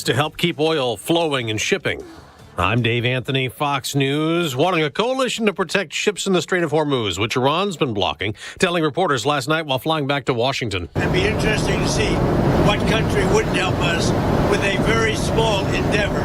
to help keep oil flowing and shipping. I'm Dave Anthony, Fox News, wanting a coalition to protect ships in the Strait of Hormuz, which Iran's been blocking, telling reporters last night while flying back to Washington. It'd be interesting to see what country wouldn't help us with a very small endeavor,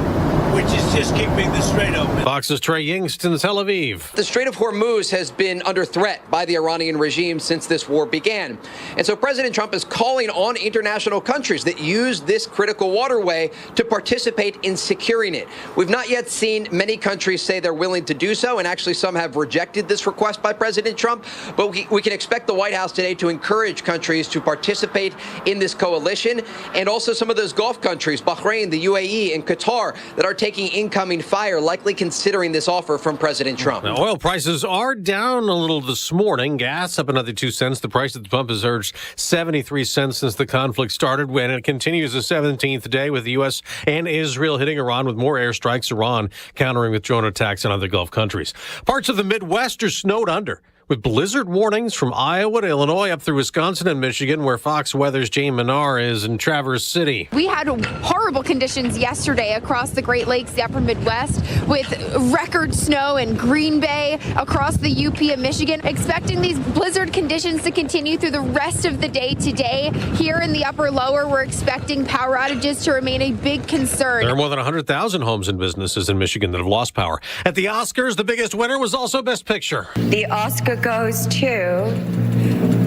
which is just keeping the strait open. Fox's Trey Yingst in Tel Aviv. The Strait of Hormuz has been under threat by the Iranian regime since this war began. And so President Trump is calling on international countries that use this critical waterway to participate in securing it. We've not yet seen many countries say they're willing to do so, and actually some have rejected this request by President Trump. But we can expect the White House today to encourage countries to participate in this coalition, and also some of those Gulf countries, Bahrain, the UAE, and Qatar, that are taking incoming fire, likely considering this offer from President Trump. Now, oil prices are down a little this morning. Gas up another 2 cents. The price at the pump has surged 73 cents since the conflict started, when it continues the 17th day with the U.S. and Israel hitting Iran with more airstrikes. Iran countering with drone attacks in other Gulf countries. Parts of the Midwest are snowed under, with blizzard warnings from Iowa to Illinois up through Wisconsin and Michigan, where Fox Weather's Jane Menard is in Traverse City. We had horrible conditions yesterday across the Great Lakes, the upper Midwest, with record snow in Green Bay, across the UP of Michigan. Expecting these blizzard conditions to continue through the rest of the day today. Here in the upper lower, we're expecting power outages to remain a big concern. There are more than 100,000 homes and businesses in Michigan that have lost power. At the Oscars, the biggest winner was also Best Picture. The Oscar goes to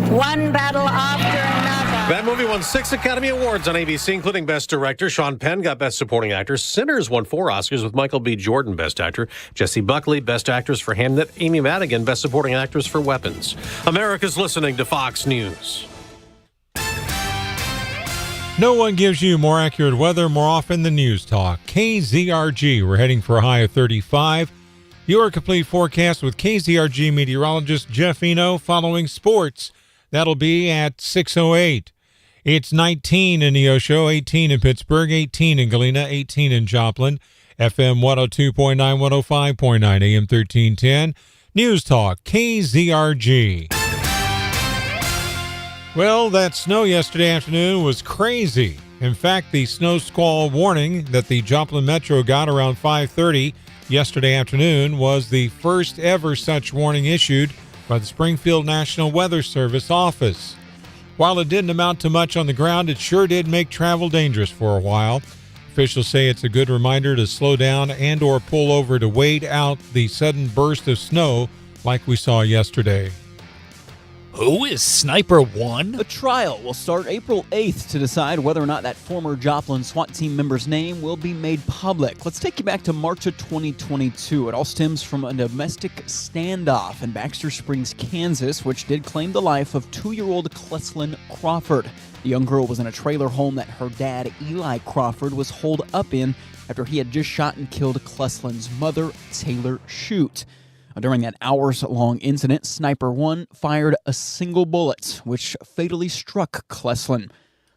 One Battle After Another. That movie won 6 Academy Awards on ABC, including Best Director. Sean Penn got Best Supporting Actor. Sinners won 4 Oscars, with Michael B. Jordan Best Actor. Jessie Buckley, Best Actress for Hamnet. Amy Madigan, Best Supporting Actress for Weapons. America's listening to Fox News. No one gives you more accurate weather more often than News Talk. KZRG, we're heading for a high of 35. Your complete forecast with KZRG meteorologist Jeff Eno following sports. That'll be at 6:08. It's 19 in Neosho, 18 in Pittsburgh, 18 in Galena, 18 in Joplin. FM 102.9, 105.9, AM 1310. News Talk, KZRG. Well, that snow yesterday afternoon was crazy. In fact, the snow squall warning that the Joplin Metro got around 5:30 yesterday afternoon was the first ever such warning issued by the Springfield National Weather Service office. While it didn't amount to much on the ground, it sure did make travel dangerous for a while. Officials say it's a good reminder to slow down and or pull over to wait out the sudden burst of snow like we saw yesterday. Who is Sniper 1? A trial will start April 8th to decide whether or not that former Joplin SWAT team member's name will be made public. Let's take you back to March of 2022. It all stems from a domestic standoff in Baxter Springs, Kansas, which did claim the life of 2-year-old Cleslin Crawford. The young girl was in a trailer home that her dad, Eli Crawford, was holed up in after he had just shot and killed Cleslin's mother, Taylor Shute. During that hours-long incident, Sniper 1 fired a single bullet, which fatally struck Cleslin.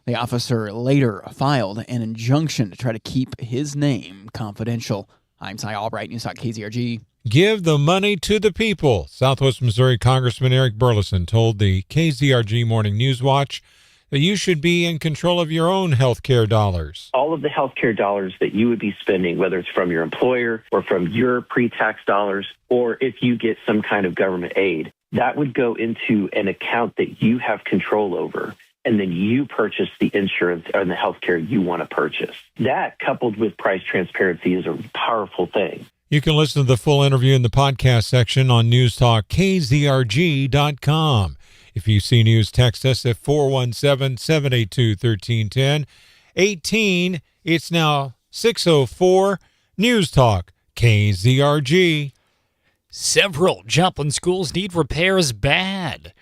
The officer later filed an injunction to try to keep his name confidential. I'm Ty Albright, News Talk KZRG. Give the money to the people. Southwest Missouri Congressman Eric Burleson told the KZRG Morning Newswatch that you should be in control of your own health care dollars. All of the health care dollars that you would be spending, whether it's from your employer or from your pre-tax dollars, or if you get some kind of government aid, that would go into an account that you have control over, and then you purchase the insurance and the health care you want to purchase. That, coupled with price transparency, is a powerful thing. You can listen to the full interview in the podcast section on newstalkkzrg.com. If you see news, text us at 417-782-1310. 18, it's now 6:04. News Talk, KZRG. Several Joplin schools need repairs bad.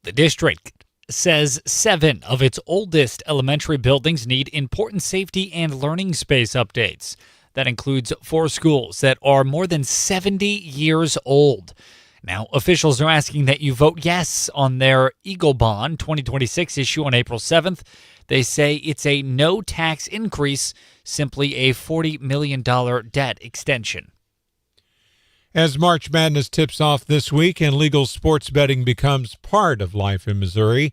The district says 7 of its oldest elementary buildings need important safety and learning space updates. That includes 4 schools that are more than 70 years old. Now, officials are asking that you vote yes on their Eagle Bond 2026 issue on April 7th. They say it's a no-tax increase, simply a $40 million debt extension. As March Madness tips off this week and legal sports betting becomes part of life in Missouri,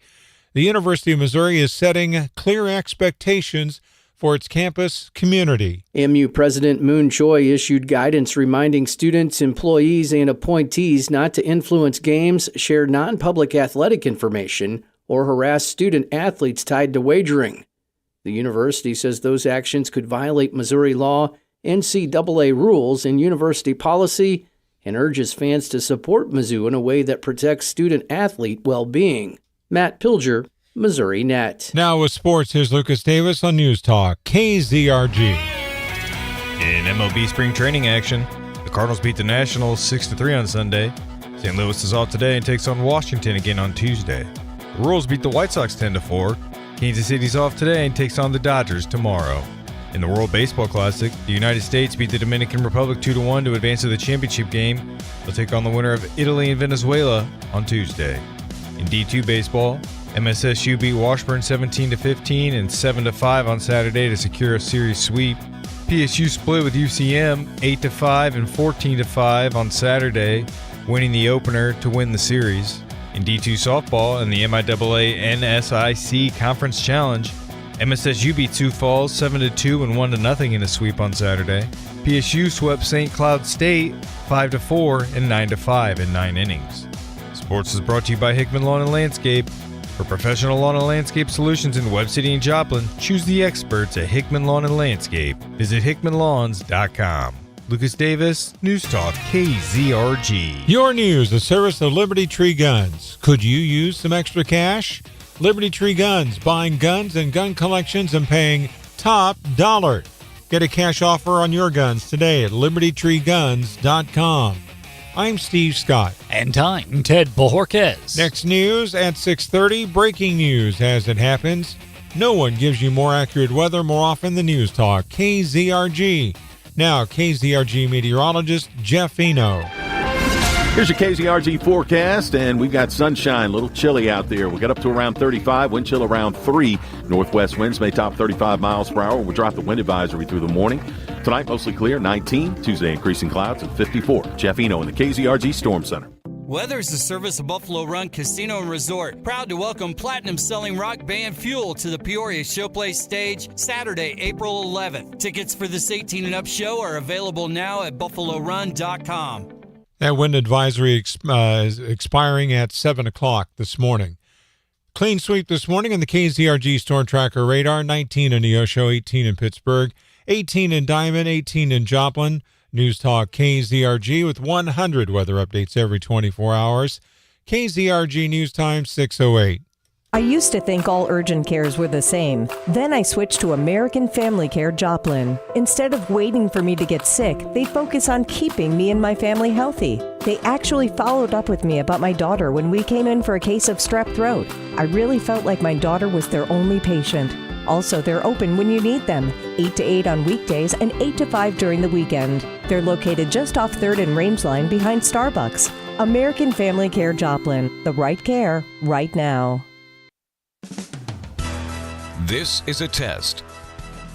the University of Missouri is setting clear expectations Sports Campus community. MU President Moon Choi issued guidance reminding students, employees, and appointees not to influence games, share non-public athletic information, or harass student athletes tied to wagering. The university says those actions could violate Missouri law, NCAA rules, and university policy, and urges fans to support Mizzou in a way that protects student-athlete well-being. Matt Pilger, Missouri Net. Now with sports, here's Lucas Davis on News Talk, KZRG. In MLB spring training action, the Cardinals beat the Nationals 6-3 on Sunday. St. Louis is off today and takes on Washington again on Tuesday. The Royals beat the White Sox 10-4. Kansas City's off today and takes on the Dodgers tomorrow. In the World Baseball Classic, the United States beat the Dominican Republic 2-1 to advance to the championship game. They'll take on the winner of Italy and Venezuela on Tuesday. In D2 baseball, MSSU beat Washburn 17-15 and 7-5 on Saturday to secure a series sweep. PSU split with UCM 8-5 and 14-5 on Saturday, winning the opener to win the series. In D2 softball and the MIAA NSIC Conference Challenge, MSSU beat Sioux Falls 7-2 and 1-0 in a sweep on Saturday. PSU swept St. Cloud State 5-4 and 9-5 in 9 innings. Sports is brought to you by Hickman Lawn and Landscape. For professional lawn and landscape solutions in Webb City and Joplin, choose the experts at Hickman Lawn and Landscape. Visit hickmanlawns.com. Lucas Davis, News Talk, KZRG. Your news, the service of Liberty Tree Guns. Could you use some extra cash? Liberty Tree Guns, buying guns and gun collections and paying top dollar. Get a cash offer on your guns today at libertytreeguns.com. I'm Steve Scott. And I'm Ted Bojorquez. Next news at 6:30, breaking news as it happens. No one gives you more accurate weather more often than News Talk, KZRG. Now, KZRG meteorologist Jeff Eno. Here's your KZRG forecast, and we've got sunshine, a little chilly out there. We'll get up to around 35, wind chill around 3. Northwest winds may top 35 miles per hour. We'll drop the wind advisory through the morning. Tonight, mostly clear, 19. Tuesday, increasing clouds at 54. Jeff Eno in the KZRG Storm Center. Weather's the service of Buffalo Run Casino and Resort. Proud to welcome platinum-selling rock band Fuel to the Peoria Showplace stage Saturday, April 11th. Tickets for this 18 and up show are available now at buffalorun.com. That wind advisory is expiring at 7 o'clock this morning. Clean sweep this morning on the KZRG Storm Tracker radar. 19 in Neosho, 18 in Pittsburgh, 18 in Diamond, 18 in Joplin. News Talk KZRG with 100 weather updates every 24 hours. KZRG News Time 6:08. I used to think all urgent cares were the same. Then I switched to American Family Care Joplin. Instead of waiting for me to get sick, they focus on keeping me and my family healthy. They actually followed up with me about my daughter when we came in for a case of strep throat. I really felt like my daughter was their only patient. Also, they're open when you need them, 8 to 8 on weekdays and 8 to 5 during the weekend. They're located just off 3rd and Rangeline behind Starbucks. American Family Care Joplin. The right care, right now. This is a test.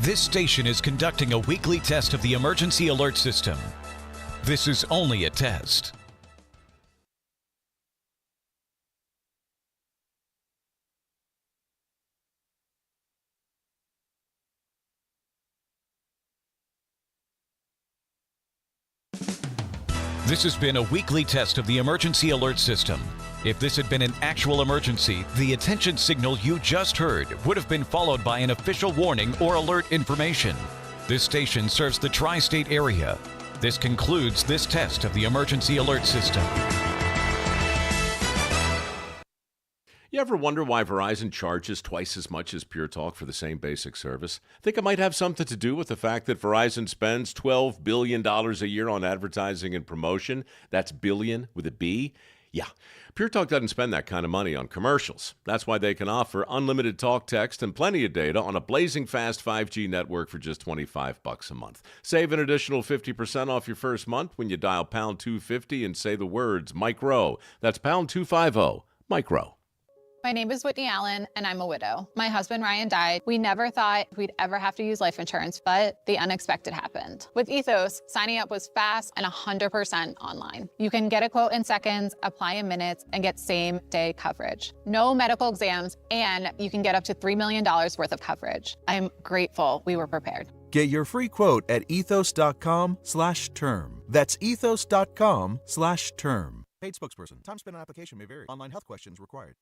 This station is conducting a weekly test of the emergency alert system. This is only a test. This has been a weekly test of the emergency alert system. If this had been an actual emergency, the attention signal you just heard would have been followed by an official warning or alert information. This station serves the tri-state area. This concludes this test of the emergency alert system. You ever wonder why Verizon charges twice as much as Pure Talk for the same basic service? Think it might have something to do with the fact that Verizon spends $12 billion a year on advertising and promotion. That's billion with a B. Yeah, Pure Talk doesn't spend that kind of money on commercials. That's why they can offer unlimited talk, text, and plenty of data on a blazing fast 5G network for just $25 a month. Save an additional 50% off your first month when you dial pound 250 and say the words micro. That's pound 250, micro. My name is Whitney Allen, and I'm a widow. My husband, Ryan, died. We never thought we'd ever have to use life insurance, but the unexpected happened. With Ethos, signing up was fast and 100% online. You can get a quote in seconds, apply in minutes, and get same-day coverage. No medical exams, and you can get up to $3 million worth of coverage. I'm grateful we were prepared. Get your free quote at ethos.com/term. That's ethos.com/term. Paid spokesperson. Time spent on application may vary. Online health questions required.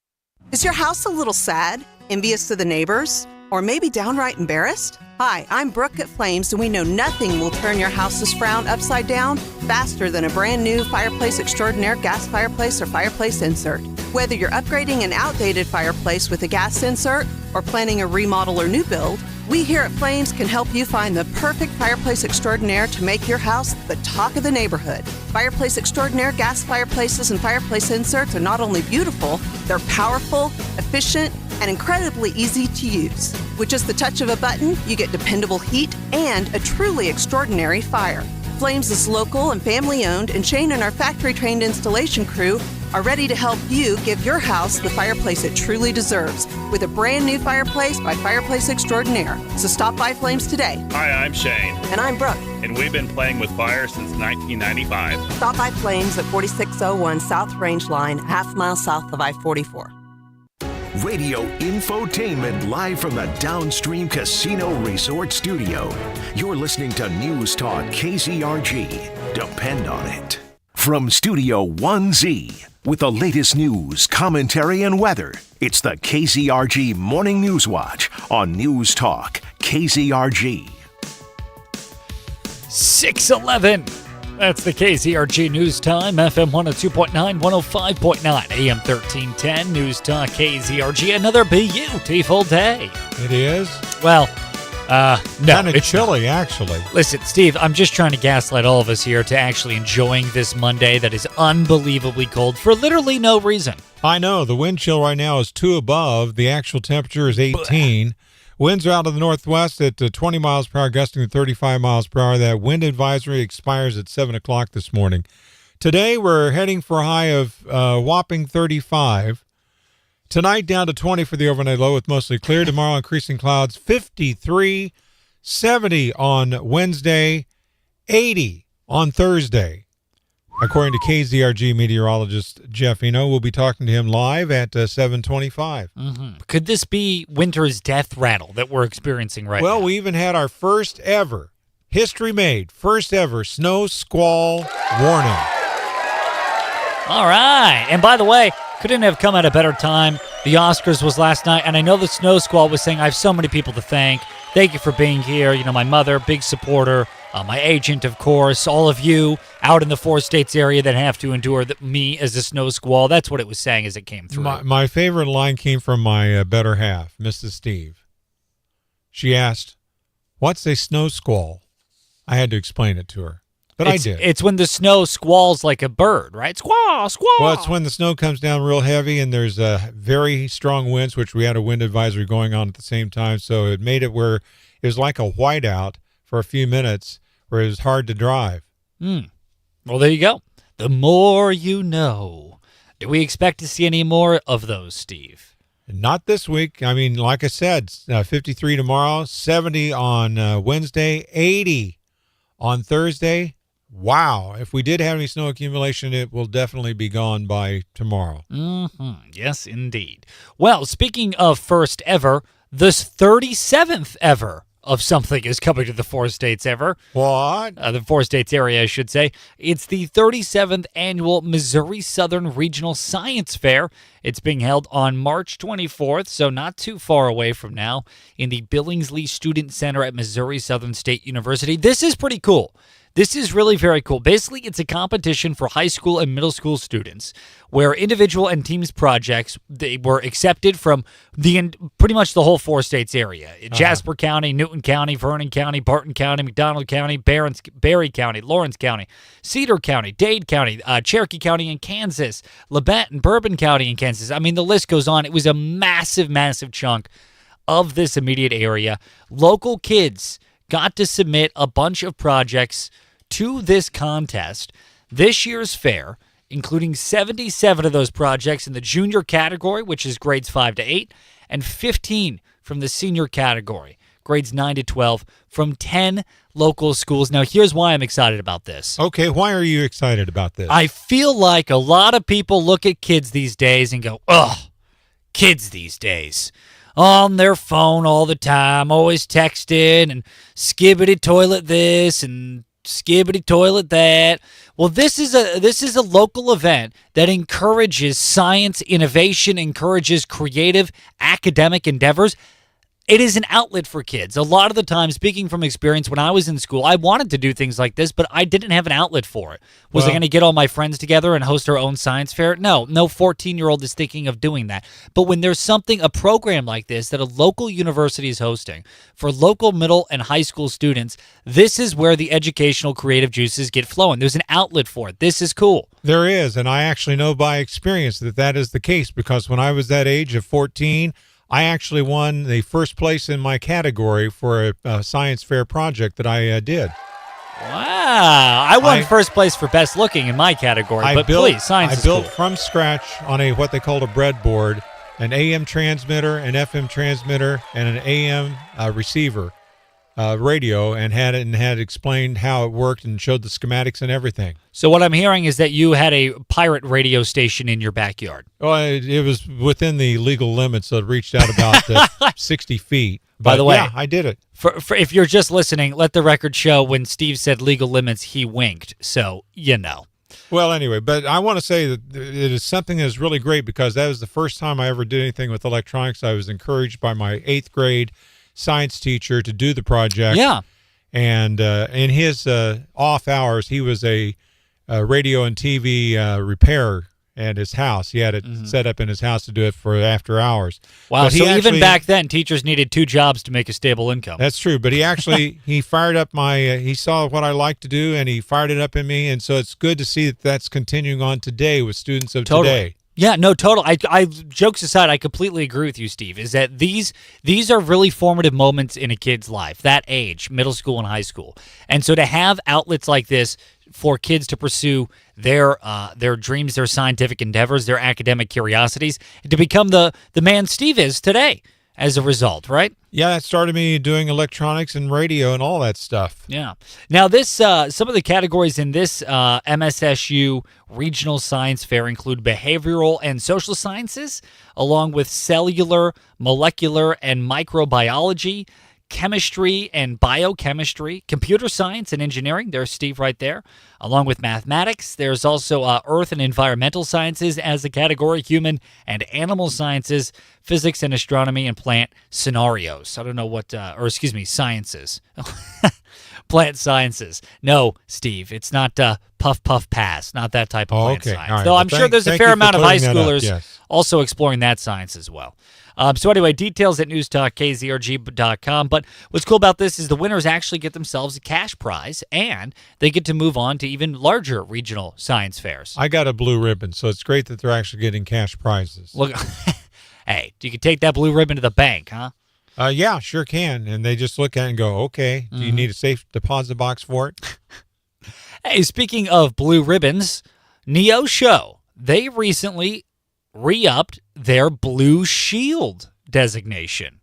Is your house a little sad, envious to the neighbors, or maybe downright embarrassed? Hi, I'm Brooke at Flames, and we know nothing will turn your house's frown upside down faster than a brand new Fireplace Extraordinaire gas fireplace or fireplace insert. Whether you're upgrading an outdated fireplace with a gas insert or planning a remodel or new build, we here at Flames can help you find the perfect Fireplace Extraordinaire to make your house the talk of the neighborhood. Fireplace Extraordinaire gas fireplaces and fireplace inserts are not only beautiful, they're powerful, efficient, and incredibly easy to use. With just the touch of a button, you get dependable heat and a truly extraordinary fire. Flames is local and family-owned, and Shane and our factory-trained installation crew are ready to help you give your house the fireplace it truly deserves with a brand new fireplace by Fireplace Extraordinaire. So stop by Flames today. Hi, I'm Shane. And I'm Brooke. And we've been playing with fire since 1995. Stop by Flames at 4601 South Range Line, half mile south of I-44. Radio infotainment live from the Downstream Casino Resort Studio. You're listening to News Talk KZRG. Depend on it. From Studio 1Z, with the latest news, commentary, and weather, it's the KZRG Morning News Watch on News Talk KZRG. 6:11. That's the KZRG News Time, FM 102.9, 105.9, AM 1310, News Talk KZRG. Another beautiful day. It is? Well, no. Kind of chilly, actually. Listen, Steve, I'm just trying to gaslight all of us here to actually enjoying this Monday that is unbelievably cold for literally no reason. I know. The wind chill right now is 2 above. The actual temperature is 18. Winds are out of the northwest at 20 miles per hour, gusting to 35 miles per hour. That wind advisory expires at 7 o'clock this morning. Today, we're heading for a high of whopping 35. Tonight, down to 20 for the overnight low with mostly clear. Tomorrow, increasing clouds, 53, 70 on Wednesday, 80 on Thursday. According to KZRG meteorologist Jeff Eno, we'll be talking to him live at 7:25. Mm-hmm. Could this be winter's death rattle that we're experiencing right now? Well, we even had our first ever, history made, first ever snow squall warning. All right. And by the way, couldn't have come at a better time. The Oscars was last night, and I know the Snow Squall was saying I have so many people to thank. Thank you for being here. You know, my mother, big supporter. My agent, of course, all of you out in the 4 states area that have to endure me as a snow squall. That's what it was saying as it came through. My favorite line came from my better half, Mrs. Steve. She asked, "What's a snow squall?" I had to explain it to her, but I did. It's when the snow squalls like a bird, right? Squall, squall. Well, it's when the snow comes down real heavy and there's very strong winds, which we had a wind advisory going on at the same time. So it made it where it was like a whiteout for a few minutes where it was hard to drive. Well, there you go. The more you know. Do we expect to see any more of those, Steve? Not this week. I mean, like I said, 53 tomorrow, 70 on Wednesday, 80 on Thursday. Wow. If we did have any snow accumulation, it will definitely be gone by tomorrow. Mm-hmm. Yes, indeed. Well, speaking of first ever, this 37th ever of something is coming to the 4 states ever. What? The 4 states area, I should say. It's the 37th annual Missouri Southern Regional Science Fair. It's being held on March 24th, so not too far away from now, in the Billingsley Student Center at Missouri Southern State University. This is pretty cool. This is really very cool. Basically, it's a competition for high school and middle school students where individual and teams projects, they were accepted from pretty much the whole 4 states area. Jasper County, Newton County, Vernon County, Barton County, McDonald County, Berry County, Lawrence County, Cedar County, Dade County, Cherokee County in Kansas, Labette and Bourbon County in Kansas. I mean, the list goes on. It was a massive, massive chunk of this immediate area. Local kids got to submit a bunch of projects to this contest. This year's fair including 77 of those projects in the junior category, which is grades 5 to 8, and 15 from the senior category, grades 9 to 12, from 10 local schools. Now, here's why I'm excited about this. Okay, why are you excited about this? I feel like a lot of people look at kids these days and go, ugh, kids these days. On their phone all the time, always texting and skibbity toilet this and skibbity toilet that. Well, this is a local event that encourages science, innovation, encourages creative academic endeavors. It is an outlet for kids. A lot of the time, speaking from experience, when I was in school, I wanted to do things like this, but I didn't have an outlet for it. Was I going to get all my friends together and host our own science fair? No 14-year-old is thinking of doing that. But when there's a program like this that a local university is hosting for local middle and high school students, this is where the educational creative juices get flowing. There's an outlet for it. This is cool. There is, and I actually know by experience that is the case, because when I was that age of 14, I actually won the first place in my category for a science fair project that I did. Wow. I won first place for best looking in my category, please, science is I built cool. from scratch on what they called a breadboard, an AM transmitter, an FM transmitter, and an AM receiver radio, and had explained how it worked and showed the schematics and everything. So what I'm hearing is that you had a pirate radio station in your backyard. Well, it was within the legal limits, so it reached out about 60 feet. By the way, yeah, I did it. For if you're just listening, let the record show when Steve said legal limits, he winked. So, you know. Well, anyway, but I want to say that it is something that is really great, because that was the first time I ever did anything with electronics. I was encouraged by my 8th grade science teacher to do the project. Yeah. And in his off hours, he was a radio and TV repairer at his house. He had it set up in his house to do it for after hours. Wow, But so even back then, teachers needed 2 jobs to make a stable income. That's true, but he actually, he fired up he saw what I like to do, and he fired it up in me, and so it's good to see that that's continuing on today with students of today. Yeah, no, total. I jokes aside, I completely agree with you, Steve, is that these are really formative moments in a kid's life, that age, middle school and high school. And so to have outlets like this for kids to pursue their dreams, their scientific endeavors, their academic curiosities, to become the man Steve is today as a result, right? Yeah, that started me doing electronics and radio and all that stuff. Yeah. Now, this some of the categories in this MSSU Regional Science Fair include behavioral and social sciences, along with cellular, molecular, and microbiology, chemistry and biochemistry, computer science and engineering. There's Steve right there, along with mathematics. There's also earth and environmental sciences as a category, human and animal sciences, physics and astronomy, and plant scenarios. I don't know what, sciences. Plant sciences. No, Steve, it's not puff, puff, pass. Not that type of plant science. Right. Though I'm sure there's a fair amount of high schoolers yes. also exploring that science as well. So anyway, details at newstalkkzrg.com. But what's cool about this is the winners actually get themselves a cash prize, and they get to move on to even larger regional science fairs. I got a blue ribbon, so it's great that they're actually getting cash prizes. Look, hey, you can take that blue ribbon to the bank, huh? Yeah, sure can. And they just look at it and go, okay, do you need a safe deposit box for it? Hey, speaking of blue ribbons, Neosho, they recently re-upped their Blue Shield designation.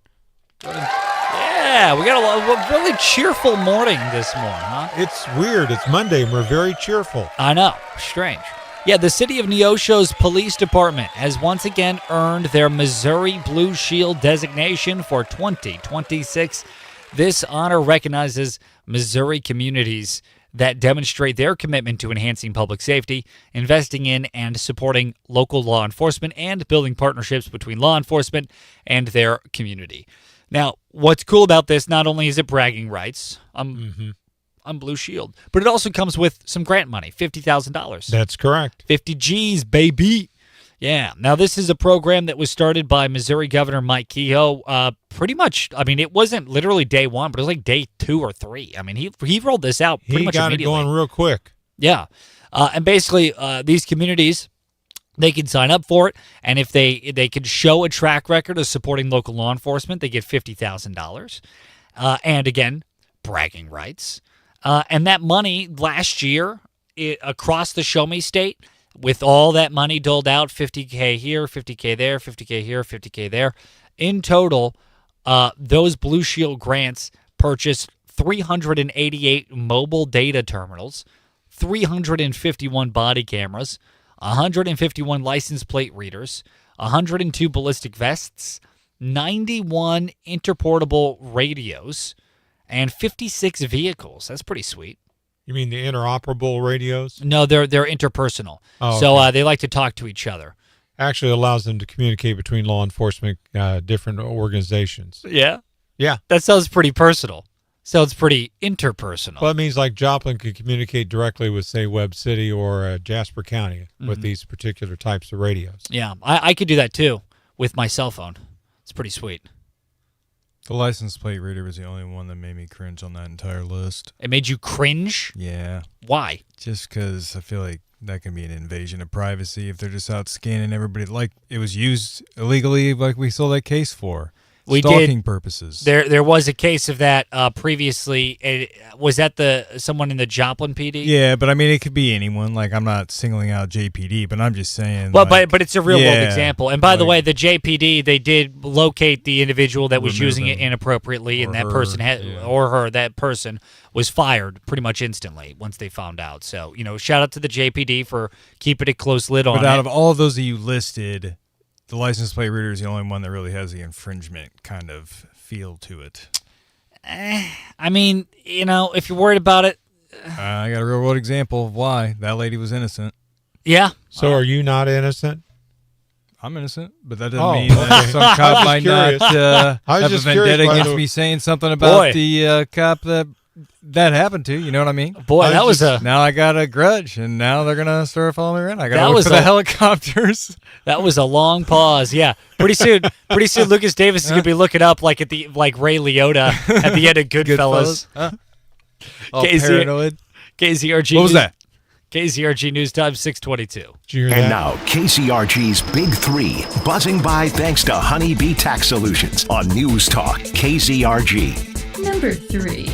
Yeah, we got a really cheerful morning this morning, huh? It's weird. It's Monday, and we're very cheerful. I know. Strange. Yeah, the city of Neosho's police department has once again earned their Missouri Blue Shield designation for 2026. This honor recognizes Missouri communities that demonstrate their commitment to enhancing public safety, investing in and supporting local law enforcement, and building partnerships between law enforcement and their community. Now, what's cool about this, not only is it bragging rights, I'm Blue Shield, but it also comes with some grant money, $50,000. That's correct. 50 G's, baby. Yeah. Now, this is a program that was started by Missouri Governor Mike Kehoe. Pretty much, I mean, it wasn't literally day one, but it was like day 2 or 3. I mean, he rolled this out pretty much immediately. He got it going real quick. Yeah. And basically, these communities, they can sign up for it, and if they can show a track record of supporting local law enforcement, they get $50,000. And again, bragging rights. And that money last year across the Show Me State, with all that money doled out, $50K here, $50K there, $50K here, $50K there. In total, those Blue Shield grants purchased 388 mobile data terminals, 351 body cameras, 151 license plate readers, 102 ballistic vests, 91 interportable radios, and 56 vehicles. That's pretty sweet. You mean the interoperable radios? No, they're interpersonal. Oh, so okay. they like to talk to each other. Actually allows them to communicate between law enforcement, different organizations. Yeah? Yeah. That sounds pretty personal. Sounds pretty interpersonal. Well, it means like Joplin could communicate directly with, say, Webb City or Jasper County with these particular types of radios. Yeah, I could do that too with my cell phone. It's pretty sweet. The license plate reader was the only one that made me cringe on that entire list. It made you cringe? Yeah. Why? Just because I feel like that can be an invasion of privacy if they're just out scanning everybody. Like it was used illegally, like we sold that case for. Stalking purposes. There was a case of that previously. Was that someone in the Joplin PD? Yeah, but I mean, it could be anyone. Like, I'm not singling out JPD, but I'm just saying. Well, but it's a real world example. And by the way, the JPD, they did locate the individual that was using it inappropriately, and that person that person was fired pretty much instantly once they found out. So, shout out to the JPD for keeping a close lid on it. But out of all of those that you listed, the license plate reader is the only one that really has the infringement kind of feel to it. I mean, if you're worried about it. I got a real world example of why that lady was innocent. Yeah. So are you not innocent? I'm innocent, but that doesn't mean that some cop might not have a vendetta against me saying something about the cop that happened to. You know what I mean? Boy, that was now I got a grudge, and now they're gonna start following me around. I got to look for the helicopters. That was a long pause. Yeah, pretty soon, Lucas Davis is gonna be looking up like Ray Liotta at the end of Goodfellas. Paranoid. KZRG. What was that? KZRG News Time 622. And now, KZRG's Big Three, buzzing by thanks to Honeybee Tax Solutions on News Talk, KZRG. Number 3.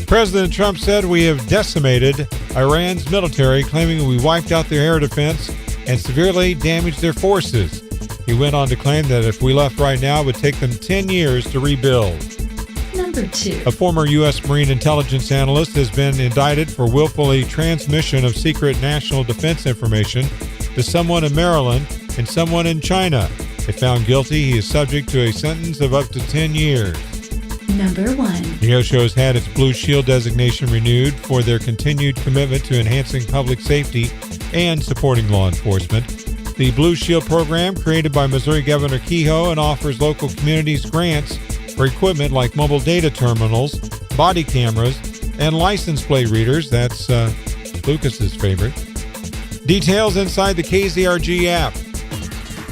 President Trump said we have decimated Iran's military, claiming we wiped out their air defense and severely damaged their forces. He went on to claim that if we left right now, it would take them 10 years to rebuild. Number 2. A former U.S. Marine intelligence analyst has been indicted for willfully transmission of secret national defense information to someone in Maryland and someone in China. If found guilty, he is subject to a sentence of up to 10 years. Number 1. Neosho has had its Blue Shield designation renewed for their continued commitment to enhancing public safety and supporting law enforcement. The Blue Shield program, created by Missouri Governor Kehoe, and offers local communities grants for equipment like mobile data terminals, body cameras, and license plate readers. That's Lucas's favorite. Details inside the KZRG app.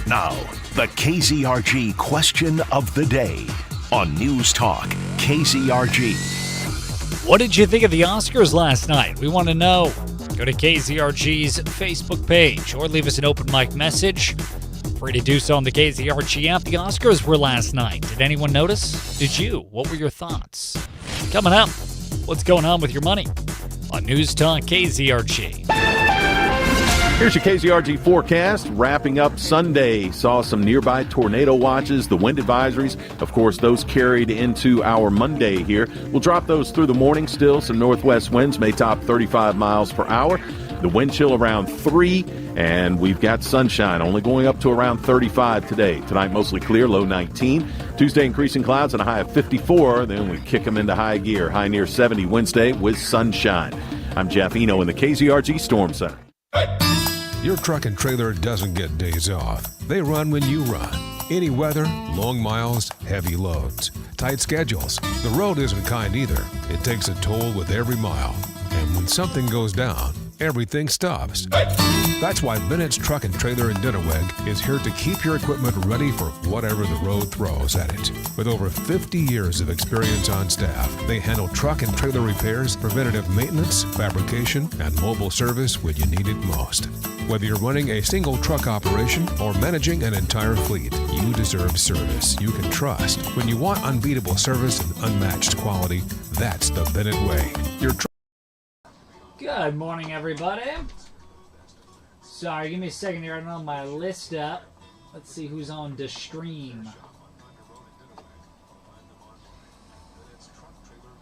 Now, the KZRG question of the day on News Talk, KZRG. What did you think of the Oscars last night? We want to know. Go to KZRG's Facebook page or leave us an open mic message. Free to do so on the KZRG app. The Oscars were last night. Did anyone notice? Did you? What were your thoughts? Coming up, what's going on with your money on News Talk KZRG. Here's your KZRG forecast. Wrapping up Sunday, saw some nearby tornado watches, the wind advisories. Of course, those carried into our Monday here. We'll drop those through the morning still. Some northwest winds may top 35 miles per hour. The wind chill around 3, and we've got sunshine only going up to around 35 today. Tonight, mostly clear, low 19. Tuesday, increasing clouds and a high of 54. Then we kick them into high gear. High near 70 Wednesday with sunshine. I'm Jeff Eno in the KZRG Storm Center. Your truck and trailer doesn't get days off. They run when you run. Any weather, long miles, heavy loads, tight schedules. The road isn't kind either. It takes a toll with every mile. And when something goes down, everything stops. That's why Bennett's Truck and Trailer in Dinnerweg is here to keep your equipment ready for whatever the road throws at it. With over 50 years of experience on staff, they handle truck and trailer repairs, preventative maintenance, fabrication, and mobile service when you need it most. Whether you're running a single truck operation or managing an entire fleet, you deserve service you can trust. When you want unbeatable service and unmatched quality, that's the Bennett way. Your Good morning, everybody. Sorry, give me a second here. I don't know my list up. Let's see who's on the stream.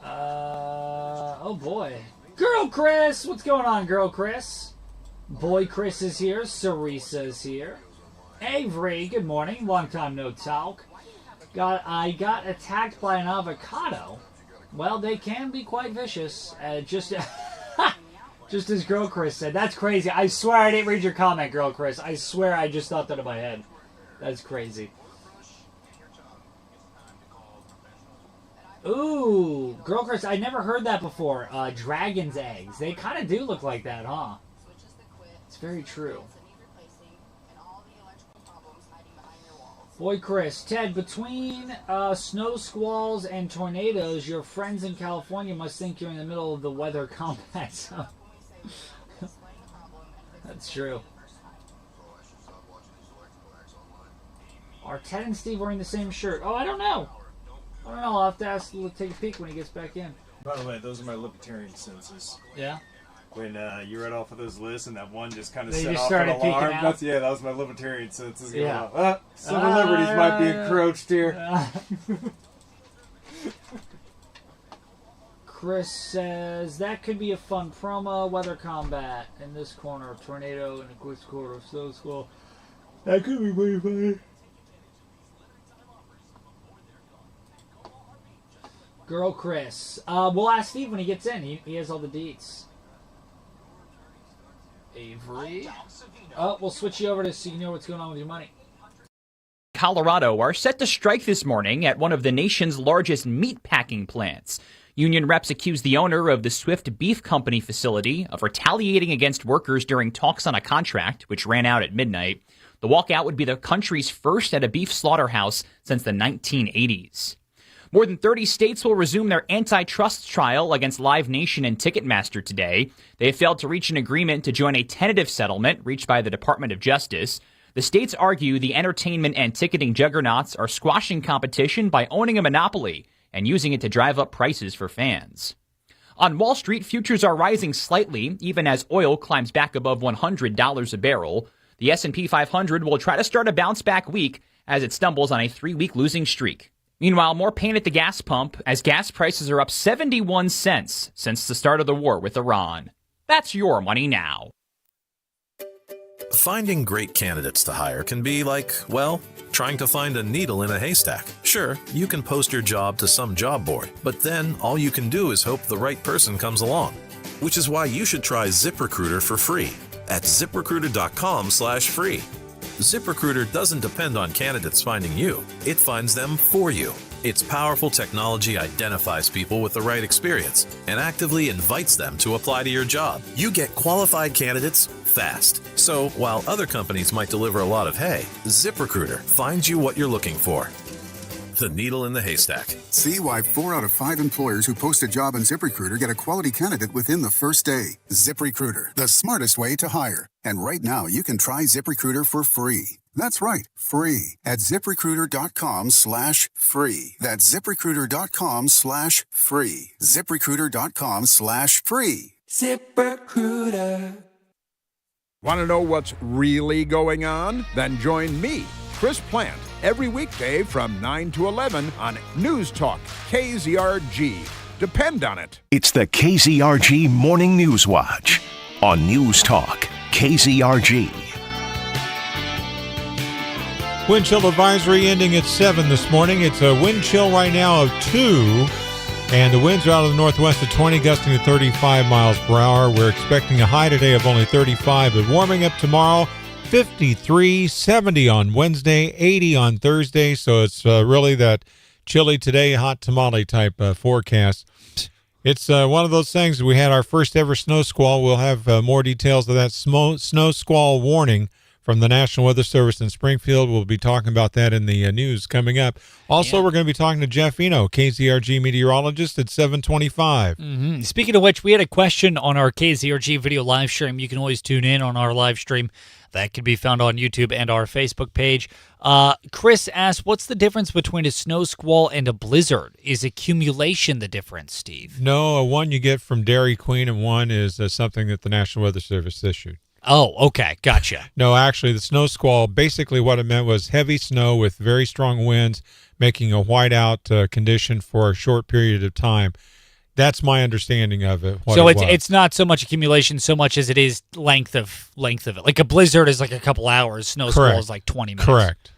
Oh boy. Girl Chris! What's going on, Girl Chris? Boy Chris is here. Sarissa's here. Avery, good morning. Long time no talk. I got attacked by an avocado. Well, they can be quite vicious. Just as Girl Chris said. That's crazy. I swear I didn't read your comment, Girl Chris. I swear I just thought that in my head. That's crazy. Ooh, Girl Chris, I never heard that before. Dragon's eggs. They kind of do look like that, huh? It's very true. Boy, Chris, Ted, between snow squalls and tornadoes, your friends in California must think you're in the middle of the weather combat zone. That's true. Are Ted and Steve wearing the same shirt? Oh, I don't know. I'll have to ask, take a peek when he gets back in. By the way, those are my libertarian senses. Yeah? When you read off of those lists and that one just kind of They set just off started an alarm. peeking out? That was my libertarian senses going Yeah. off. Civil liberties might be encroached here. Chris says, that could be a fun promo. Weather combat in this corner, tornado in this corner, snow squall. That could be pretty funny. Girl Chris. We'll ask Steve when he gets in. He has all the deets. Avery. Oh, we'll switch you over to so you know what's going on with your money. Colorado are set to strike this morning at one of the nation's largest meat packing plants. Union reps accuse the owner of the Swift Beef Company facility of retaliating against workers during talks on a contract, which ran out at midnight. The walkout would be the country's first at a beef slaughterhouse since the 1980s. More than 30 states will resume their antitrust trial against Live Nation and Ticketmaster today. They have failed to reach an agreement to join a tentative settlement reached by the Department of Justice. The states argue the entertainment and ticketing juggernauts are squashing competition by owning a monopoly and using it to drive up prices for fans. On Wall Street, futures are rising slightly, even as oil climbs back above $100 a barrel. The S&P 500 will try to start a bounce-back week as it stumbles on a 3-week losing streak. Meanwhile, more pain at the gas pump as gas prices are up 71 cents since the start of the war with Iran. That's your money now. Finding great candidates to hire can be like, well, trying to find a needle in a haystack. Sure, you can post your job to some job board, but then all you can do is hope the right person comes along. Which is why you should try ZipRecruiter for free at ZipRecruiter.com/free. ZipRecruiter doesn't depend on candidates finding you. It finds them for you. Its powerful technology identifies people with the right experience and actively invites them to apply to your job. You get qualified candidates fast. So while other companies might deliver a lot of hay, ZipRecruiter finds you what you're looking for. The needle in the haystack. See why 4 out of 5 employers who post a job on ZipRecruiter get a quality candidate within the first day. ZipRecruiter, the smartest way to hire. And right now, you can try ZipRecruiter for free. That's right, free at ZipRecruiter.com/free. That's ZipRecruiter.com/free. ZipRecruiter.com/free. ZipRecruiter. Want to know what's really going on? Then join me, Chris Plant, every weekday from 9 to 11 on News Talk KZRG. Depend on it. It's the KZRG Morning News Watch on News Talk KZRG. Wind chill advisory ending at 7 this morning. It's a wind chill right now of 2, and the winds are out of the northwest at 20, gusting to 35 miles per hour. We're expecting a high today of only 35, but warming up tomorrow, 53, 70 on Wednesday, 80 on Thursday. So it's really that chilly today, hot tamale type forecast. It's one of those things. We had our first ever snow squall. We'll have more details of that snow squall warning from the National Weather Service in Springfield. We'll be talking about that in the news coming up. Also, we're going to be talking to Jeff Eno, KZRG meteorologist, at 7:25. Mm-hmm. Speaking of which, we had a question on our KZRG video live stream. You can always tune in on our live stream. That can be found on YouTube and our Facebook page. Chris asked, what's the difference between a snow squall and a blizzard? Is accumulation the difference, Steve? No, one you get from Dairy Queen, and one is something that the National Weather Service issued. Oh, okay. Gotcha. No, actually, the snow squall, basically what it meant was heavy snow with very strong winds, making a whiteout condition for a short period of time. That's my understanding of it. So it's not so much accumulation so much as it is length of it. Like a blizzard is like a couple hours. Snow squall is like 20 minutes. Correct.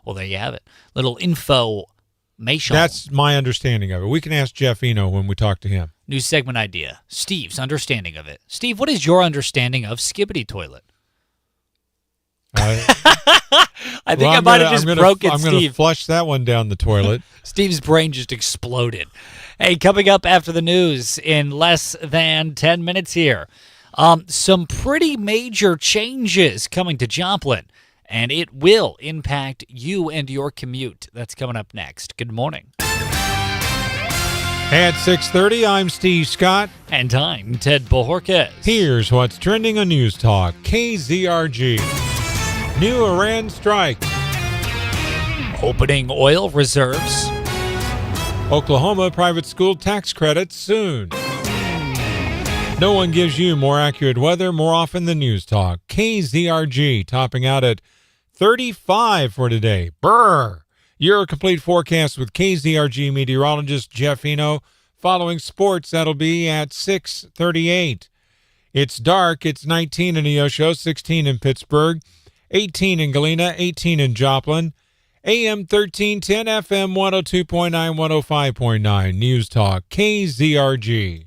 Well, there you have it. Little information. That's my understanding of it. We can ask Jeff Eno when we talk to him. New segment idea. Steve's understanding of it. Steve, what is your understanding of Skibbity Toilet? I think I might have just broken Steve. I'm going to flush that one down the toilet. Steve's brain just exploded. Hey, coming up after the news in less than 10 minutes here. Some pretty major changes coming to Joplin, and it will impact you and your commute. That's coming up next. Good morning. At 6:30, I'm Steve Scott. And I'm Ted Bojorquez. Here's what's trending on News Talk, KZRG. New Iran strike. Opening oil reserves. Oklahoma private school tax credits soon. No one gives you more accurate weather more often than News Talk. KZRG topping out at 35 for today. Brr! Your complete forecast with KZRG meteorologist Jeff Eno. Following sports, that'll be at 6:38. It's dark. It's 19 in Neosho, 16 in Pittsburgh, 18 in Galena, 18 in Joplin. AM 1310, FM 102.9, 105.9. News Talk, KZRG.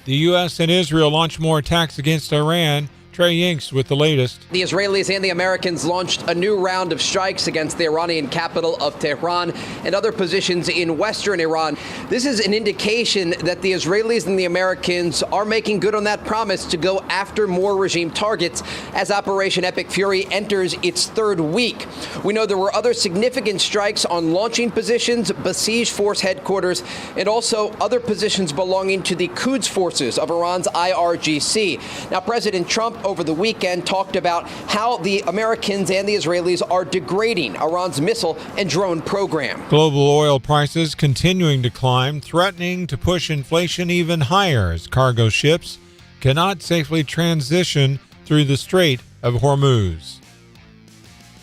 The U.S. and Israel launch more attacks against Iran. Trey Yinks with the latest. The Israelis and the Americans launched a new round of strikes against the Iranian capital of Tehran and other positions in western Iran. This is an indication that the Israelis and the Americans are making good on that promise to go after more regime targets as Operation Epic Fury enters its third week. We know there were other significant strikes on launching positions, besieged force headquarters, and also other positions belonging to the Quds forces of Iran's IRGC. Now, President Trump over the weekend talked about how the Americans and the Israelis are degrading Iran's missile and drone program. Global oil prices continuing to climb, threatening to push inflation even higher as cargo ships cannot safely transition through the Strait of Hormuz.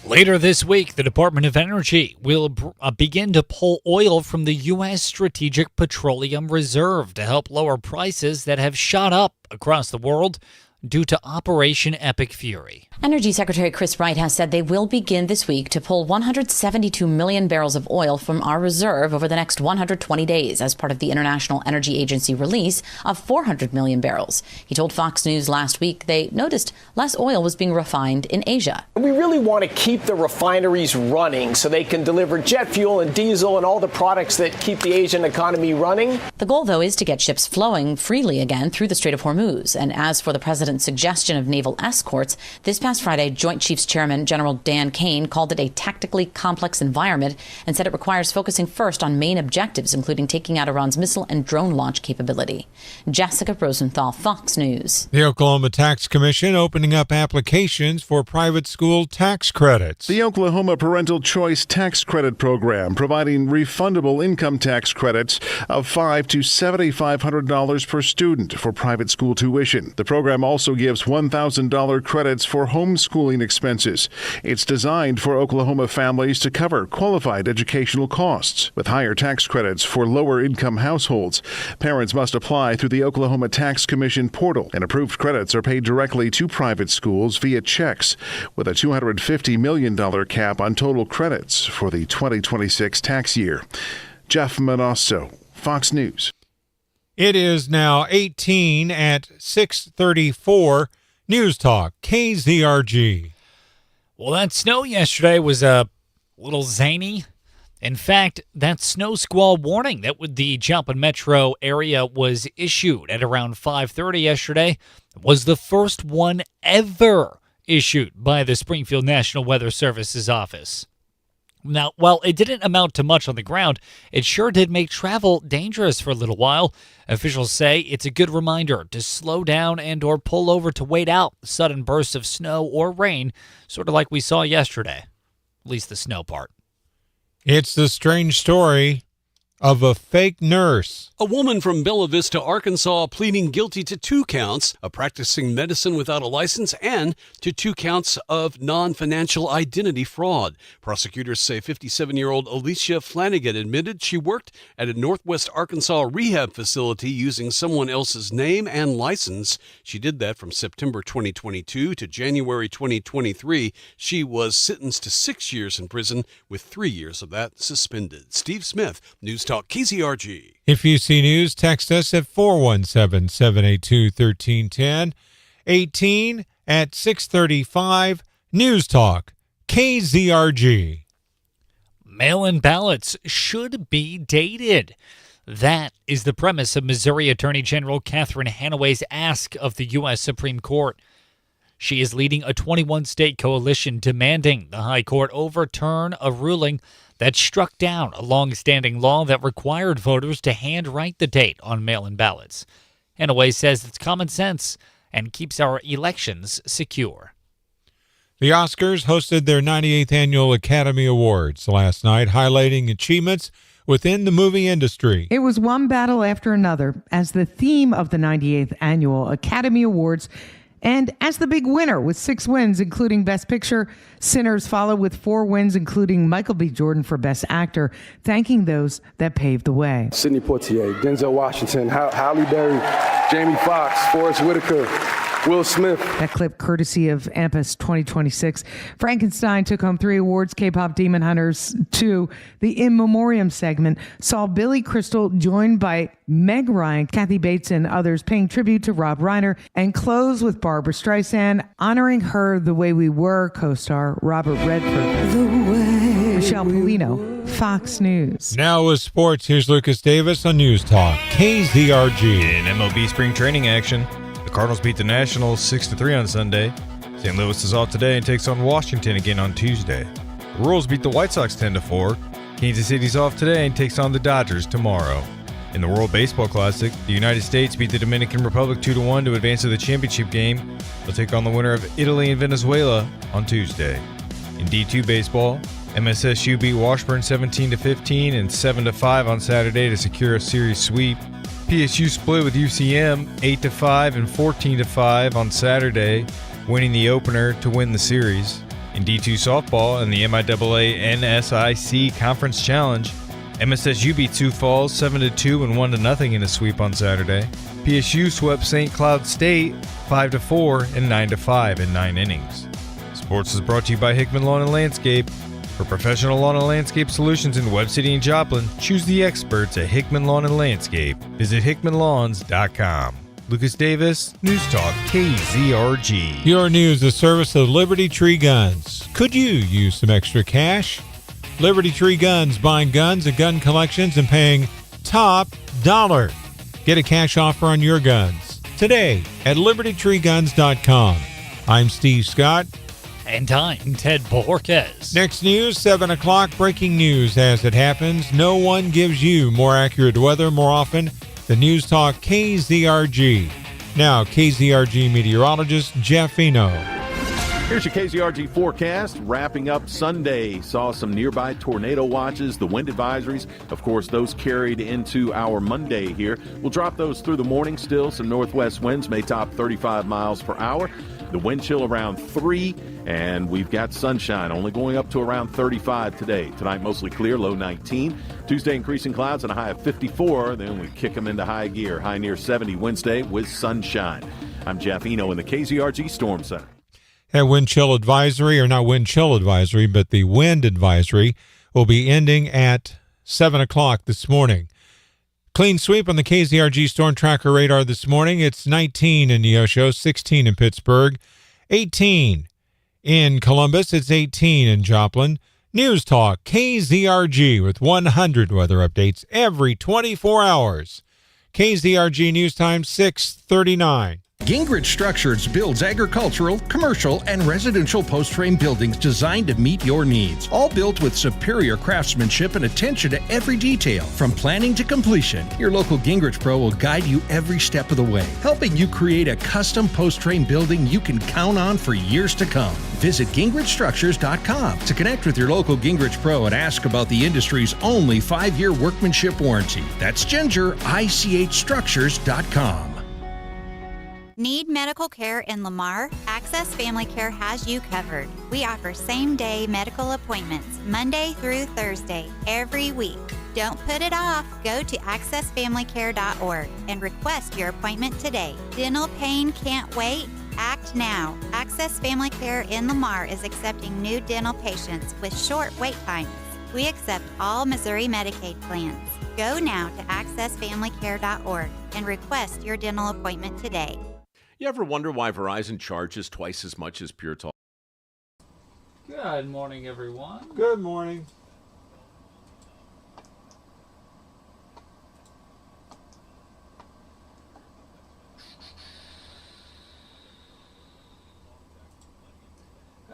Later this week, the Department of Energy will begin to pull oil from the U.S. Strategic Petroleum Reserve to help lower prices that have shot up across the world due to Operation Epic Fury. Energy Secretary Chris Wright has said they will begin this week to pull 172 million barrels of oil from our reserve over the next 120 days as part of the International Energy Agency release of 400 million barrels. He told Fox News last week they noticed less oil was being refined in Asia. We really want to keep the refineries running so they can deliver jet fuel and diesel and all the products that keep the Asian economy running. The goal, though, is to get ships flowing freely again through the Strait of Hormuz. And as for the president's suggestion of naval escorts, this past Friday, Joint Chiefs Chairman General Dan Kane called it a tactically complex environment and said it requires focusing first on main objectives, including taking out Iran's missile and drone launch capability. Jessica Rosenthal, Fox News. The Oklahoma Tax Commission opening up applications for private school tax credits. The Oklahoma Parental Choice Tax Credit Program providing refundable income tax credits of $500 to $7,500 per student for private school tuition. The program also gives $1,000 credits for homeschooling expenses. It's designed for Oklahoma families to cover qualified educational costs. With higher tax credits for lower income households, parents must apply through the Oklahoma Tax Commission portal, and approved credits are paid directly to private schools via checks, with a $250 million cap on total credits for the 2026 tax year. Jeff Manasso, Fox News. It is now 18 at 6:34. News Talk, KZRG. Well, that snow yesterday was a little zany. In fact, that snow squall warning that the Joplin metro area was issued at around 5:30 yesterday was the first one ever issued by the Springfield National Weather Service's office. Now, while it didn't amount to much on the ground, it sure did make travel dangerous for a little while. Officials say it's a good reminder to slow down and or pull over to wait out sudden bursts of snow or rain, sort of like we saw yesterday, at least the snow part. It's the strange story of a fake nurse. A woman from Bella Vista, Arkansas, pleading guilty to 2 counts of practicing medicine without a license and to 2 counts of non-financial identity fraud. Prosecutors say 57-year-old Alicia Flanagan admitted she worked at a Northwest Arkansas rehab facility using someone else's name and license. She did that from September 2022 to January 2023. She was sentenced to 6 years in prison with 3 years of that suspended. Steve Smith, News Talk KZRG. If you see news, text us at 417-782-1310, 18 at 635. News Talk KZRG. Mail-in ballots should be dated. That is the premise of Missouri Attorney General Catherine Hanaway's ask of the U.S. Supreme Court. She is leading a 21-state coalition demanding the High Court overturn a ruling that struck down a long-standing law that required voters to handwrite the date on mail-in ballots. Hanaway says it's common sense and keeps our elections secure. The Oscars hosted their 98th Annual Academy Awards last night, highlighting achievements within the movie industry. It was one battle after another as the theme of the 98th Annual Academy Awards, and as the big winner with 6 wins, including Best Picture. Sinners followed with 4 wins, including Michael B. Jordan for Best Actor, thanking those that paved the way. Sidney Poitier, Denzel Washington, Halle Berry, Jamie Foxx, Forrest Whitaker, Will Smith. That clip courtesy of AMPUS 2026. Frankenstein took home 3 awards. K-pop Demon Hunters 2. The In Memoriam segment saw Billy Crystal joined by Meg Ryan, Kathy Bates, and others paying tribute to Rob Reiner, and close with Barbara Streisand honoring her The Way We Were co-star Robert Redford. Michelle Polino, Fox News. Now with sports, here's Lucas Davis on News Talk KZRG. In MLB spring training action, the Cardinals beat the Nationals 6-3 on Sunday. St. Louis is off today and takes on Washington again on Tuesday. The Royals beat the White Sox 10-4. Kansas City's off today and takes on the Dodgers tomorrow. In the World Baseball Classic, the United States beat the Dominican Republic 2-1 to advance to the championship game. They'll take on the winner of Italy and Venezuela on Tuesday. In D2 baseball, MSSU beat Washburn 17-15 and 7-5 on Saturday to secure a series sweep. PSU split with UCM 8-5 and 14-5 on Saturday, winning the opener to win the series. In D2 softball and the MIAA NSIC Conference Challenge, MSSU beat Sioux Falls 7-2 and 1-0 in a sweep on Saturday. PSU swept St. Cloud State 5-4 and 9-5 in 9 innings. Sports is brought to you by Hickman Lawn and Landscape. For professional lawn and landscape solutions in Webb City and Joplin, choose the experts at Hickman Lawn and Landscape. Visit hickmanlawns.com. Lucas Davis, News Talk KZRG. Your news, the service of Liberty Tree Guns. Could you use some extra cash? Liberty Tree Guns, buying guns and gun collections and paying top dollar. Get a cash offer on your guns today at libertytreeguns.com. I'm Steve Scott. And I'm Ted Borges. Next news, 7 o'clock, breaking news as it happens. No one gives you more accurate weather more often than News Talk KZRG. Now, KZRG meteorologist Jeff Eno. Here's your KZRG forecast. Wrapping up Sunday, saw some nearby tornado watches, the wind advisories. Of course, those carried into our Monday here. We'll drop those through the morning still. Some northwest winds may top 35 miles per hour. The wind chill around 3, and we've got sunshine only going up to around 35 today. Tonight, mostly clear, low 19. Tuesday, increasing clouds and a high of 54. Then we kick them into high gear, high near 70 Wednesday with sunshine. I'm Jeff Eno in the KZRG Storm Center. That wind chill advisory, or not wind chill advisory, but the wind advisory will be ending at 7 o'clock this morning. Clean sweep on the KZRG Storm Tracker radar this morning. It's 19 in Neosho, 16 in Pittsburgh, 18 in Columbus. It's 18 in Joplin. News Talk KZRG with 100 weather updates every 24 hours. KZRG News Time 6:39. Gingrich Structures builds agricultural, commercial, and residential post-frame buildings designed to meet your needs. All built with superior craftsmanship and attention to every detail. From planning to completion, your local Gingrich Pro will guide you every step of the way, helping you create a custom post-frame building you can count on for years to come. Visit GingrichStructures.com to connect with your local Gingrich Pro and ask about the industry's only 5-year workmanship warranty. That's GingerICHStructures.com. Need medical care in Lamar? Access Family Care has you covered. We offer same-day medical appointments Monday through Thursday every week. Don't put it off. Go to accessfamilycare.org and request your appointment today. Dental pain can't wait? Act now. Access Family Care in Lamar is accepting new dental patients with short wait times. We accept all Missouri Medicaid plans. Go now to accessfamilycare.org and request your dental appointment today. You ever wonder why Verizon charges twice as much as Pure Talk? Good morning, everyone. Good morning.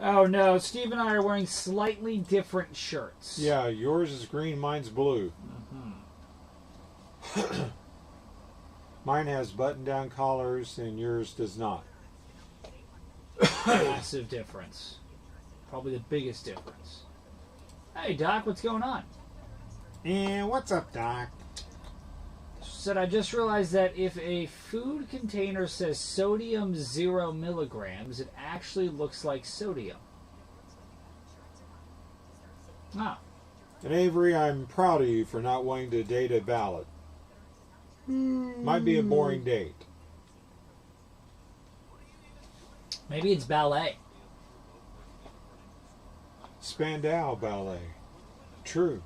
Oh no, Steve and I are wearing slightly different shirts. Yeah, yours is green, mine's blue. Mine has button-down collars, and yours does not. Massive difference. Probably the biggest difference. Hey, Doc, what's going on? And what's up, Doc? Said I just realized that if a food container says sodium 0 milligrams, it actually looks like sodium. Ah. And Avery, I'm proud of you for not wanting to date a ballot. Might be a boring date. Maybe it's ballet. Spandau Ballet. True.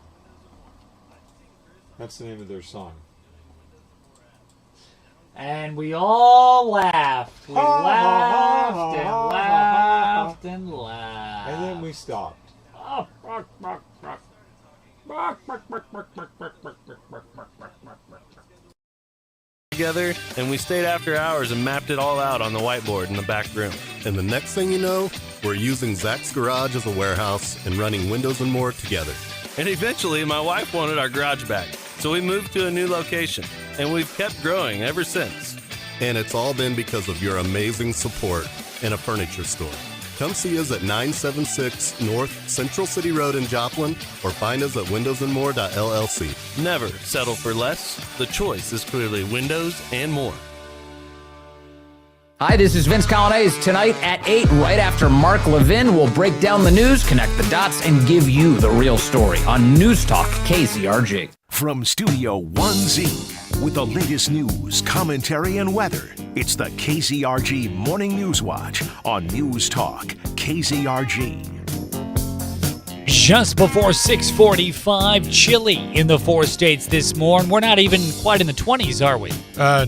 That's the name of their song. And we all laughed. We laughed and laughed and laughed. And then we stopped. Together, and we stayed after hours and mapped it all out on the whiteboard in the back room. And the next thing you know, we're using Zach's garage as a warehouse and running Windows and More together. And eventually, my wife wanted our garage back, so we moved to a new location, and we've kept growing ever since. And it's all been because of your amazing support in a furniture store. Come see us at 976 North Central City Road in Joplin, or find us at windowsandmore.llc. Never settle for less. The choice is clearly Windows and More. Hi, this is Vince Colonnese. Tonight at 8, right after Mark Levin, will break down the news, connect the dots, and give you the real story on News Talk KZRG. From Studio 1Z, with the latest news, commentary, and weather, it's the KZRG Morning News Watch on News Talk KZRG. Just before 6:45, chilly in the 4 states this morning. We're not even quite in the 20s, are we?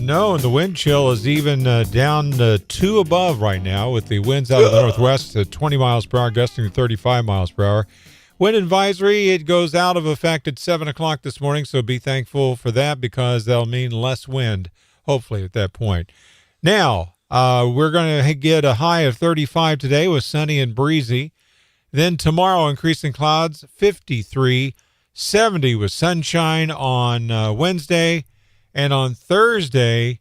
No, and the wind chill is even down to 2 above right now, with the winds out of the northwest at 20 miles per hour, gusting to 35 miles per hour. Wind advisory, it goes out of effect at 7 o'clock this morning, so be thankful for that, because that'll mean less wind, hopefully, at that point. Now, we're going to get a high of 35 today with sunny and breezy. Then tomorrow, increasing clouds, 53, 70 with sunshine on Wednesday. And on Thursday,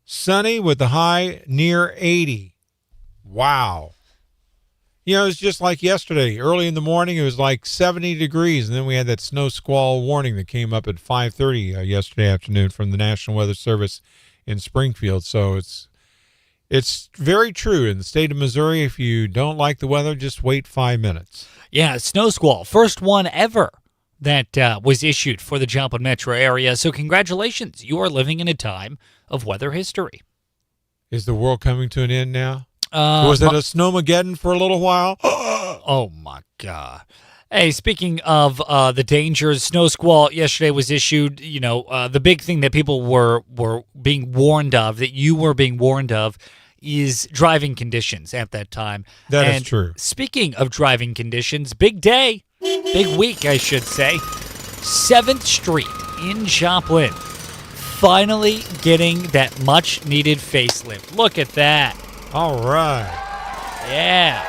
sunny with the high near 80. Wow. You know, it's just like yesterday. Early in the morning, it was like 70 degrees, and then we had that snow squall warning that came up at 5:30 yesterday afternoon from the National Weather Service in Springfield. So it's very true. In the state of Missouri, if you don't like the weather, just wait 5 minutes. Yeah, snow squall. First one ever that was issued for the Joplin metro area. So congratulations. You are living in a time of weather history. Is the world coming to an end now? Was it a snowmageddon for a little while? Oh, my God. Hey, speaking of the dangers, snow squall yesterday was issued. You know, the big thing that people were being warned of, that you were being warned of, is driving conditions at that time. That is true. Speaking of driving conditions, big day, big week, I should say. 7th Street in Joplin. finally getting that much-needed facelift. Look at that. All right. Yeah.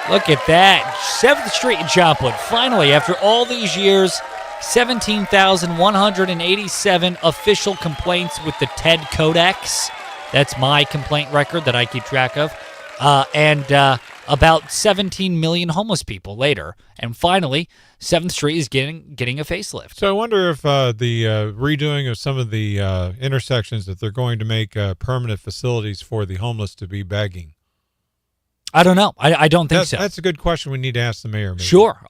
Look at that. 7th Street in Joplin. Finally, after all these years, 17,187 official complaints with the TED Codex. That's my complaint record that I keep track of. And about 17 million homeless people later. And finally, 7th Street is getting a facelift. So I wonder if the redoing of some of the intersections, that they're going to make permanent facilities for the homeless to be begging. I don't know. I don't think so. That's a good question. We need to ask the mayor. Maybe. Sure.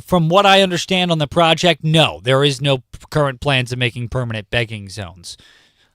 From what I understand on the project, no, there is no current plans of making permanent begging zones.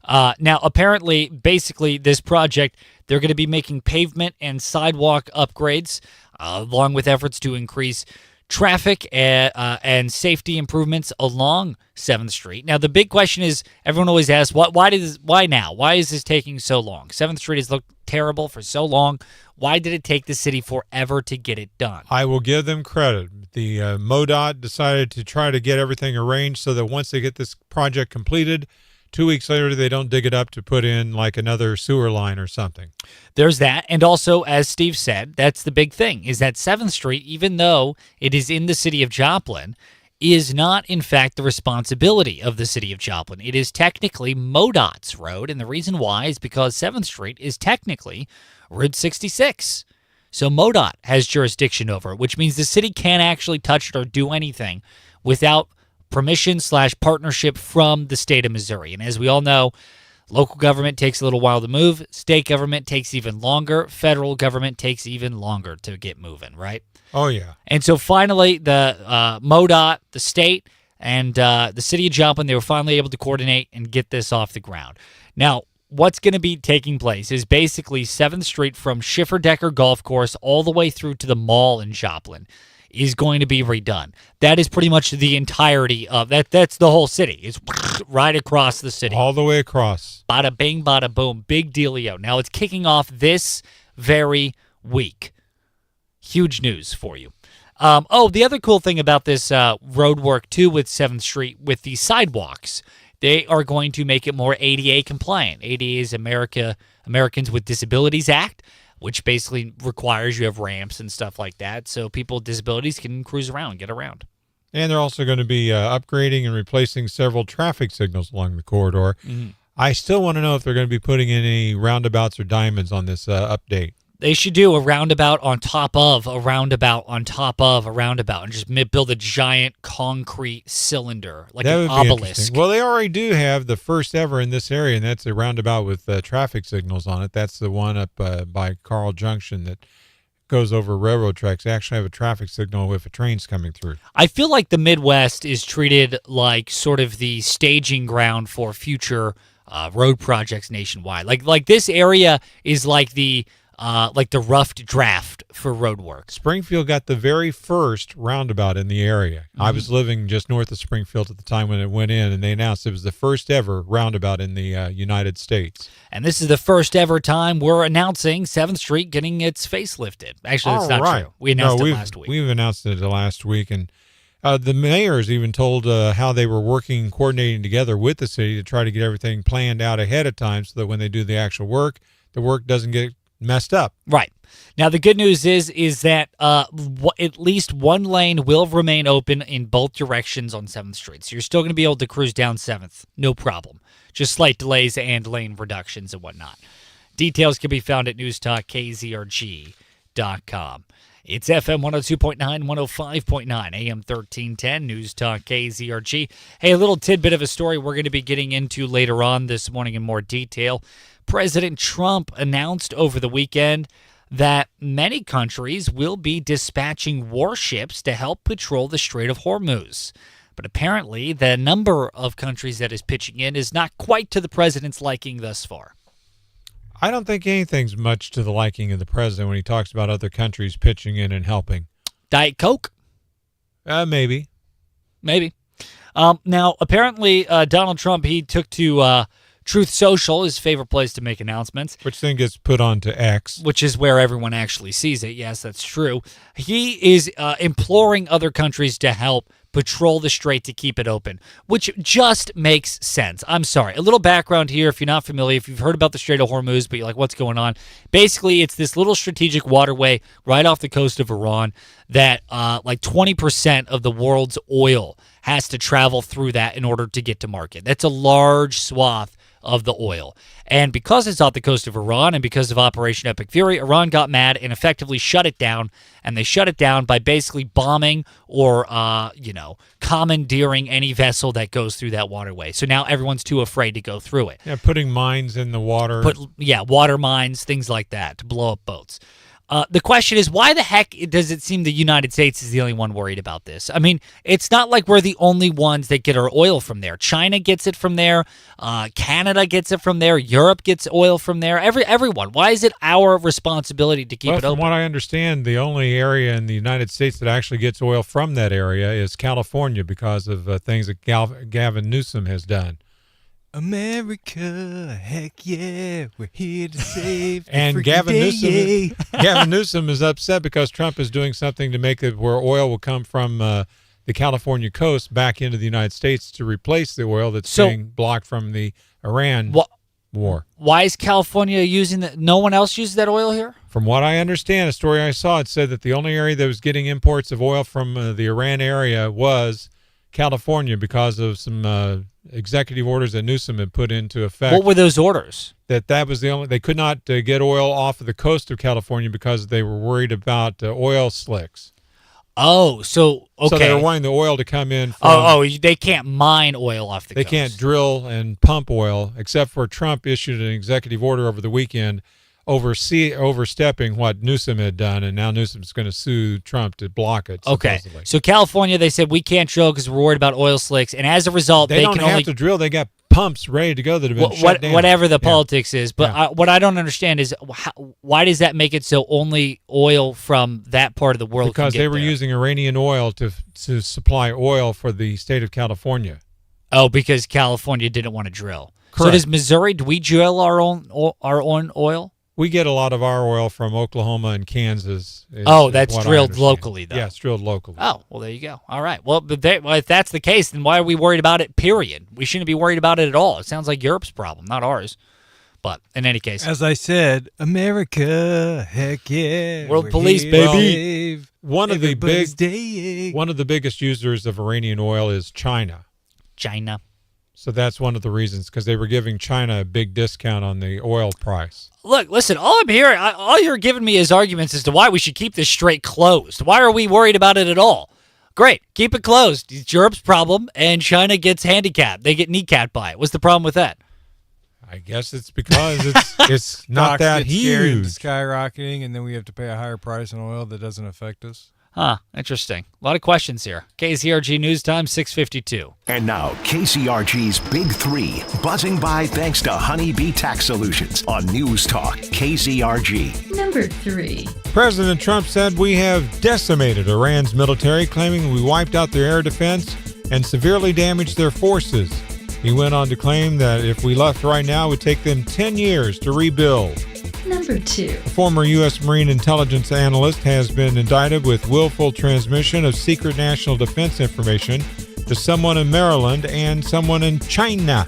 Now, apparently, basically, this project, they're going to be making pavement and sidewalk upgrades, along with efforts to increase traffic and safety improvements along 7th Street. Now, the big question is, everyone always asks, why now? Why is this taking so long? 7th Street has looked terrible for so long. Why did it take the city forever to get it done? I will give them credit. The MoDOT decided to try to get everything arranged so that once they get this project completed, 2 weeks later, they don't dig it up to put in like another sewer line or something. There's that. And also, as Steve said, that's the big thing, is that 7th Street, even though it is in the city of Joplin, is not, in fact, the responsibility of the city of Joplin. It is technically MoDOT's road, and the reason why is because 7th Street is technically Route 66. So MoDOT has jurisdiction over it, which means the city can't actually touch it or do anything without permission/partnership from the state of Missouri. And as we all know, local government takes a little while to move. State government takes even longer. Federal government takes even longer to get moving, right? Oh, yeah. And so finally, the MoDOT, the state, and the city of Joplin, they were finally able to coordinate and get this off the ground. Now, what's going to be taking place is basically 7th Street from Schiffer-Decker Golf Course all the way through to the mall in Joplin is going to be redone. That is pretty much the entirety of that. That's the whole city. It's right across the city. All the way across. Bada bing, bada boom. Big dealio. Now it's kicking off this very week. Huge news for you. The other cool thing about this road work, too, with 7th Street, with the sidewalks, they are going to make it more ADA compliant. ADA is Americans with Disabilities Act, which basically requires you have ramps and stuff like that, so people with disabilities can cruise around, get around. And they're also going to be upgrading and replacing several traffic signals along the corridor. Mm-hmm. I still want to know if they're going to be putting in any roundabouts or diamonds on this update. They should do a roundabout on top of a roundabout on top of a roundabout and just build a giant concrete cylinder like an obelisk. Well, they already do have the first ever in this area, and that's a roundabout with traffic signals on it. That's the one up by Carl Junction that goes over railroad tracks. They actually have a traffic signal if a train's coming through. I feel like the Midwest is treated like sort of the staging ground for future road projects nationwide. Like this area is like the rough draft for road work. Springfield got the very first roundabout in the area. Mm-hmm. I was living just north of Springfield at the time when it went in, and they announced it was the first ever roundabout in the United States. And this is the first ever time we're announcing 7th Street getting its facelifted. Actually, that's not true. We announced it last week. We've announced it last week, and the mayors even told how they were working, coordinating together with the city to try to get everything planned out ahead of time so that when they do the actual work, the work doesn't get messed up. Right. Now, the good news is that at least one lane will remain open in both directions on 7th Street. So you're still going to be able to cruise down 7th. No problem. Just slight delays and lane reductions and whatnot. Details can be found at newstalkkzrg.com. It's FM 102.9, 105.9, AM 1310, News Talk KZRG. Hey, a little tidbit of a story we're going to be getting into later on this morning in more detail. President Trump announced over the weekend that many countries will be dispatching warships to help patrol the Strait of Hormuz. But apparently, the number of countries that is pitching in is not quite to the president's liking thus far. I don't think anything's much to the liking of the president when he talks about other countries pitching in and helping. Diet Coke? Maybe. Now, apparently, Donald Trump, he took to Truth Social, his favorite place to make announcements. Which then gets put onto X. Which is where everyone actually sees it. Yes, that's true. He is imploring other countries to help patrol the strait to keep it open, which just makes sense. I'm sorry. A little background here if you're not familiar, if you've heard about the Strait of Hormuz, but you're like, what's going on? Basically, it's this little strategic waterway right off the coast of Iran that like 20% of the world's oil has to travel through that in order to get to market. That's a large swath of the oil. And because it's off the coast of Iran and because of Operation Epic Fury, Iran got mad and effectively shut it down. And they shut it down by basically bombing or, commandeering any vessel that goes through that waterway. So now everyone's too afraid to go through it. Yeah, putting mines in the water. Water mines, things like that to blow up boats. The question is, why the heck does it seem the United States is the only one worried about this? I mean, it's not like we're the only ones that get our oil from there. China gets it from there. Canada gets it from there. Europe gets oil from there. Everyone. Why is it our responsibility to keep it open? From what I understand, the only area in the United States that actually gets oil from that area is California because of things that Gavin Newsom has done. America, heck yeah, we're here to save. And Gavin Newsom is upset because Trump is doing something to make it where oil will come from the California coast back into the United States to replace the oil that's being blocked from the Iran war. Why is California using that? No one else uses that oil here? From what I understand, a story I saw, it said that the only area that was getting imports of oil from the Iran area was California because of some executive orders that Newsom had put into effect. What were those orders? That was the only, they could not get oil off of the coast of California because they were worried about oil slicks. Oh, so okay. So they were wanting the oil to come in from, they can't mine oil off the coast. They can't drill and pump oil, except for Trump issued an executive order over the weekend overstepping what Newsom had done, and now Newsom's going to sue Trump to block it. Okay, supposedly. So California, they said we can't drill because we're worried about oil slicks, and as a result, they don't have to drill. They got pumps ready to go that have been shut down. Whatever the politics is, but what I don't understand is why does that make it so only oil from that part of the world? Because they were using Iranian oil to supply oil for the state of California. Oh, because California didn't want to drill. Correct. So does Missouri? Do we drill our own oil? We get a lot of our oil from Oklahoma and Kansas. That's drilled locally, though. Yeah, it's drilled locally. Oh, well, there you go. All right. Well, but if that's the case, then why are we worried about it, period? We shouldn't be worried about it at all. It sounds like Europe's problem, not ours. But in any case. As I said, America, heck yeah. World police, baby. One of the biggest users of Iranian oil is China. China. So that's one of the reasons, because they were giving China a big discount on the oil price. Look, listen, all you're giving me is arguments as to why we should keep this strait closed. Why are we worried about it at all? Great, keep it closed. It's Europe's problem, and China gets handicapped. They get kneecapped by it. What's the problem with that? I guess it's because it's not that huge. Skyrocketing, and then we have to pay a higher price on oil that doesn't affect us. Huh, interesting. A lot of questions here. KZRG News Time, 6:52. And now, KZRG's Big Three, buzzing by thanks to Honeybee Tax Solutions on News Talk, KZRG. Number 3. President Trump said we have decimated Iran's military, claiming we wiped out their air defense and severely damaged their forces. He went on to claim that if we left right now, it would take them 10 years to rebuild. Number 2. A former U.S. Marine intelligence analyst has been indicted with willful transmission of secret national defense information to someone in Maryland and someone in China.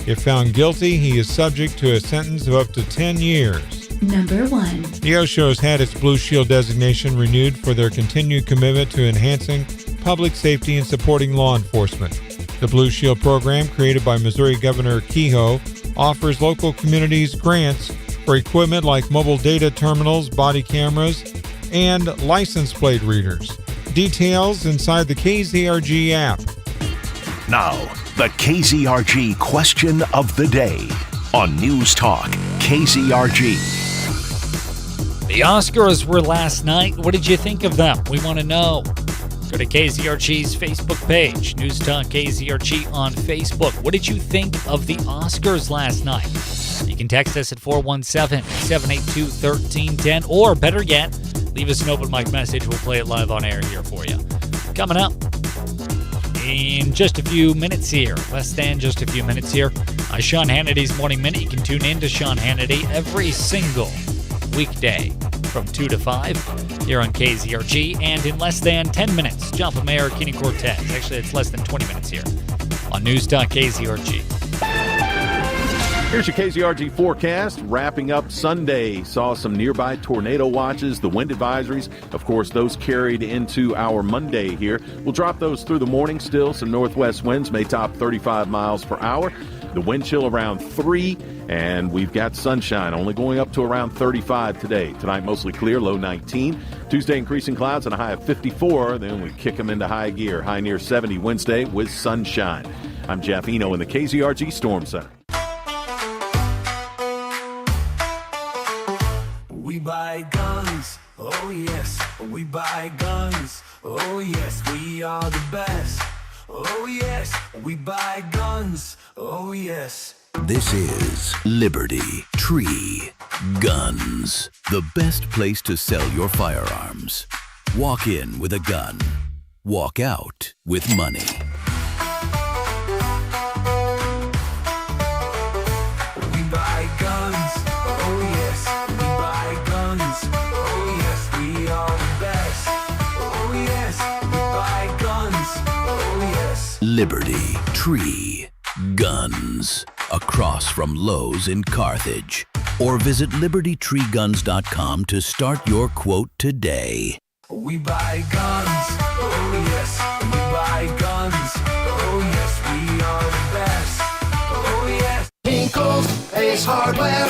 If found guilty, he is subject to a sentence of up to 10 years. Number 1. The OSHA has had its Blue Shield designation renewed for their continued commitment to enhancing public safety and supporting law enforcement. The Blue Shield program, created by Missouri Governor Kehoe, offers local communities grants for equipment like mobile data terminals, body cameras, and license plate readers. Details inside the KZRG app. Now, the KZRG question of the day on News Talk, KZRG. The Oscars were last night. What did you think of them? We want to know. Go to KZRG's Facebook page, News Talk KZRG on Facebook. What did you think of the Oscars last night? You can text us at 417-782-1310, or better yet, leave us an open mic message. We'll play it live on air here for you. Coming up in just a few minutes here, less than just a few minutes here, Sean Hannity's Morning Minute. You can tune in to Sean Hannity every single weekday from 2 to 5 here on KZRG. And in less than 10 minutes, Joplin Mayor Kenny Cortez. Actually, it's less than 20 minutes here on News Talk KZRG. Here's your KZRG forecast. Wrapping up Sunday, saw some nearby tornado watches, the wind advisories. Of course, those carried into our Monday here. We'll drop those through the morning still. Some northwest winds may top 35 miles per hour. The wind chill around 3, and we've got sunshine only going up to around 35 today. Tonight, mostly clear, low 19. Tuesday, increasing clouds and a high of 54. Then we kick them into high gear. High near 70 Wednesday with sunshine. I'm Jeff Eno in the KZRG Storm Center. We buy guns, oh yes, we buy guns, oh yes, we are the best, oh yes, we buy guns, oh yes. This is Liberty Tree Guns, the best place to sell your firearms. Walk in with a gun, walk out with money. We buy guns, oh yes, we buy guns, oh yes, we are the best, oh yes, we buy guns, oh yes. Liberty Tree Guns, across from Lowe's in Carthage. Or visit libertytreeguns.com to start your quote today. We buy guns, oh yes, we buy guns, oh yes, we are the best, oh yes. Hinkle's Ace Hardware,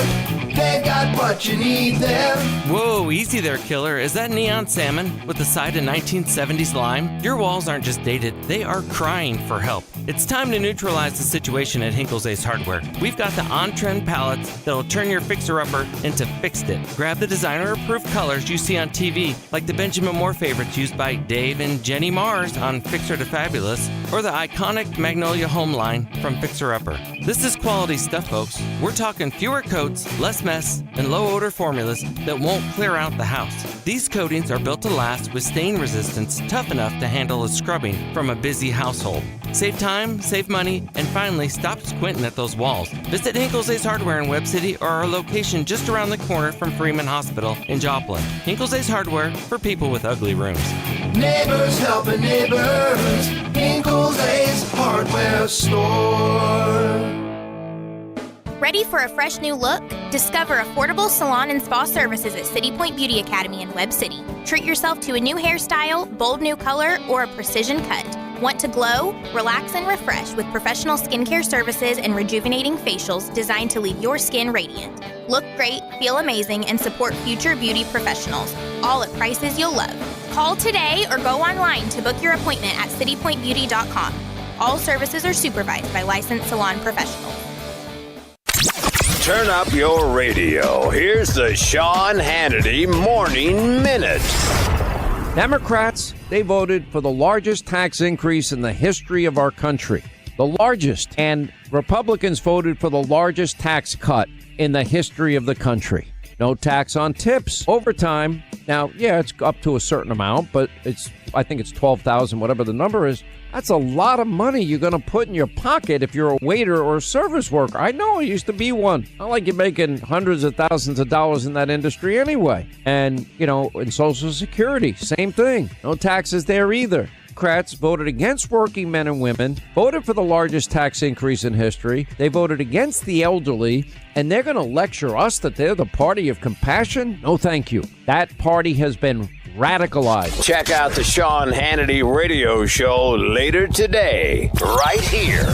they got what you need there. Whoa, easy there, killer. Is that neon salmon with the side of 1970s lime? Your walls aren't just dated, they are crying for help. It's time to neutralize the situation at Hinkle's Ace Hardware. We've got the on-trend palettes that'll turn your fixer-upper into fixed it. Grab the designer-approved colors you see on TV, like the Benjamin Moore favorites used by Dave and Jenny Mars on Fixer to Fabulous, or the iconic Magnolia Home line from Fixer Upper. This is quality stuff, folks. We're talking fewer coats, less mess, and low-odor formulas that won't clear out the house. These coatings are built to last with stain resistance tough enough to handle a scrubbing from a busy household. Save time, save money, and finally stop squinting at those walls. Visit Hinkle's Ace Hardware in Webb City or our location just around the corner from Freeman Hospital in Joplin. Hinkle's Ace Hardware for people with ugly rooms. Neighbors helping neighbors, Hinkle's Ace Hardware Store. Ready for a fresh new look? Discover affordable salon and spa services at City Point Beauty Academy in Webb City. Treat yourself to a new hairstyle, bold new color, or a precision cut. Want to glow, relax, and refresh with professional skincare services and rejuvenating facials designed to leave your skin radiant. Look great, feel amazing, and support future beauty professionals, all at prices you'll love. Call today or go online to book your appointment at citypointbeauty.com. All services are supervised by licensed salon professionals. Turn up your radio. Here's the Sean Hannity Morning Minute. Democrats, they voted for the largest tax increase in the history of our country. The largest. And Republicans voted for the largest tax cut in the history of the country. No tax on tips. Overtime. Now, yeah, it's up to a certain amount, but I think it's $12,000, whatever the number is. That's a lot of money you're going to put in your pocket if you're a waiter or a service worker. I know, I used to be one. Not like you're making hundreds of thousands of dollars in that industry anyway. And, in Social Security, same thing. No taxes there either. Democrats voted against working men and women, voted for the largest tax increase in history. They voted against the elderly, and they're going to lecture us that they're the party of compassion? No, thank you. That party has been radicalized. Check out the Sean Hannity radio show later today, right here.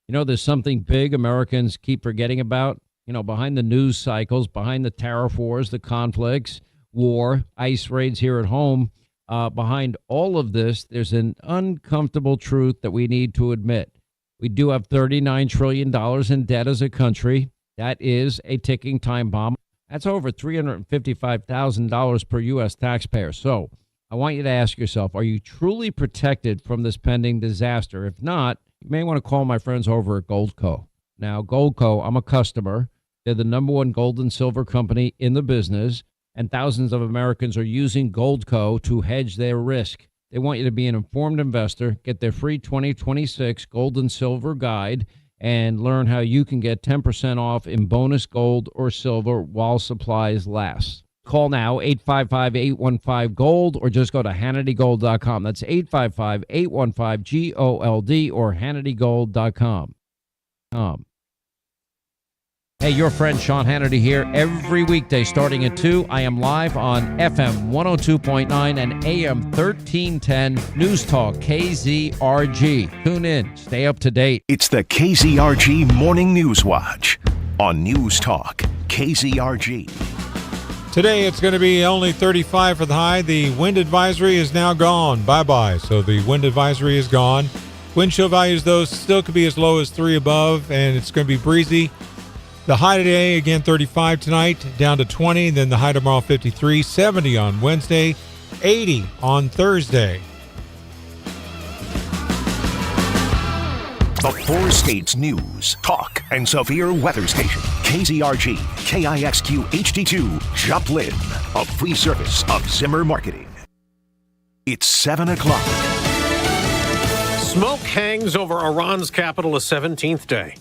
There's something big Americans keep forgetting about. Behind the news cycles, behind the tariff wars, the conflicts, war, ICE raids here at home, behind all of this, there's an uncomfortable truth that we need to admit. We do have $39 trillion in debt as a country. That is a ticking time bomb. That's over $355,000 per U.S. taxpayer. So I want you to ask yourself, are you truly protected from this pending disaster? If not, you may want to call my friends over at Goldco. Now, Goldco, I'm a customer. They're the number one gold and silver company in the business, and thousands of Americans are using Goldco to hedge their risk. They want you to be an informed investor, get their free 2026 gold and silver guide, and learn how you can get 10% off in bonus gold or silver while supplies last. Call now, 855-815-GOLD, or just go to HannityGold.com. That's 855-815-GOLD or HannityGold.com. Hey, your friend Sean Hannity here. Every weekday starting at 2, I am live on FM 102.9 and AM 1310 News Talk KZRG. Tune in. Stay up to date. It's the KZRG Morning News Watch on News Talk KZRG. Today it's going to be only 35 for the high. The wind advisory is now gone. Bye-bye. So the wind advisory is gone. Wind chill values, though, still could be as low as 3 above, and it's going to be breezy. The high today, again, 35 tonight, down to 20. Then the high tomorrow, 53, 70 on Wednesday, 80 on Thursday. The four states news, talk, and severe weather station. KZRG, KIXQ HD2, Joplin. A free service of Zimmer Marketing. It's 7 o'clock. Smoke hangs over Iran's capital a 17th day.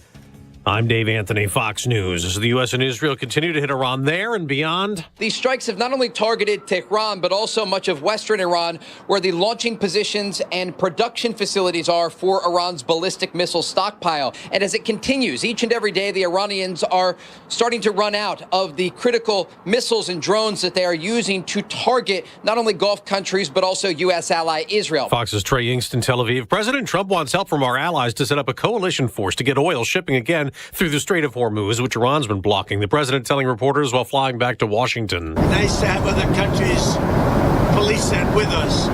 I'm Dave Anthony, Fox News. As the U.S. and Israel continue to hit Iran there and beyond. These strikes have not only targeted Tehran, but also much of western Iran, where the launching positions and production facilities are for Iran's ballistic missile stockpile. And as it continues, each and every day, the Iranians are starting to run out of the critical missiles and drones that they are using to target not only Gulf countries, but also U.S. ally Israel. Fox's Trey Yingst in Tel Aviv. President Trump wants help from our allies to set up a coalition force to get oil shipping again through the Strait of Hormuz, which Iran's been blocking. The president telling reporters while flying back to Washington. Nice to have other countries police that with us,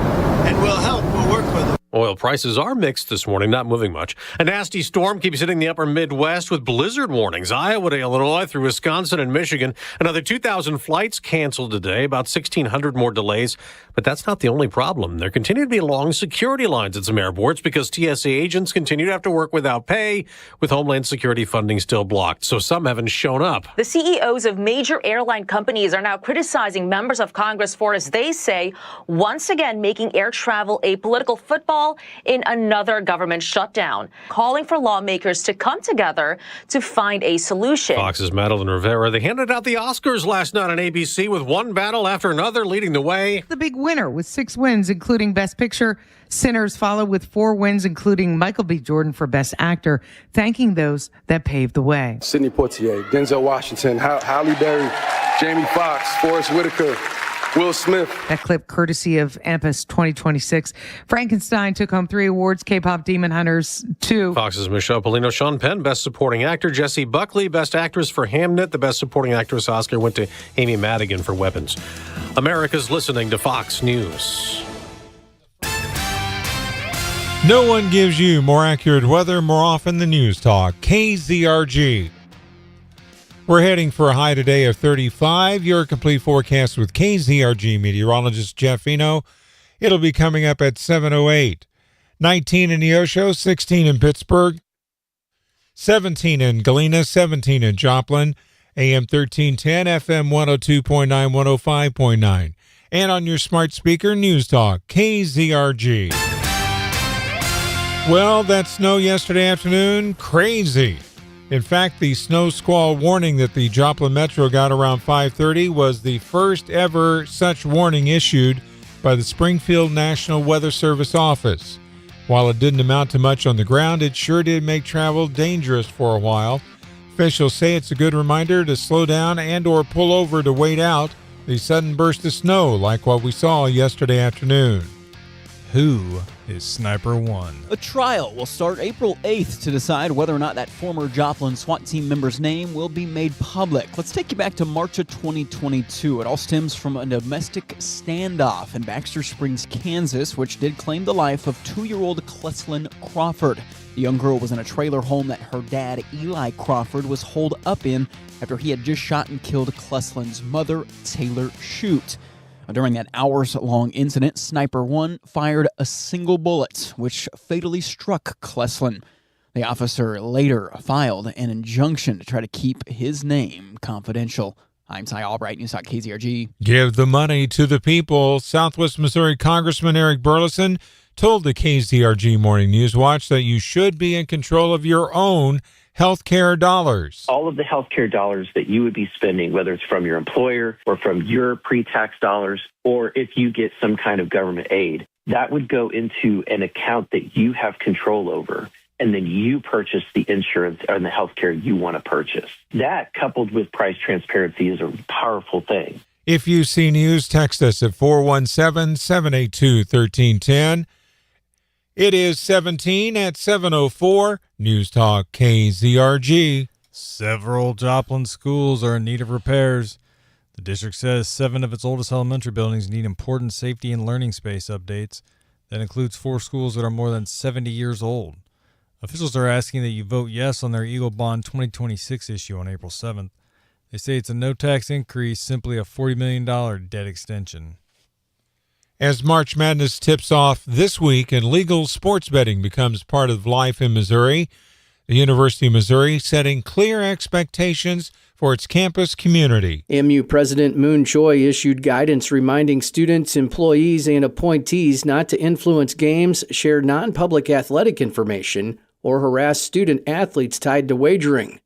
and we'll help, we'll work with them. Oil prices are mixed this morning, not moving much. A nasty storm keeps hitting the upper Midwest with blizzard warnings. Iowa to Illinois through Wisconsin and Michigan. Another 2,000 flights canceled today, about 1,600 more delays. But that's not the only problem. There continue to be long security lines at some airports because TSA agents continue to have to work without pay, with Homeland Security funding still blocked. So some haven't shown up. The CEOs of major airline companies are now criticizing members of Congress for, as they say, once again making air travel a political football in another government shutdown, calling for lawmakers to come together to find a solution. Fox's Madeline Rivera. They handed out the Oscars last night on ABC with one battle after another leading the way. The big winner with 6 wins, including Best Picture. Sinners followed with 4 wins, including Michael B. Jordan for Best Actor, thanking those that paved the way. Sidney Poitier, Denzel Washington, Halle Berry, Jamie Foxx, Forrest Whitaker, Will Smith. That clip courtesy of AMPUS 2026. Frankenstein took home 3 awards, K-pop Demon Hunters 2. Fox's Michelle Polino, Sean Penn, Best Supporting Actor, Jessie Buckley, Best Actress for Hamnet. The Best Supporting Actress Oscar went to Amy Madigan for Weapons. America's listening to Fox News. No one gives you more accurate weather more often than News Talk. KZRG. We're heading for a high today of 35. Your complete forecast with KZRG meteorologist Jeff Eno. It'll be coming up at 7:08. 19 in Neosho, 16 in Pittsburgh, 17 in Galena, 17 in Joplin, AM 1310, FM 102.9, 105.9. And on your smart speaker, News Talk, KZRG. Well, that snow yesterday afternoon, crazy. In fact, the snow squall warning that the Joplin Metro got around 5:30 was the first ever such warning issued by the Springfield National Weather Service office. While it didn't amount to much on the ground, it sure did make travel dangerous for a while. Officials say it's a good reminder to slow down and or pull over to wait out the sudden burst of snow like what we saw yesterday afternoon. Who is Sniper 1? A trial will start April 8th to decide whether or not that former Joplin SWAT team member's name will be made public. Let's take you back to March of 2022. It all stems from a domestic standoff in Baxter Springs, Kansas, which did claim the life of 2-year-old Cleslin Crawford. The young girl was in a trailer home that her dad, Eli Crawford, was holed up in after he had just shot and killed Cleslin's mother, Taylor Shute. During that hours-long incident, Sniper 1 fired a single bullet, which fatally struck Cleslin. The officer later filed an injunction to try to keep his name confidential. I'm Ty Albright, News Talk KZRG. Give the money to the people. Southwest Missouri Congressman Eric Burleson told the KZRG Morning News Watch that you should be in control of your own healthcare dollars. All of the healthcare dollars that you would be spending, whether it's from your employer or from your pre-tax dollars, or if you get some kind of government aid, that would go into an account that you have control over. And then you purchase the insurance and the healthcare you want to purchase. That, coupled with price transparency, is a powerful thing. If you see news, text us at 417-782-1310. It is 17 at 7:04. News Talk KZRG. Several Joplin schools are in need of repairs. The district says 7 of its oldest elementary buildings need important safety and learning space updates. That includes 4 schools that are more than 70 years old. Officials are asking that you vote yes on their Eagle Bond 2026 issue on April 7th. They say it's a no-tax increase, simply a $40 million debt extension. As March Madness tips off this week and legal sports betting becomes part of life in Missouri, the University of Missouri setting clear expectations for its campus community. MU President Moon Choi issued guidance reminding students, employees, and appointees not to influence games, share non-public athletic information, or harass student athletes tied to wagering.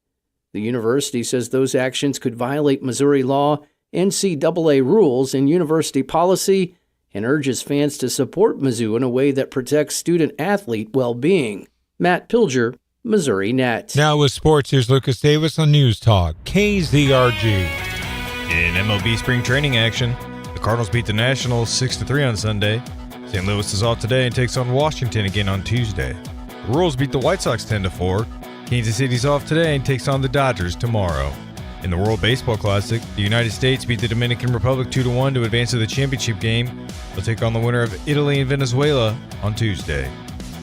The university says those actions could violate Missouri law, NCAA rules, and university policy, and urges fans to support Mizzou in a way that protects student-athlete well-being. Matt Pilger, Missouri Net. Now with sports, here's Lucas Davis on News Talk, KZRG. In MLB spring training action, the Cardinals beat the Nationals 6-3 on Sunday. St. Louis is off today and takes on Washington again on Tuesday. The Royals beat the White Sox 10-4. Kansas City's off today and takes on the Dodgers tomorrow. In the World Baseball Classic, the United States beat the Dominican Republic 2-1 to advance to the championship game. They'll take on the winner of Italy and Venezuela on Tuesday.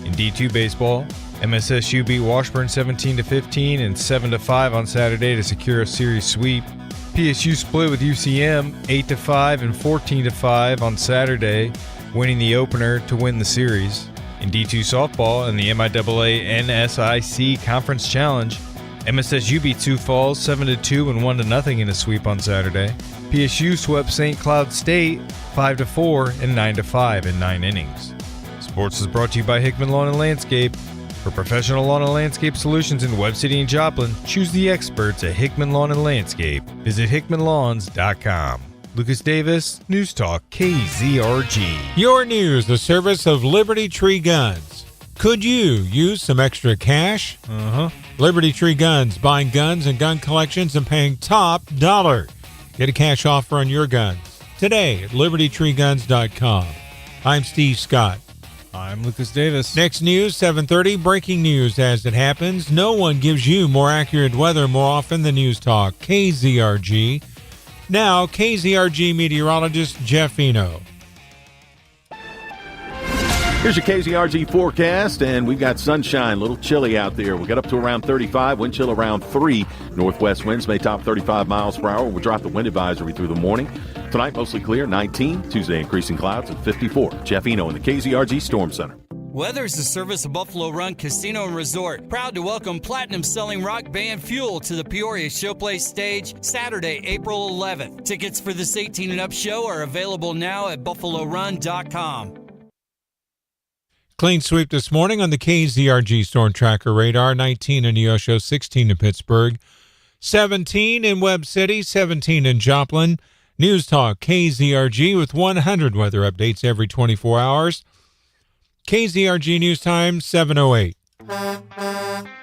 In D2 baseball, MSSU beat Washburn 17-15 and 7-5 on Saturday to secure a series sweep. PSU split with UCM 8-5 and 14-5 on Saturday, winning the opener to win the series. In D2 softball and the MIAA NSIC Conference Challenge, MSSU beat Sioux Falls 7-2 and 1-0 in a sweep on Saturday. PSU swept St. Cloud State 5-4 and 9-5 in 9 innings. Sports is brought to you by Hickman Lawn and Landscape. For professional lawn and landscape solutions in Webb City and Joplin, choose the experts at Hickman Lawn and Landscape. Visit hickmanlawns.com. Lucas Davis, News Talk KZRG. Your news, the service of Liberty Tree Guns. Could you use some extra cash? Liberty Tree Guns, buying guns and gun collections and paying top dollar. Get a cash offer on your guns today at libertytreeguns.com. I'm Steve Scott. I'm Lucas Davis. Next news, 7:30, breaking news as it happens. No one gives you more accurate weather more often than News Talk KZRG. Now, KZRG meteorologist Jeff Eno. Here's your KZRG forecast, and we've got sunshine, a little chilly out there. We'll get up to around 35, wind chill around 3. Northwest winds may top 35 miles per hour. We'll drop the wind advisory through the morning. Tonight, mostly clear, 19. Tuesday, increasing clouds at 54. Jeff Eno in the KZRG Storm Center. Weather's the service of Buffalo Run Casino and Resort. Proud to welcome platinum-selling rock band Fuel to the Peoria Showplace stage Saturday, April 11th. Tickets for this 18 and up show are available now at buffalorun.com. Clean sweep this morning on the KZRG Storm Tracker radar. 19 in Neosho, 16 in Pittsburgh, 17 in Webb City, 17 in Joplin. News Talk KZRG with 100 weather updates every 24 hours. KZRG News Time, 7:08.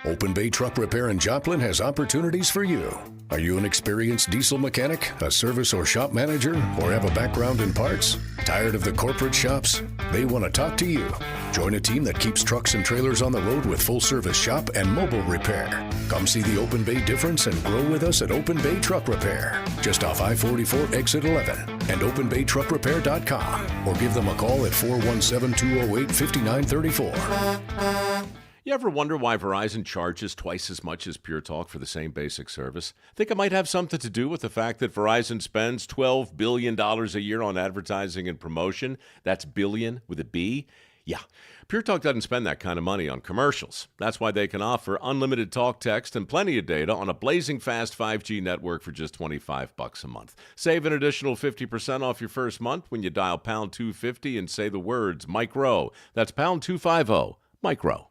Open Bay Truck Repair in Joplin has opportunities for you. Are you an experienced diesel mechanic, a service or shop manager, or have a background in parts? Tired of the corporate shops? They want to talk to you. Join a team that keeps trucks and trailers on the road with full-service shop and mobile repair. Come see the Open Bay difference and grow with us at Open Bay Truck Repair, just off I-44 exit 11, and openbaytruckrepair.com, or give them a call at 417-208-5934. You ever wonder why Verizon charges twice as much as Pure Talk for the same basic service? Think it might have something to do with the fact that Verizon spends $12 billion a year on advertising and promotion. That's billion with a B. Yeah, Pure Talk doesn't spend that kind of money on commercials. That's why they can offer unlimited talk, text, and plenty of data on a blazing fast 5G network for just $25 a month. Save an additional 50% off your first month when you dial pound 250 and say the words micro. That's pound 250, micro.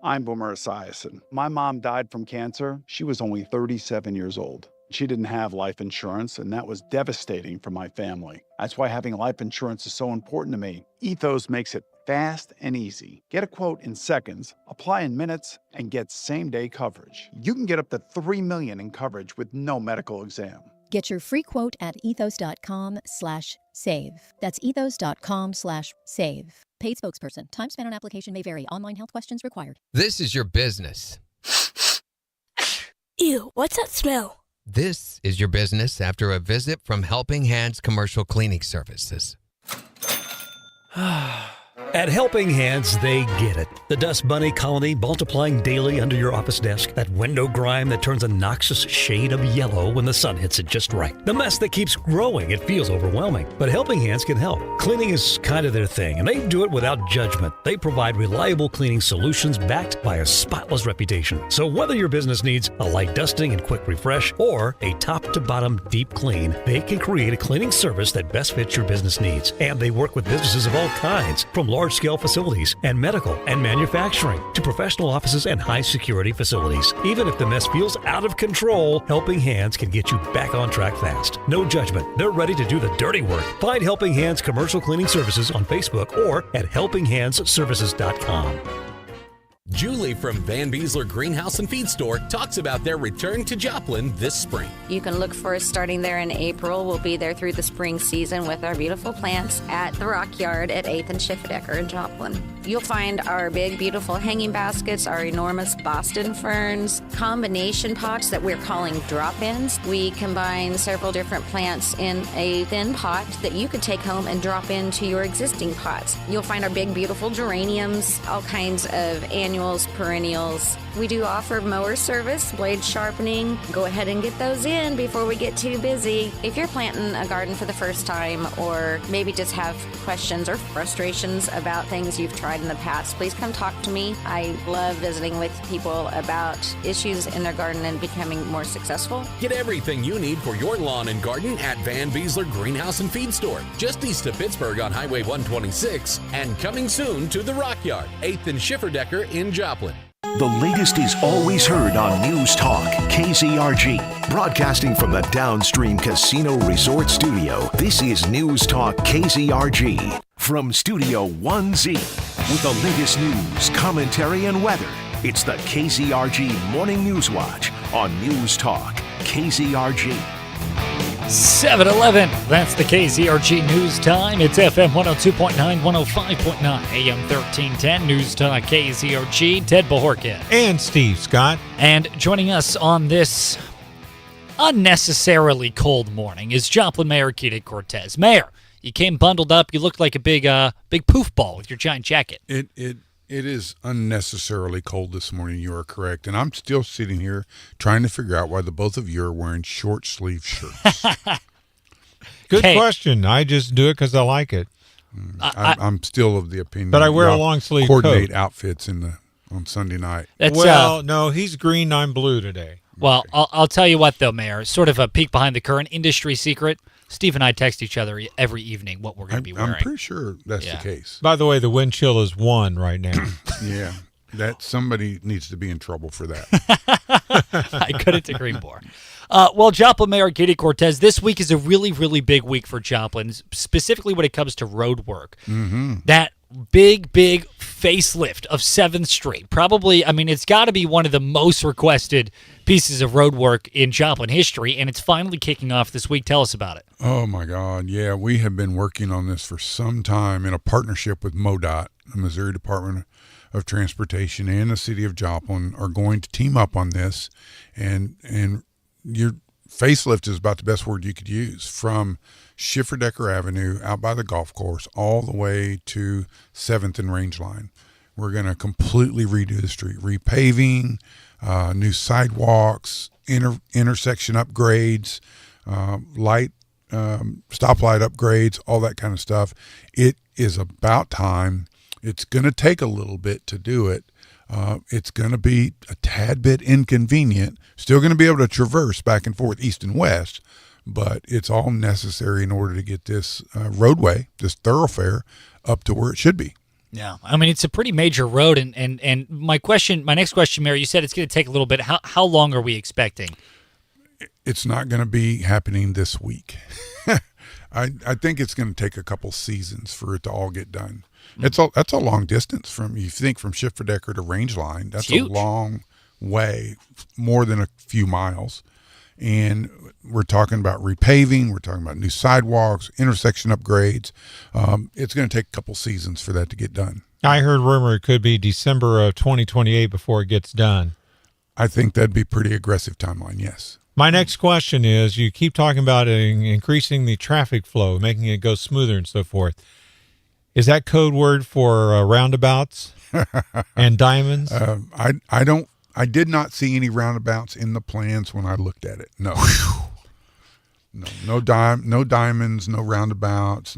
I'm Boomer Esiason. My mom died from cancer. She was only 37 years old. She didn't have life insurance, and that was devastating for my family. That's why having life insurance is so important to me. Ethos makes it fast and easy. Get a quote in seconds, apply in minutes, and get same-day coverage. You can get up to $3 million in coverage with no medical exam. Get your free quote at ethos.com/save. That's ethos.com/save. Paid spokesperson. Time spent on application may vary. Online health questions required. This is your business. Ew, what's that smell? This is your business after a visit from Helping Hands Commercial Cleaning Services. At Helping Hands, they get it. The dust bunny colony multiplying daily under your office desk. That window grime that turns a noxious shade of yellow when the sun hits it just right. The mess that keeps growing. It feels overwhelming. But Helping Hands can help. Cleaning is kind of their thing, and they do it without judgment. They provide reliable cleaning solutions backed by a spotless reputation. So whether your business needs a light dusting and quick refresh or a top-to-bottom deep clean, they can create a cleaning service that best fits your business needs. And they work with businesses of all kinds, from large-scale facilities and medical and manufacturing to professional offices and high-security facilities. Even if the mess feels out of control, Helping Hands can get you back on track fast. No judgment. They're ready to do the dirty work. Find Helping Hands Commercial Cleaning Services on Facebook or at helpinghandsservices.com. Julie from Van Beesler Greenhouse and Feed Store talks about their return to Joplin this spring. You can look for us starting there in April. We'll be there through the spring season with our beautiful plants at the Rock Yard at 8th and Schifferdecker in Joplin. You'll find our big, beautiful hanging baskets, our enormous Boston ferns, combination pots that we're calling drop-ins. We combine several different plants in a thin pot that you could take home and drop into your existing pots. You'll find our big, beautiful geraniums, all kinds of annuals, perennials. We do offer mower service, blade sharpening. Go ahead and get those in before we get too busy. If you're planting a garden for the first time or maybe just have questions or frustrations about things you've tried in the past, please come talk to me. I love visiting with people about issues in their garden and becoming more successful. Get everything you need for your lawn and garden at Van Beesler Greenhouse and Feed Store, just east of Pittsburgh on Highway 126, and coming soon to the Rock Yard, 8th and Schifferdecker in Joplin. The latest is always heard on News Talk KZRG. Broadcasting from the Downstream Casino Resort Studio, this is News Talk KZRG. From Studio 1Z, with the latest news, commentary, and weather, it's the KZRG Morning News Watch on News Talk KZRG. 7:11. That's the KZRG News Time. It's FM 102.9, 105.9, AM 1310. News Talk KZRG. Ted Bajorquez. And Steve Scott. And joining us on this unnecessarily cold morning is Joplin Mayor Keita Cortez. Mayor, you came bundled up. You looked like a big poof ball with your giant jacket. It is unnecessarily cold this morning. You are correct. And I'm still sitting here trying to figure out why the both of you are wearing short sleeve shirts. Good question. I just do it because I like it. I'm still of the opinion. But I wear a long sleeve coordinate coat. outfits on Sunday night. No, he's green, I'm blue today. Well, I'll tell you what, though, Mayor. Sort of a peek behind the curtain industry secret. Steve and I text each other every evening what we're going to be wearing. I'm pretty sure that's the case. By the way, the wind chill is 1 right now. Yeah, that somebody needs to be in trouble for that. I couldn't agree more. Well, Joplin Mayor Keita Cortez, this week is a really, really big week for Joplin, specifically when it comes to road work. Mm-hmm. That big facelift of 7th Street. Probably, it's got to be one of the most requested pieces of road work in Joplin history, and it's finally kicking off this week. Tell us about it. Oh, my God. Yeah, we have been working on this for some time in a partnership with MoDOT, the Missouri Department of Transportation, and the city of Joplin are going to team up on this, and your facelift is about the best word you could use, from Schifferdecker Avenue out by the golf course all the way to 7th and Range Line. We're going to completely redo the street, repaving, new sidewalks, intersection upgrades, stoplight upgrades, all that kind of stuff. It is about time. It's going to take a little bit to do it. It's going to be a tad bit inconvenient. Still going to be able to traverse back and forth east and west, but it's all necessary in order to get this roadway, this thoroughfare, up to where it should be. Yeah, I mean, it's a pretty major road, and my next question, Mary, you said it's going to take a little bit. How long are we expecting? It's not going to be happening this week. I think it's going to take a couple seasons for it to all get done. That's a long distance from, you think, from Schifferdecker to Range Line. That's a long way, more than a few miles. And we're talking about repaving. We're talking about new sidewalks, intersection upgrades. It's going to take a couple seasons for that to get done. I heard rumor it could be December of 2028 before it gets done. I think that'd be a pretty aggressive timeline, yes. My next question is, you keep talking about increasing the traffic flow, making it go smoother and so forth. Is that code word for roundabouts and diamonds? I did not see any roundabouts in the plans when I looked at it. No. No diamonds, no roundabouts,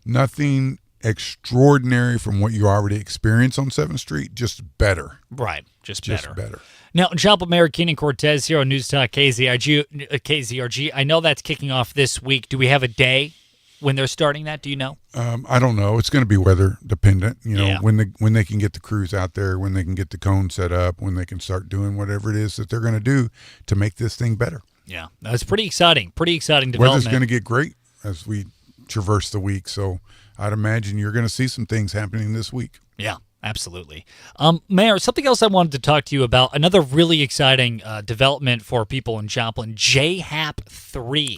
nothing extraordinary from what you already experienced on 7th Street, just better. Right, just better. Now, Joplin Mayor Keenan Cortez here on News Talk KZRG. I know that's kicking off this week. Do we have a day when they're starting that? Do you know? I don't know. It's going to be weather dependent. When they can get the crews out there, when they can get the cone set up, when they can start doing whatever it is that they're going to do to make this thing better. Yeah, that's pretty exciting. Pretty exciting development. Weather's going to get great as we traverse the week. So I'd imagine you're going to see some things happening this week. Yeah. Absolutely. Mayor, something else I wanted to talk to you about, another really exciting development for people in Joplin, JHAP 3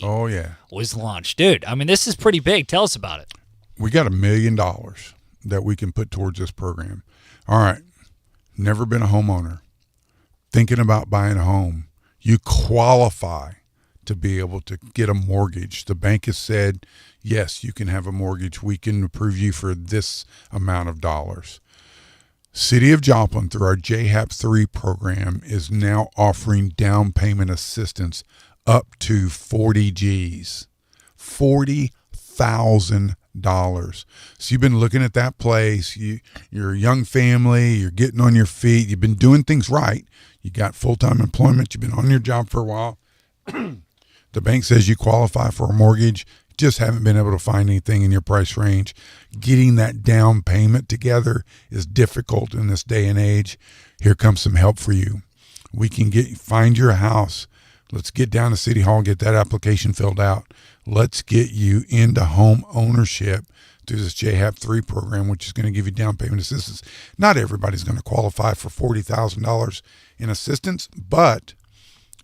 was launched. Dude, I mean, this is pretty big. Tell us about it. We got $1 million that we can put towards this program. All right, never been a homeowner, thinking about buying a home. You qualify to be able to get a mortgage. The bank has said, yes, you can have a mortgage. We can approve you for this amount of dollars. City of Joplin, through our JHAP 3 program, is now offering down payment assistance up to 40 G's, $40,000. So you've been looking at that place. You're a young family. You're getting on your feet. You've been doing things right. You got full-time employment. You've been on your job for a while. The bank says you qualify for a mortgage. Just haven't been able to find anything in your price range. Getting that down payment together is difficult in this day and age. Here comes some help for you. We can find your house. Let's get down to City Hall, get that application filled out. Let's get you into home ownership through this JHAP 3 program, which is going to give you down payment assistance. Not everybody's going to qualify for $40,000 in assistance, but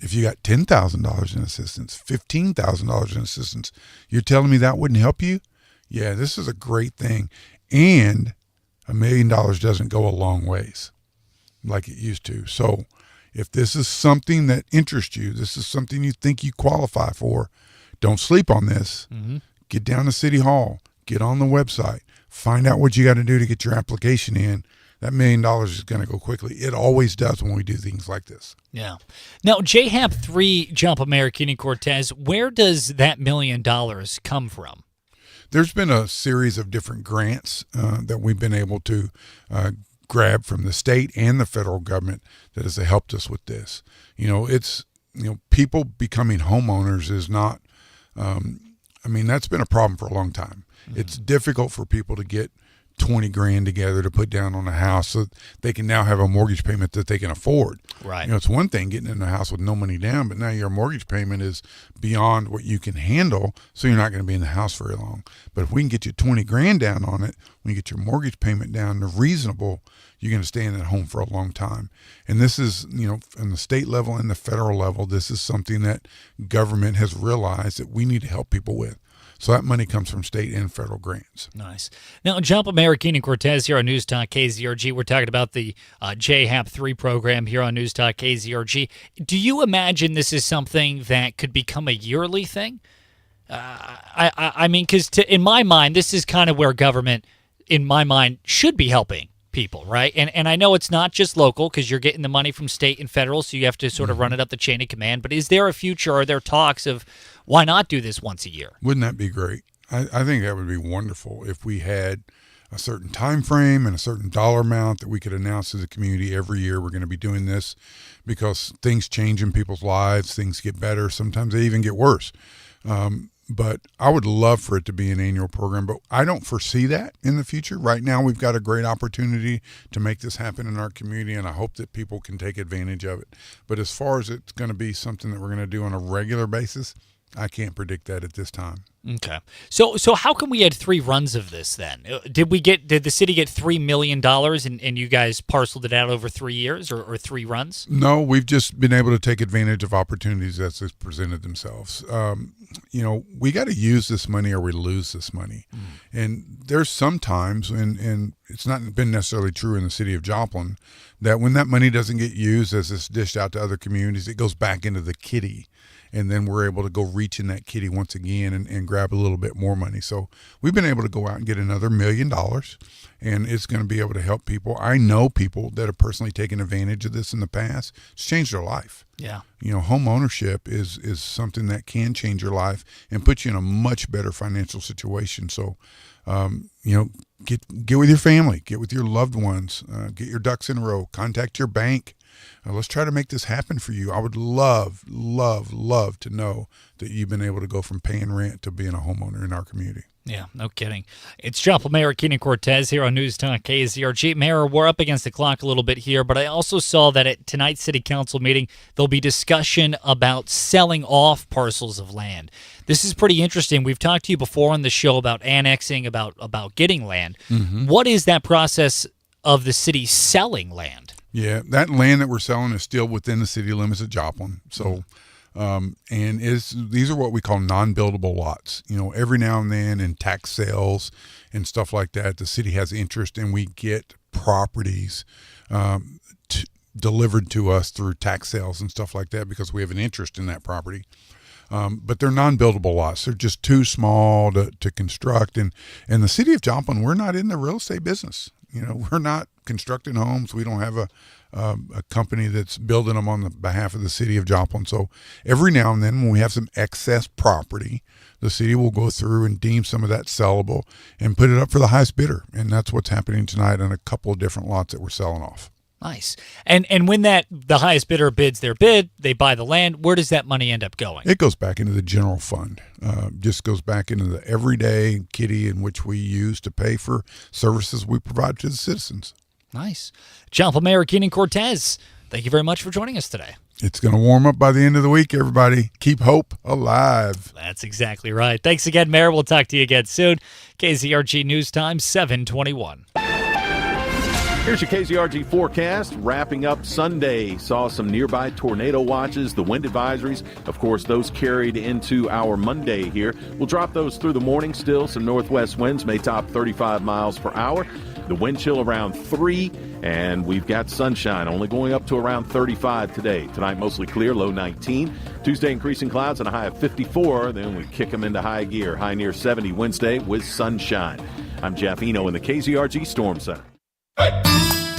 if you got $10,000 in assistance, $15,000 in assistance, you're telling me that wouldn't help you? Yeah, this is a great thing. And $1 million doesn't go a long ways like it used to. So if this is something that interests you, this is something you think you qualify for, don't sleep on this. Mm-hmm. Get down to City Hall, get on the website, find out what you got to do to get your application in. That $1 million is going to go quickly. It always does when we do things like this. Yeah. Now, JHAP 3, Joplin Mayor Keenan Cortez, where does that $1 million come from? There's been a series of different grants that we've been able to grab from the state and the federal government that has helped us with this. People becoming homeowners is not, that's been a problem for a long time. Mm-hmm. It's difficult for people to get $20,000 together to put down on a house so they can now have a mortgage payment that they can afford. Right. It's one thing getting in a house with no money down, but now your mortgage payment is beyond what you can handle, so you're not going to be in the house very long. But if we can get you $20,000 down on it, when you get your mortgage payment down to reasonable, you're going to stay in that home for a long time. And this is, on the state level and the federal level, this is something that government has realized that we need to help people with. So that money comes from state and federal grants. Nice. Now, Joplin Mayor Keenan Cortez here on News Talk KZRG. We're talking about the JHAP 3 program here on News Talk KZRG. Do you imagine this is something that could become a yearly thing? Because in my mind, this is kind of where government, in my mind, should be helping people, right? And I know it's not just local because you're getting the money from state and federal, so you have to sort of run it up the chain of command. But is there a future? Are there talks of why not do this once a year? Wouldn't that be great? I think that would be wonderful if we had a certain time frame and a certain dollar amount that we could announce to the community every year. We're going to be doing this because things change in people's lives. Things get better. Sometimes they even get worse. But I would love for it to be an annual program, but I don't foresee that in the future. Right now, we've got a great opportunity to make this happen in our community, and I hope that people can take advantage of it. But as far as it's going to be something that we're going to do on a regular basis, I can't predict that at this time. Okay. So how come we had 3 runs of this then? Did the city get $3 million and you guys parceled it out over 3 years or 3 runs? No, we've just been able to take advantage of opportunities as they presented themselves. We got to use this money or we lose this money. And there's some times, and it's not been necessarily true in the city of Joplin, that when that money doesn't get used as it's dished out to other communities, it goes back into the kitty. And then we're able to go reach in that kitty once again and grab a little bit more money. So we've been able to go out and get another $1 million, and it's going to be able to help people. I know people that have personally taken advantage of this in the past. It's changed their life. Yeah. Home ownership is something that can change your life and put you in a much better financial situation. So, get with your family, get with your loved ones, get your ducks in a row, contact your bank. Let's try to make this happen for you. I would love, love, love to know that you've been able to go from paying rent to being a homeowner in our community. Yeah, no kidding. It's Joplin Mayor Keenan Cortez here on News Talk KZRG. Mayor, we're up against the clock a little bit here, but I also saw that at tonight's city council meeting, there'll be discussion about selling off parcels of land. This is pretty interesting. We've talked to you before on the show about annexing, about getting land. Mm-hmm. What is that process of the city selling land? Yeah, that land that we're selling is still within the city limits of Joplin. So, these are what we call non-buildable lots. Every now and then in tax sales and stuff like that, the city has interest, and we get properties delivered to us through tax sales and stuff like that because we have an interest in that property. But they're non-buildable lots. They're just too small to construct. And the city of Joplin, we're not in the real estate business. We're not constructing homes. We don't have a company that's building them on the behalf of the city of Joplin. So every now and then when we have some excess property, the city will go through and deem some of that sellable and put it up for the highest bidder. And that's what's happening tonight on a couple of different lots that we're selling off. Nice. And when the highest bidder bids their bid, they buy the land, where does that money end up going? It goes back into the general fund. Just goes back into the everyday kitty in which we use to pay for services we provide to the citizens. Nice. Joplin Mayor Keenan Cortez, thank you very much for joining us today. It's going to warm up by the end of the week, everybody. Keep hope alive. That's exactly right. Thanks again, Mayor. We'll talk to you again soon. KZRG News Time, 7:21. Here's your KZRG forecast. Wrapping up Sunday, saw some nearby tornado watches, the wind advisories. Of course, those carried into our Monday here. We'll drop those through the morning still. Some northwest winds may top 35 miles per hour. The wind chill around 3, and we've got sunshine only going up to around 35 today. Tonight, mostly clear, low 19. Tuesday, increasing clouds and a high of 54. Then we kick them into high gear. High near 70 Wednesday with sunshine. I'm Jeff Eno in the KZRG Storm Center.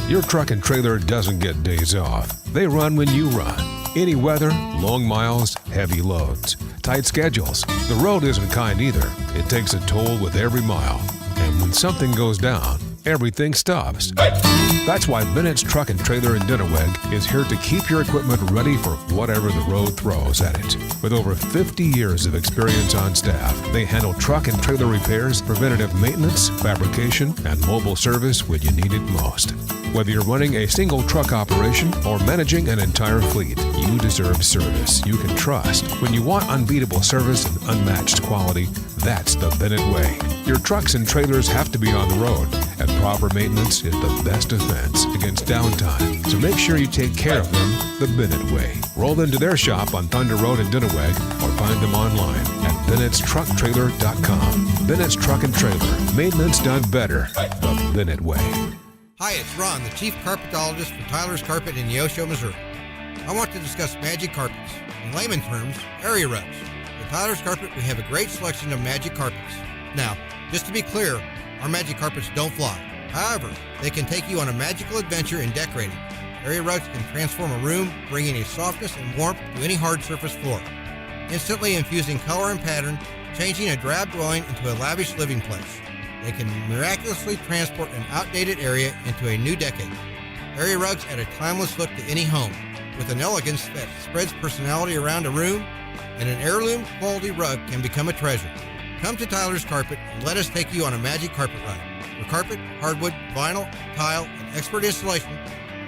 Your truck and trailer doesn't get days off. They run when you run. Any weather, long miles, heavy loads, tight schedules. The road isn't kind either. It takes a toll with every mile. And when something goes down, everything stops. That's why Bennett's Truck and Trailer in Dinnerweg is here to keep your equipment ready for whatever the road throws at it. With over 50 years of experience on staff, they handle truck and trailer repairs, preventative maintenance, fabrication, and mobile service when you need it most. Whether you're running a single truck operation or managing an entire fleet, you deserve service you can trust. When you want unbeatable service and unmatched quality, that's the Bennett way. Your trucks and trailers have to be on the road, and proper maintenance is the best defense against downtime. So make sure you take care of them the Bennett way. Roll into their shop on Thunder Road in Dinnerweg or find them online at Bennett'sTruckTrailer.com. Bennett's Truck and Trailer. Maintenance done better the Bennett way. Hi, it's Ron, the Chief Carpetologist for Tyler's Carpet in Neosho, Missouri. I want to discuss Magic Carpets. In layman terms, area rugs. At Tyler's Carpet, we have a great selection of Magic Carpets. Now, just to be clear, our Magic Carpets don't fly. However, they can take you on a magical adventure in decorating. Area rugs can transform a room, bringing a softness and warmth to any hard surface floor. Instantly infusing color and pattern, changing a drab dwelling into a lavish living place. They can miraculously transport an outdated area into a new decade. Area rugs add a timeless look to any home. with an elegance that spreads personality around a room, and an heirloom quality rug can become a treasure. Come to Tyler's Carpet and let us take you on a magic carpet ride. For carpet, hardwood, vinyl, tile, and expert installation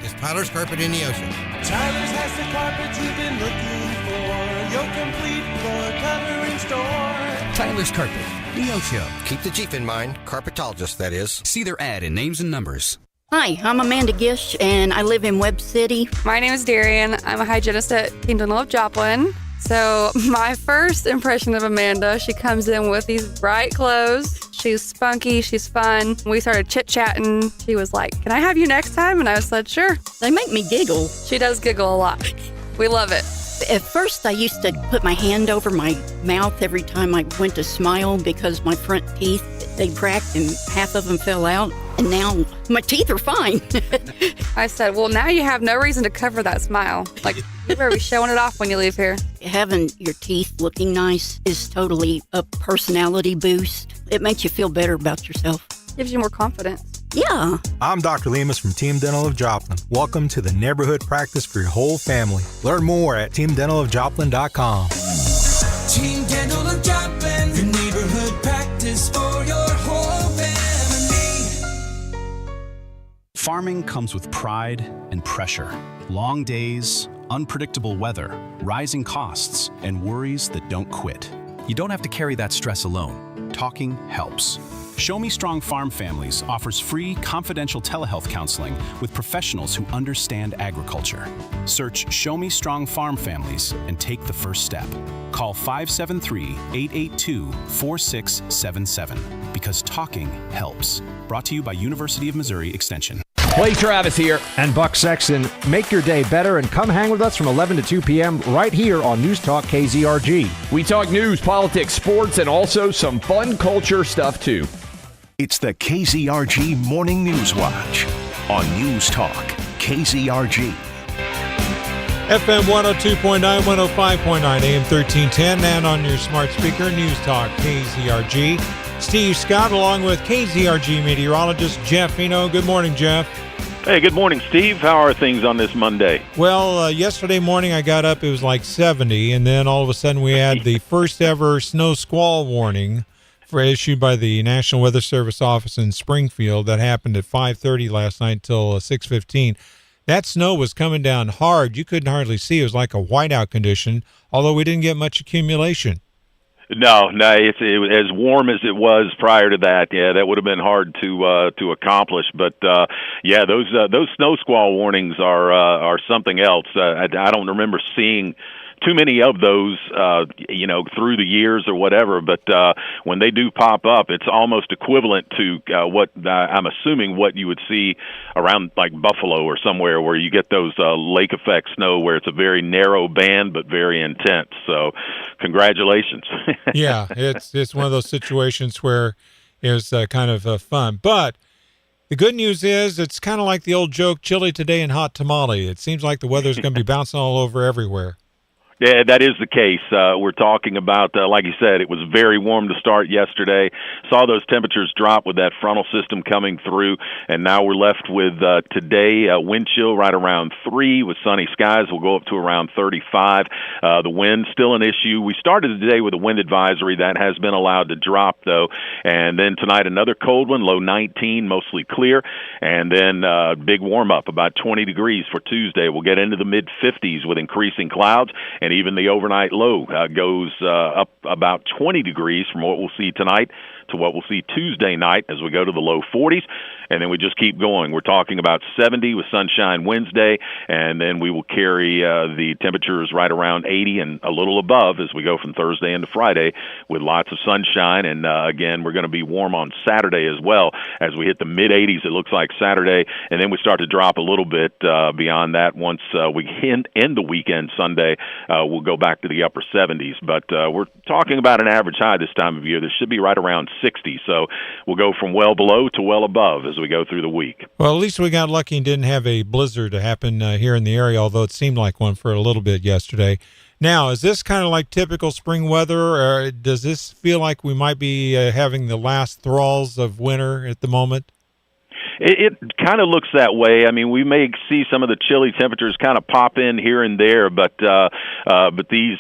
is Tyler's Carpet in Neosho. Tyler's has the carpet you've been looking for. Your complete floor covering store. Tyler's Carpet, Neosho. Keep the Chief in mind, carpetologist, that is. See their ad in names and numbers. Hi, I'm Amanda Gish, and I live in Webb City. My name is Darian. I'm a hygienist at Team Dental of Joplin. So my first impression of Amanda, she comes in with these bright clothes. She's spunky. She's fun. We started chit-chatting. She was like, "Can I have you next time?" And I said, "Sure." They make me giggle. She does giggle a lot. We love it. At first, I used to put my hand over my mouth every time I went to smile because my front teeth, they cracked and half of them fell out. And now my teeth are fine. I said, well, now you have no reason to cover that smile. Like, you better be showing it off when you leave here. Having your teeth looking nice is totally a personality boost. It makes you feel better about yourself. Gives you more confidence. Yeah. I'm Dr. Lemus from Team Dental of Joplin. Welcome to the neighborhood practice for your whole family. Learn more at teamdentalofjoplin.com. Team Dental of Joplin, the neighborhood practice for your whole family. Farming comes with pride and pressure. Long days, unpredictable weather, rising costs, and worries that don't quit. You don't have to carry that stress alone. Talking helps. Show Me Strong Farm Families offers free, confidential telehealth counseling with professionals who understand agriculture. Search Show Me Strong Farm Families and take the first step. Call 573-882-4677 because talking helps. Brought to you by University of Missouri Extension. Clay Travis here and Buck Sexton. Make your day better and come hang with us from 11 to 2 p.m. right here on News Talk KZRG. We talk news, politics, sports, and also some fun culture stuff too. It's the KZRG Morning News Watch on News Talk KZRG. FM 102.9, 105.9, AM 1310, and on your smart speaker, News Talk KZRG. Steve Scott along with KZRG meteorologist Jeff Eno. Good morning, Jeff. Hey, good morning, Steve. How are things on this Monday? Well, yesterday morning I got up, it was like 70, and then all of a sudden we had the first ever snow squall warning issued by the National Weather Service office in Springfield. That happened at 5:30 last night till 6:15. That snow was coming down hard. You couldn't hardly see. It was like a whiteout condition, although we didn't get much accumulation. No, it was as warm as it was prior to that. Yeah, that would have been hard to accomplish. But yeah, those snow squall warnings are something else. I don't remember seeing too many of those, through the years or whatever. But when they do pop up, it's almost equivalent to what I'm assuming what you would see around like Buffalo or somewhere where you get those lake effect snow where it's a very narrow band but very intense. So congratulations. Yeah, it's one of those situations where it's kind of fun. But the good news is it's kind of like the old joke, chilly today and hot tamale. It seems like the weather's going to be bouncing all over everywhere. Yeah, that is the case. We're talking about, like you said, it was very warm to start yesterday. Saw those temperatures drop with that frontal system coming through, and now we're left with today wind chill right around 3 with sunny skies. We'll go up to around 35. The wind still an issue. We started the day with a wind advisory. That has been allowed to drop, though. And then tonight another cold one, low 19, mostly clear. And then big warm-up, about 20 degrees for Tuesday. We'll get into the mid-50s with increasing clouds. And even the overnight low goes up about 20 degrees from what we'll see tonight to what we'll see Tuesday night as we go to the low 40s. And then we just keep going. We're talking about 70 with sunshine Wednesday, and then we will carry the temperatures right around 80 and a little above as we go from Thursday into Friday with lots of sunshine. And again, we're going to be warm on Saturday as well as we hit the mid-80s, it looks like Saturday, and then we start to drop a little bit beyond that. Once we end the weekend Sunday, we'll go back to the upper 70s. But we're talking about an average high this time of year. This should be right around 60, so we'll go from well below to well above as we go through the week. Well, at least we got lucky and didn't have a blizzard to happen here in the area, although it seemed like one for a little bit yesterday. Now, is this kind of like typical spring weather, or does this feel like we might be having the last thralls of winter at the moment? It kind of looks that way. I mean, we may see some of the chilly temperatures kind of pop in here and there, but these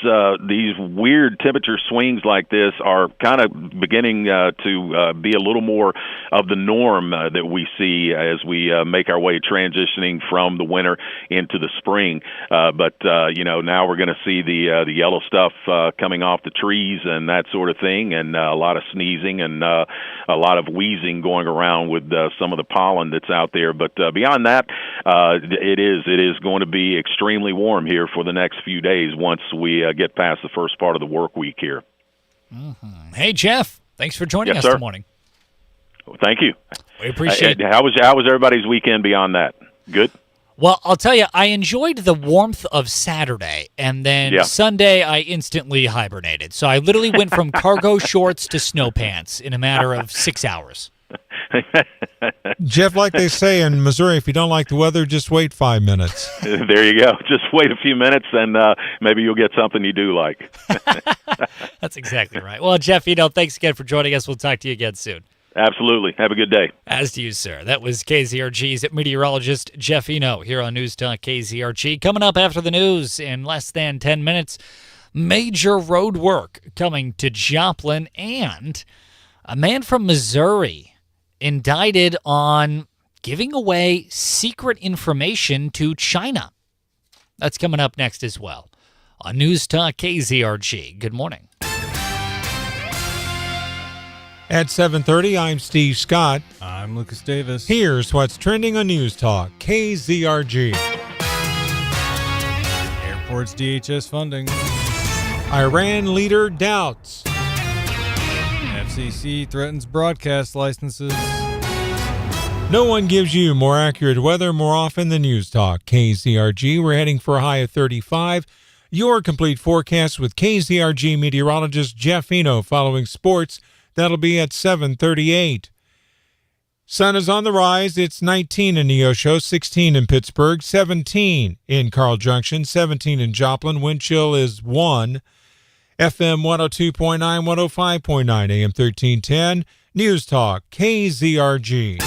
weird temperature swings like this are kind of beginning to be a little more of the norm that we see as we make our way transitioning from the winter into the spring. But now we're going to see the yellow stuff coming off the trees and that sort of thing, and a lot of sneezing and a lot of wheezing going around with some of the pollen that's out there. But beyond that, it is going to be extremely warm here for the next few days once we get past the first part of the work week here. Mm-hmm. Hey, Jeff, thanks for joining us sir. this morning. Well, thank you. We appreciate it. How was everybody's weekend beyond that? Good? Well, I'll tell you, I enjoyed the warmth of Saturday, and then Sunday I instantly hibernated. So I literally went from cargo shorts to snow pants in a matter of 6 hours. Jeff, like they say in Missouri, if you don't like the weather, just wait 5 minutes. There you go. Just wait a few minutes, and maybe you'll get something you do like. That's exactly right. Well, Jeff, thanks again for joining us. We'll talk to you again soon. Absolutely. Have a good day. As do you, sir. That was KZRG's meteorologist Jeff Eno here on News Talk KZRG. Coming up after the news in less than 10 minutes, major road work coming to Joplin, and a man from Missouri indicted on giving away secret information to China. That's coming up next as well on News Talk KZRG. Good morning. At 7:30, I'm Steve Scott. I'm Lucas Davis. Here's what's trending on News Talk KZRG. Airports DHS funding. Iran leader doubts. FCC threatens broadcast licenses. No one gives you more accurate weather more often than News Talk KZRG. We're heading for a high of 35. Your complete forecast with KZRG meteorologist Jeff Eno following sports. That'll be at 7:38. Sun is on the rise. It's 19 in Neosho, 16 in Pittsburgh, 17 in Carl Junction, 17 in Joplin. Wind chill is 1. FM 102.9, 105.9, AM 1310. News Talk, KZRG.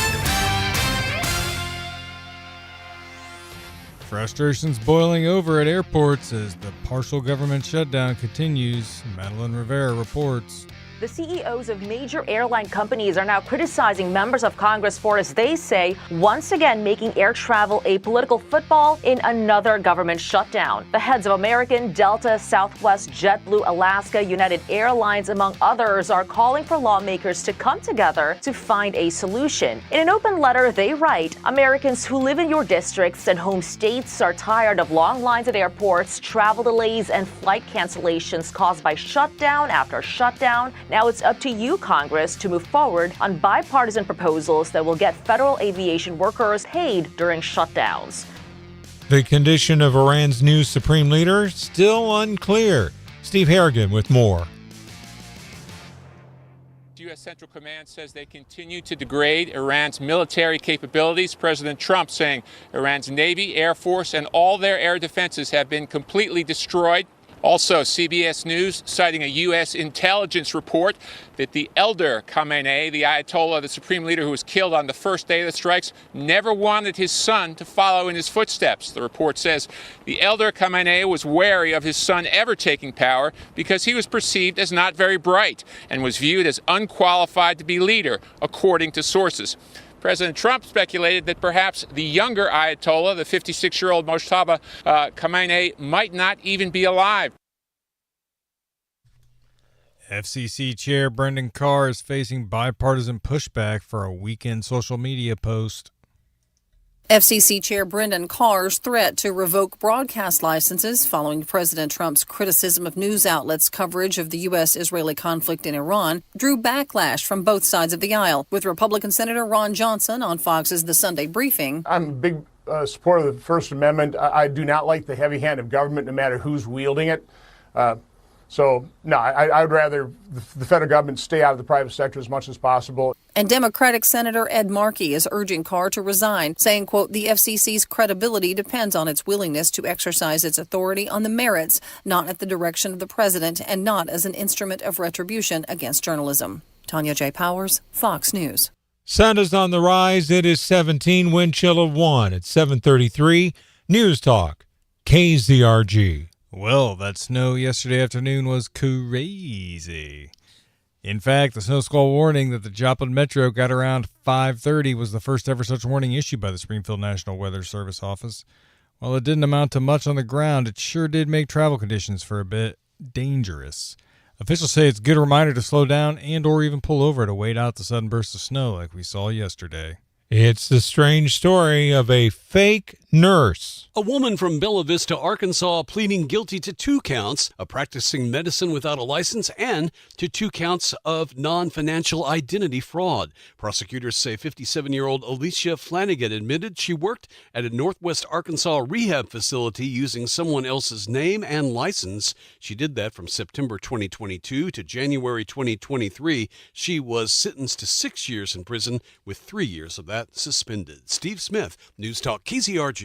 Frustrations boiling over at airports as the partial government shutdown continues. Madeline Rivera reports. The CEOs of major airline companies are now criticizing members of Congress for, as they say, once again making air travel a political football in another government shutdown. The heads of American, Delta, Southwest, JetBlue, Alaska, United Airlines, among others, are calling for lawmakers to come together to find a solution. In an open letter, they write, Americans who live in your districts and home states are tired of long lines at airports, travel delays, and flight cancellations caused by shutdown after shutdown. Now it's up to you, Congress, to move forward on bipartisan proposals that will get federal aviation workers paid during shutdowns. The condition of Iran's new supreme leader still unclear. Steve Harrigan with more. U.S. Central Command says they continue to degrade Iran's military capabilities. President Trump saying Iran's Navy, Air Force, and all their air defenses have been completely destroyed. Also, CBS News citing a U.S. intelligence report that the elder Khamenei, the Ayatollah, the supreme leader who was killed on the first day of the strikes, never wanted his son to follow in his footsteps. The report says the elder Khamenei was wary of his son ever taking power because he was perceived as not very bright and was viewed as unqualified to be leader, according to sources. President Trump speculated that perhaps the younger Ayatollah, the 56-year-old Mojtaba Khamenei, might not even be alive. FCC Chair Brendan Carr is facing bipartisan pushback for a weekend social media post. FCC Chair Brendan Carr's threat to revoke broadcast licenses following President Trump's criticism of news outlets' coverage of the U.S.-Israeli conflict in Iran drew backlash from both sides of the aisle, with Republican Senator Ron Johnson on Fox's The Sunday Briefing. I'm a big supporter of the First Amendment. I do not like the heavy hand of government, no matter who's wielding it. I would rather the federal government stay out of the private sector as much as possible. And Democratic Senator Ed Markey is urging Carr to resign, saying, quote, the FCC's credibility depends on its willingness to exercise its authority on the merits, not at the direction of the president, and not as an instrument of retribution against journalism. Tanya J. Powers, Fox News. Sun is on the rise. It is 17, wind chill of 1 at 7:33. News Talk, KZRG. Well, that snow yesterday afternoon was crazy. In fact, the snow squall warning that the Joplin Metro got around 5:30 was the first ever such warning issued by the Springfield National Weather Service office. While it didn't amount to much on the ground, it sure did make travel conditions for a bit dangerous. Officials say it's a good reminder to slow down and or even pull over to wait out the sudden burst of snow like we saw yesterday. It's the strange story of a fake nurse. A woman from Bella Vista, Arkansas, pleading guilty to 2 counts of practicing medicine without a license and to 2 counts of non-financial identity fraud. Prosecutors say 57-year-old Alicia Flanagan admitted she worked at a Northwest Arkansas rehab facility using someone else's name and license. She did that from September 2022 to January 2023. She was sentenced to 6 years in prison with 3 years of that suspended. Steve Smith, News Talk KZRG.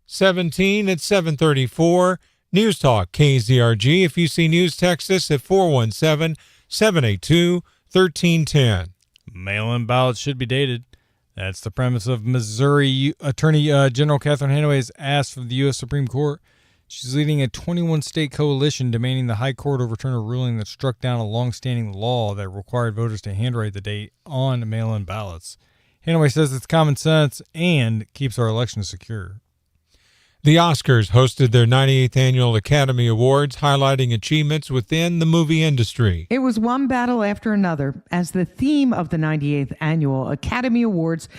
17 at 7:34. News Talk KZRG. If you see news, text us at 417-782-1310. Mail-in ballots should be dated. That's the premise of Missouri Attorney General Catherine Hanaway has asked of the U.S. Supreme Court. She's leading a 21-state coalition demanding the High Court overturn a ruling that struck down a long-standing law that required voters to handwrite the date on mail-in ballots. Hanaway says it's common sense and keeps our elections secure. The Oscars hosted their 98th Annual Academy Awards, highlighting achievements within the movie industry. It was one battle after another as the theme of the 98th Annual Academy Awards,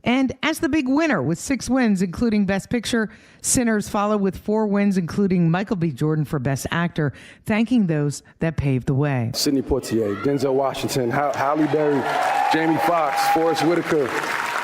and as the big winner with 6 wins, including Best Picture. Sinners followed with 4 wins, including Michael B. Jordan for Best Actor, thanking those that paved the way. Sidney Poitier, Denzel Washington, Halle Berry, Jamie Foxx, Forrest Whitaker,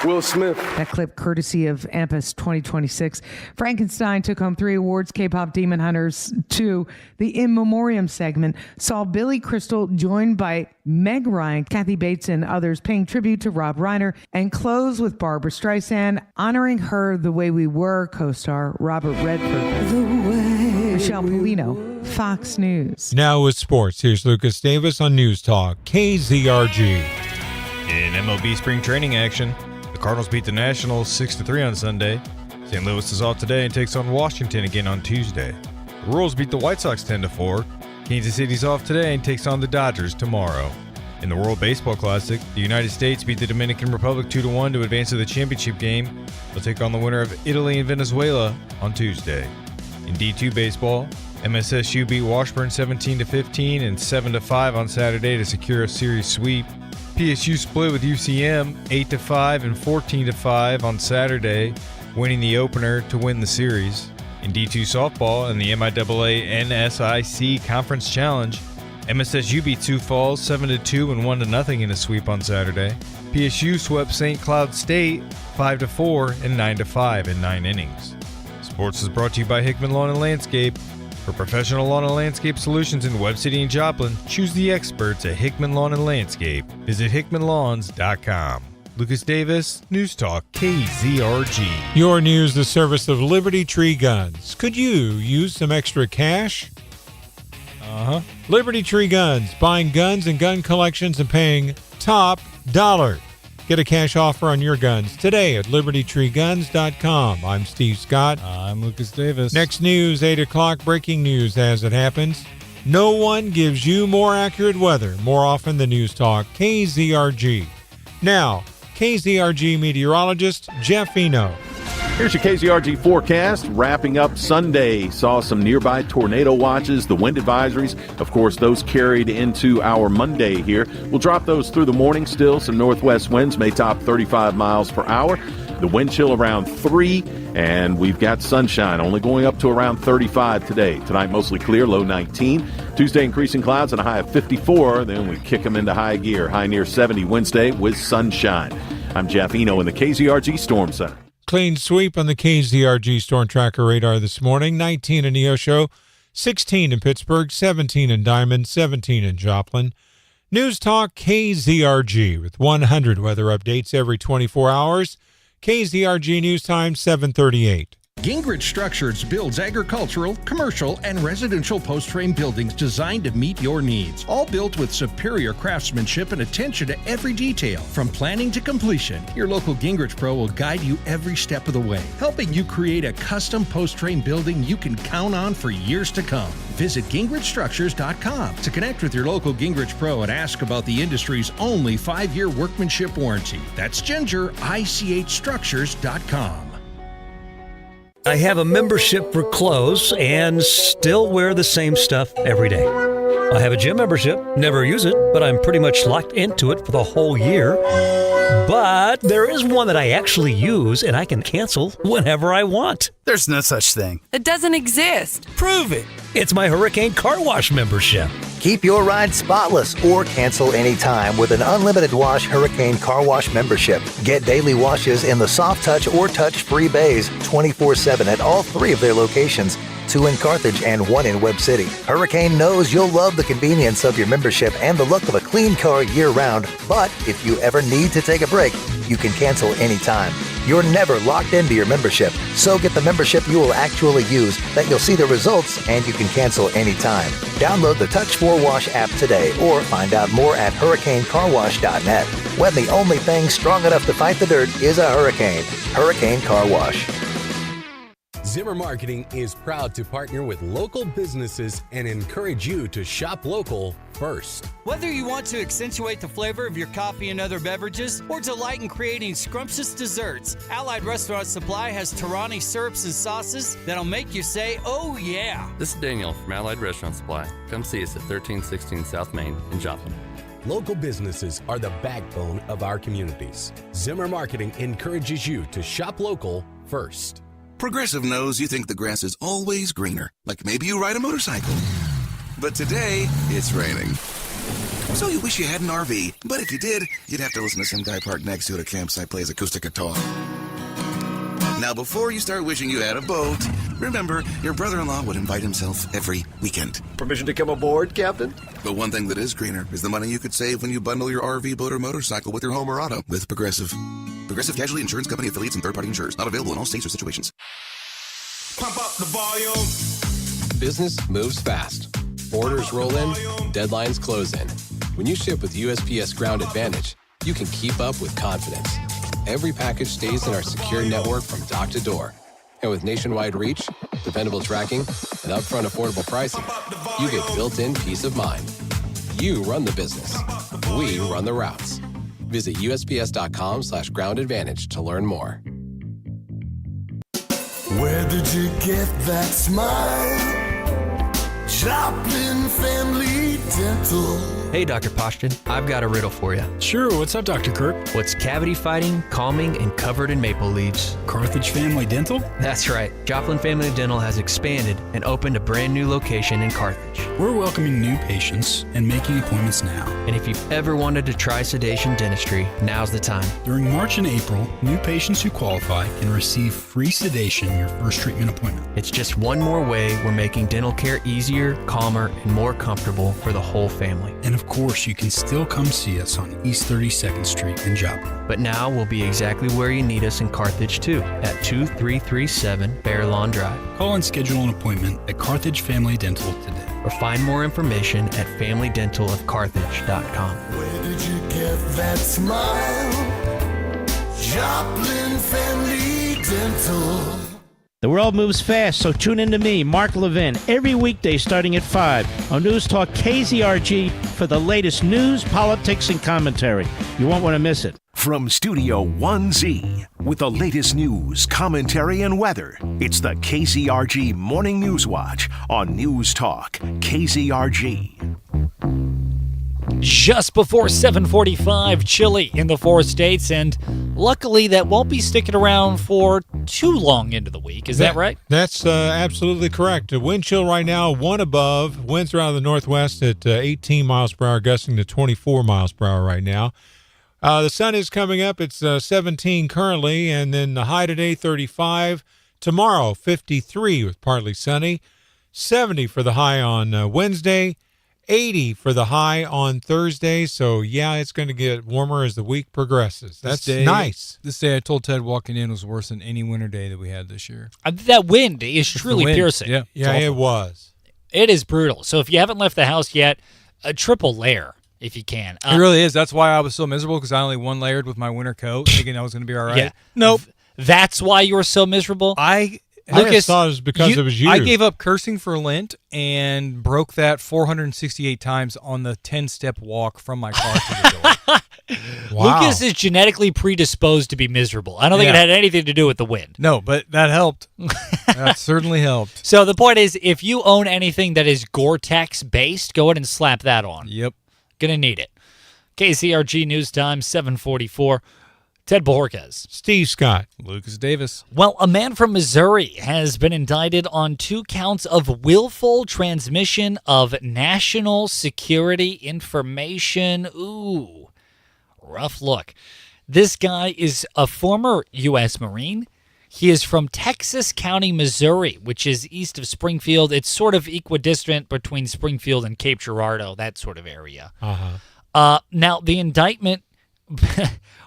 Will Smith. That clip courtesy of AMPUS 2026. Frankenstein took home 3 awards. K-pop Demon Hunters 2. The In Memoriam segment saw Billy Crystal joined by Meg Ryan, Kathy Bates, and others paying tribute to Rob Reiner, and close with Barbara Streisand honoring her The Way We Were co-star Robert Redford. Michelle Polino, Fox News. Now with sports, here's Lucas Davis on News Talk KZRG. In MLB spring training action, the Cardinals beat the Nationals 6-3 on Sunday. St. Louis is off today and takes on Washington again on Tuesday. The Royals beat the White Sox 10-4. Kansas City's off today and takes on the Dodgers tomorrow. In the World Baseball Classic, the United States beat the Dominican Republic 2-1 to advance to the championship game. They'll take on the winner of Italy and Venezuela on Tuesday. In D2 baseball, MSSU beat Washburn 17-15 and 7-5 on Saturday to secure a series sweep. PSU split with UCM 8-5 and 14-5 on Saturday, winning the opener to win the series. In D2 softball and the MIAA NSIC Conference Challenge, MSSU beat Sioux Falls 7-2 and 1-0 in a sweep on Saturday. PSU swept St. Cloud State 5-4 and 9-5 in 9 innings. Sports is brought to you by Hickman Lawn and Landscape. For professional lawn and landscape solutions in Webb City and Joplin, choose the experts at Hickman Lawn and Landscape. Visit hickmanlawns.com. Lucas Davis, News Talk KZRG. Your news, the service of Liberty Tree Guns. Could you use some extra cash? Liberty Tree Guns, buying guns and gun collections and paying top dollar. Get a cash offer on your guns today at libertytreeguns.com. I'm Steve Scott. I'm Lucas Davis. Next news, 8 o'clock, breaking news as it happens. No one gives you more accurate weather more often than News Talk KZRG. Now, KZRG meteorologist Jeff Eno. Here's your KZRG forecast. Wrapping up Sunday, saw some nearby tornado watches, the wind advisories. Of course, those carried into our Monday here. We'll drop those through the morning still. Some northwest winds may top 35 miles per hour. The wind chill around 3, and we've got sunshine only going up to around 35 today. Tonight, mostly clear, low 19. Tuesday, increasing clouds and a high of 54. Then we kick them into high gear, high near 70 Wednesday with sunshine. I'm Jeff Eno in the KZRG Storm Center. Clean sweep on the KZRG Storm Tracker radar this morning. 19 in Neosho, 16 in Pittsburgh, 17 in Diamond, 17 in Joplin. News Talk KZRG with 100 weather updates every 24 hours. KZRG News Time 7:38. Gingrich Structures builds agricultural, commercial, and residential post-frame buildings designed to meet your needs. All built with superior craftsmanship and attention to every detail. From planning to completion, your local Gingrich Pro will guide you every step of the way, helping you create a custom post-frame building you can count on for years to come. Visit GingrichStructures.com to connect with your local Gingrich Pro and ask about the industry's only 5-year workmanship warranty. That's GingerICHStructures.com. I have a membership for clothes and still wear the same stuff every day. I have a gym membership, never use it, but I'm pretty much locked into it for the whole year. But there is one that I actually use and I can cancel whenever I want. There's no such thing. It doesn't exist. Prove it. It's my Hurricane Car Wash membership. Keep your ride spotless or cancel anytime with an unlimited wash Hurricane Car Wash membership. Get daily washes in the soft touch or touch-free bays 24/7 at all 3 of their locations, 2 in Carthage and 1 in Webb City. Hurricane knows you'll love the convenience of your membership and the look of a clean car year-round, but if you ever need to take a break, you can cancel anytime. You're never locked into your membership, so get the membership you will actually use, that you'll see the results, and you can cancel anytime. Download the Touch4Wash app today or find out more at hurricanecarwash.net. When the only thing strong enough to fight the dirt is a hurricane. Hurricane Car Wash. Zimmer Marketing is proud to partner with local businesses and encourage you to shop local first. Whether you want to accentuate the flavor of your coffee and other beverages or delight in creating scrumptious desserts, Allied Restaurant Supply has Torani syrups and sauces that'll make you say, oh yeah. This is Daniel from Allied Restaurant Supply. Come see us at 1316 South Main in Joplin. Local businesses are the backbone of our communities. Zimmer Marketing encourages you to shop local first. Progressive knows you think the grass is always greener, like maybe you ride a motorcycle. But today, it's raining. So you wish you had an RV, but if you did, you'd have to listen to some guy parked next to it at a campsite plays acoustic guitar. Now, before you start wishing you had a boat, remember, your brother-in-law would invite himself every weekend. Permission to come aboard, Captain? But one thing that is greener is the money you could save when you bundle your RV, boat, or motorcycle with your home or auto with Progressive. Progressive Casualty Insurance Company affiliates and third-party insurers. Not available in all states or situations. Pump up the volume. Business moves fast. Orders roll in, deadlines close in. When you ship with USPS Ground Advantage, you can keep up with confidence. Every package stays in our secure network from dock to door. And with nationwide reach, dependable tracking, and upfront affordable pricing, you get built-in peace of mind. You run the business. We run the routes. Visit USPS.com/Ground Advantage to learn more. Where did you get that smile? Joplin Family Dental. Hey, Dr. Poshton, I've got a riddle for you. Sure, what's up, Dr. Kirk? What's cavity fighting, calming, and covered in maple leaves? Carthage Family Dental? That's right. Joplin Family Dental has expanded and opened a brand new location in Carthage. We're welcoming new patients and making appointments now. And if you've ever wanted to try sedation dentistry, now's the time. During March and April, new patients who qualify can receive free sedation your first treatment appointment. It's just one more way we're making dental care easier, calmer, and more comfortable for the whole family. And of course, you can still come see us on East 32nd Street in Joplin. But now we'll be exactly where you need us in Carthage, too, at 2337 Bear Lawn Drive. Call and schedule an appointment at Carthage Family Dental today. Or find more information at FamilyDentalofCarthage.com. Where did you get that smile? Joplin Family Dental. The world moves fast, so tune in to me, Mark Levin, every weekday starting at 5 on News Talk KZRG for the latest news, politics, and commentary. You won't want to miss it. From Studio 1Z, with the latest news, commentary, and weather, it's the KZRG Morning News Watch on News Talk KZRG. Just before 7:45, chilly in the 4 states, and luckily that won't be sticking around for too long into the week. Is that right? That's absolutely correct. The wind chill right now, 1 above. Winds are out of the northwest at 18 miles per hour, gusting to 24 miles per hour right now. The sun is coming up. It's 17 currently, and then the high today, 35. Tomorrow, 53 with partly sunny. 70 for the high on Wednesday. 80 for the high on Thursday. So, yeah, it's going to get warmer as the week progresses. That's nice. This day I told Ted walking in was worse than any winter day that we had this year. That wind is truly piercing. Yeah, it was. It is brutal. So if you haven't left the house yet, a triple layer if you can. It really is. That's why I was so miserable, because I only one layered with my winter coat, thinking I was going to be all right. Yeah. Nope. That's why you were so miserable? Lucas thought it was because it was you. I gave up cursing for Lent and broke that 468 times on the 10-step walk from my car to the door. Wow. Lucas is genetically predisposed to be miserable. I don't think it had anything to do with the wind. No, but that helped. That certainly helped. So the point is, if you own anything that is Gore-Tex based, go ahead and slap that on. Yep. Gonna need it. KZRG News Time, 744. Ted Borges. Steve Scott. Lucas Davis. Well, a man from Missouri has been indicted on 2 counts of willful transmission of national security information. Ooh, rough look. This guy is a former U.S. Marine. He is from Texas County, Missouri, which is east of Springfield. It's sort of equidistant between Springfield and Cape Girardeau, that sort of area. Now, the indictment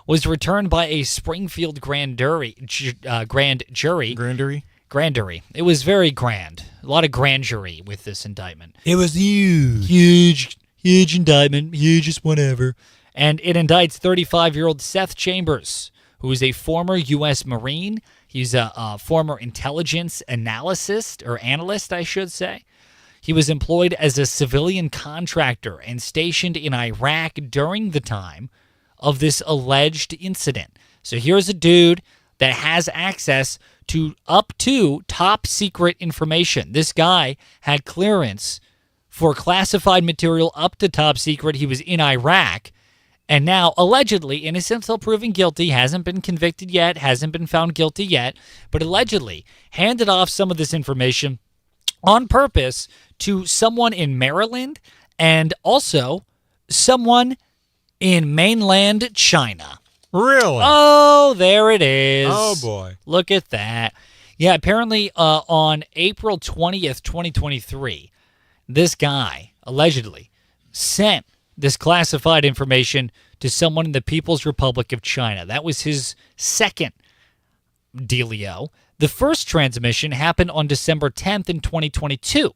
was returned by a Springfield grand jury. It was very grand. A lot of grand jury with this indictment. It was huge. Huge indictment. Hugest whatever. And it indicts 35-year-old Seth Chambers, who is a former U.S. Marine. He's a former intelligence analyst, I should say. He was employed as a civilian contractor and stationed in Iraq during the time of this alleged incident. So here's a dude that has access to up to top secret information. This guy had clearance for classified material up to top secret. He was in Iraq, and now allegedly innocent until proven guilty, hasn't been convicted yet, hasn't been found guilty yet, but allegedly handed off some of this information on purpose to someone in Maryland and also someone in mainland China. Really? Oh, there it is. Oh, boy. Look at that. Yeah, apparently on April 20th, 2023, this guy allegedly sent this classified information to someone in the People's Republic of China. That was his second dealio. The first transmission happened on December 10th in 2022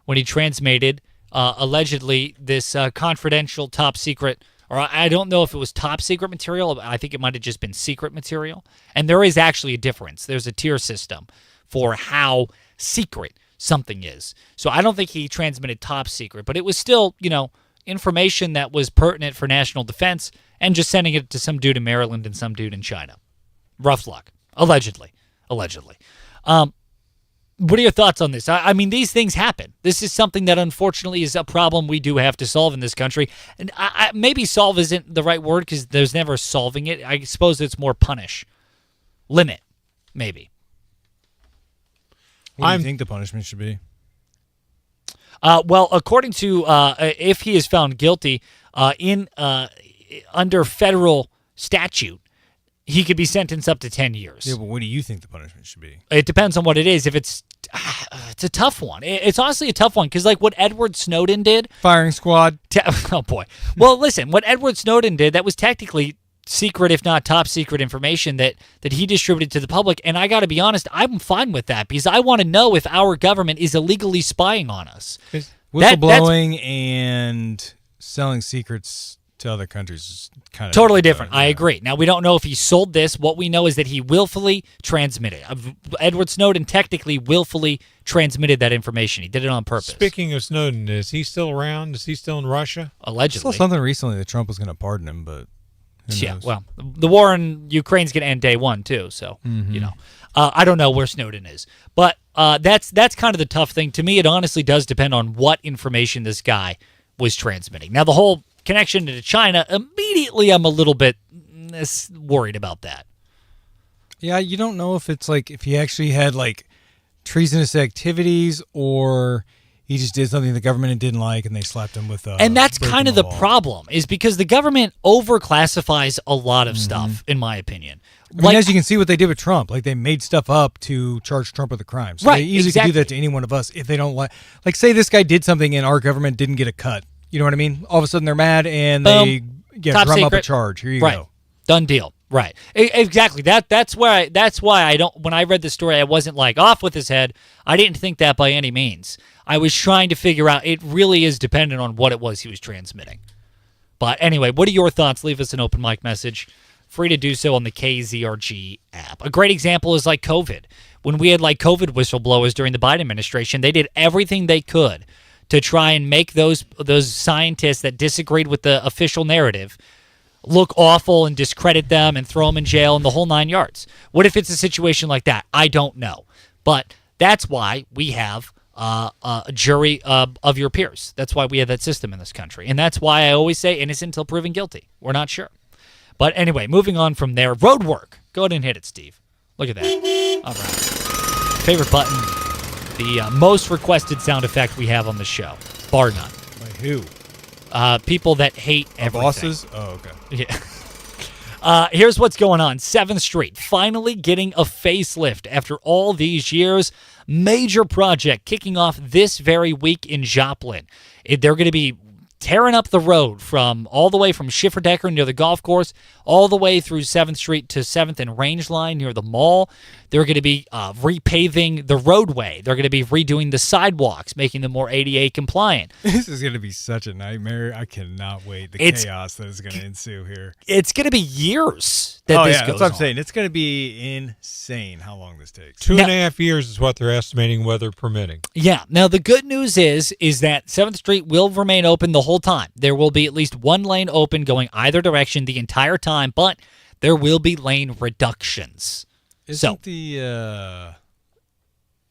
when he transmitted allegedly this confidential top secret, or I don't know if it was top secret material. I think it might have just been secret material. And there is actually a difference. There's a tier system for how secret something is. So I don't think he transmitted top secret, but it was still, information that was pertinent for national defense, and just sending it to some dude in Maryland and some dude in China. Rough luck. Allegedly. What are your thoughts on this? I mean, these things happen. This is something that unfortunately is a problem we do have to solve in this country. And maybe solve isn't the right word, because there's never solving it. I suppose it's more punish. Limit, maybe. What do you think the punishment should be? Well, according to if he is found guilty under federal statute, he could be sentenced up to 10 years. Yeah, but what do you think the punishment should be? It depends on what it is. If it's a tough one. It's honestly a tough one, because like what Edward Snowden did. Firing squad. Oh, boy. Well, listen, what Edward Snowden did, that was technically secret, if not top secret information that he distributed to the public. And I got to be honest, I'm fine with that, because I want to know if our government is illegally spying on us. Whistleblowing and selling secrets to other countries is kind of totally different. I agree. Now, we don't know if he sold this. What we know is that he willfully transmitted. Edward Snowden technically willfully transmitted that information. He did it on purpose. Speaking of Snowden, is he still around? Is he still in Russia? Allegedly. I saw something recently that Trump was going to pardon him, but yeah, well, the war in Ukraine's going to end day one, too. So, I don't know where Snowden is. But that's kind of the tough thing. To me, it honestly does depend on what information this guy was transmitting. Now, the whole connection to China, immediately I'm a little bit worried about that. Yeah, you don't know if it's like if he actually had like treasonous activities, or he just did something the government didn't like and they slapped him with and that's kind of the problem, is because the government overclassifies a lot of stuff, in my opinion. I mean, as you can see what they did with Trump, like they made stuff up to charge Trump with a crime. So they easily could do that to any one of us if they don't like say this guy did something and our government didn't get a cut. You know what I mean? All of a sudden they're mad and they drum up a charge. Here you go. Done deal. Right. Exactly. That's why I don't, when I read the story, I wasn't like off with his head. I didn't think that by any means. I was trying to figure out, it really is dependent on what it was he was transmitting. But anyway, what are your thoughts? Leave us an open mic message. Free to do so on the KZRG app. A great example is like COVID. When we had like COVID whistleblowers during the Biden administration, they did everything they could to try and make those scientists that disagreed with the official narrative look awful and discredit them and throw them in jail and the whole 9 yards. What if it's a situation like that? I don't know. But that's why we have a jury of your peers. That's why we have that system in this country. And that's why I always say innocent until proven guilty. We're not sure. But anyway, moving on from there. Road work. Go ahead and hit it, Steve. Look at that. All right. Favorite button. The most requested sound effect we have on the show. Bar none. Like who? People that hate everything. Bosses? Oh, okay. Yeah. Here's what's going on. 7th Street finally getting a facelift after all these years. Major project kicking off this very week in Joplin. They're going to be tearing up the road from all the way from Schifferdecker near the golf course all the way through 7th Street to 7th and Range Line near the mall. They're going to be repaving the roadway. They're going to be redoing the sidewalks, making them more ADA compliant. This is going to be such a nightmare. I cannot wait. Chaos that is going to ensue here. It's going to be years that this goes that's what I'm on. saying. It's going to be insane how long this takes. 2.5 years is what they're estimating, weather permitting. Yeah. Now, the good news is that 7th Street will remain open the whole time. There will be at least one lane open going either direction the entire time, but there will be lane reductions. Isn't the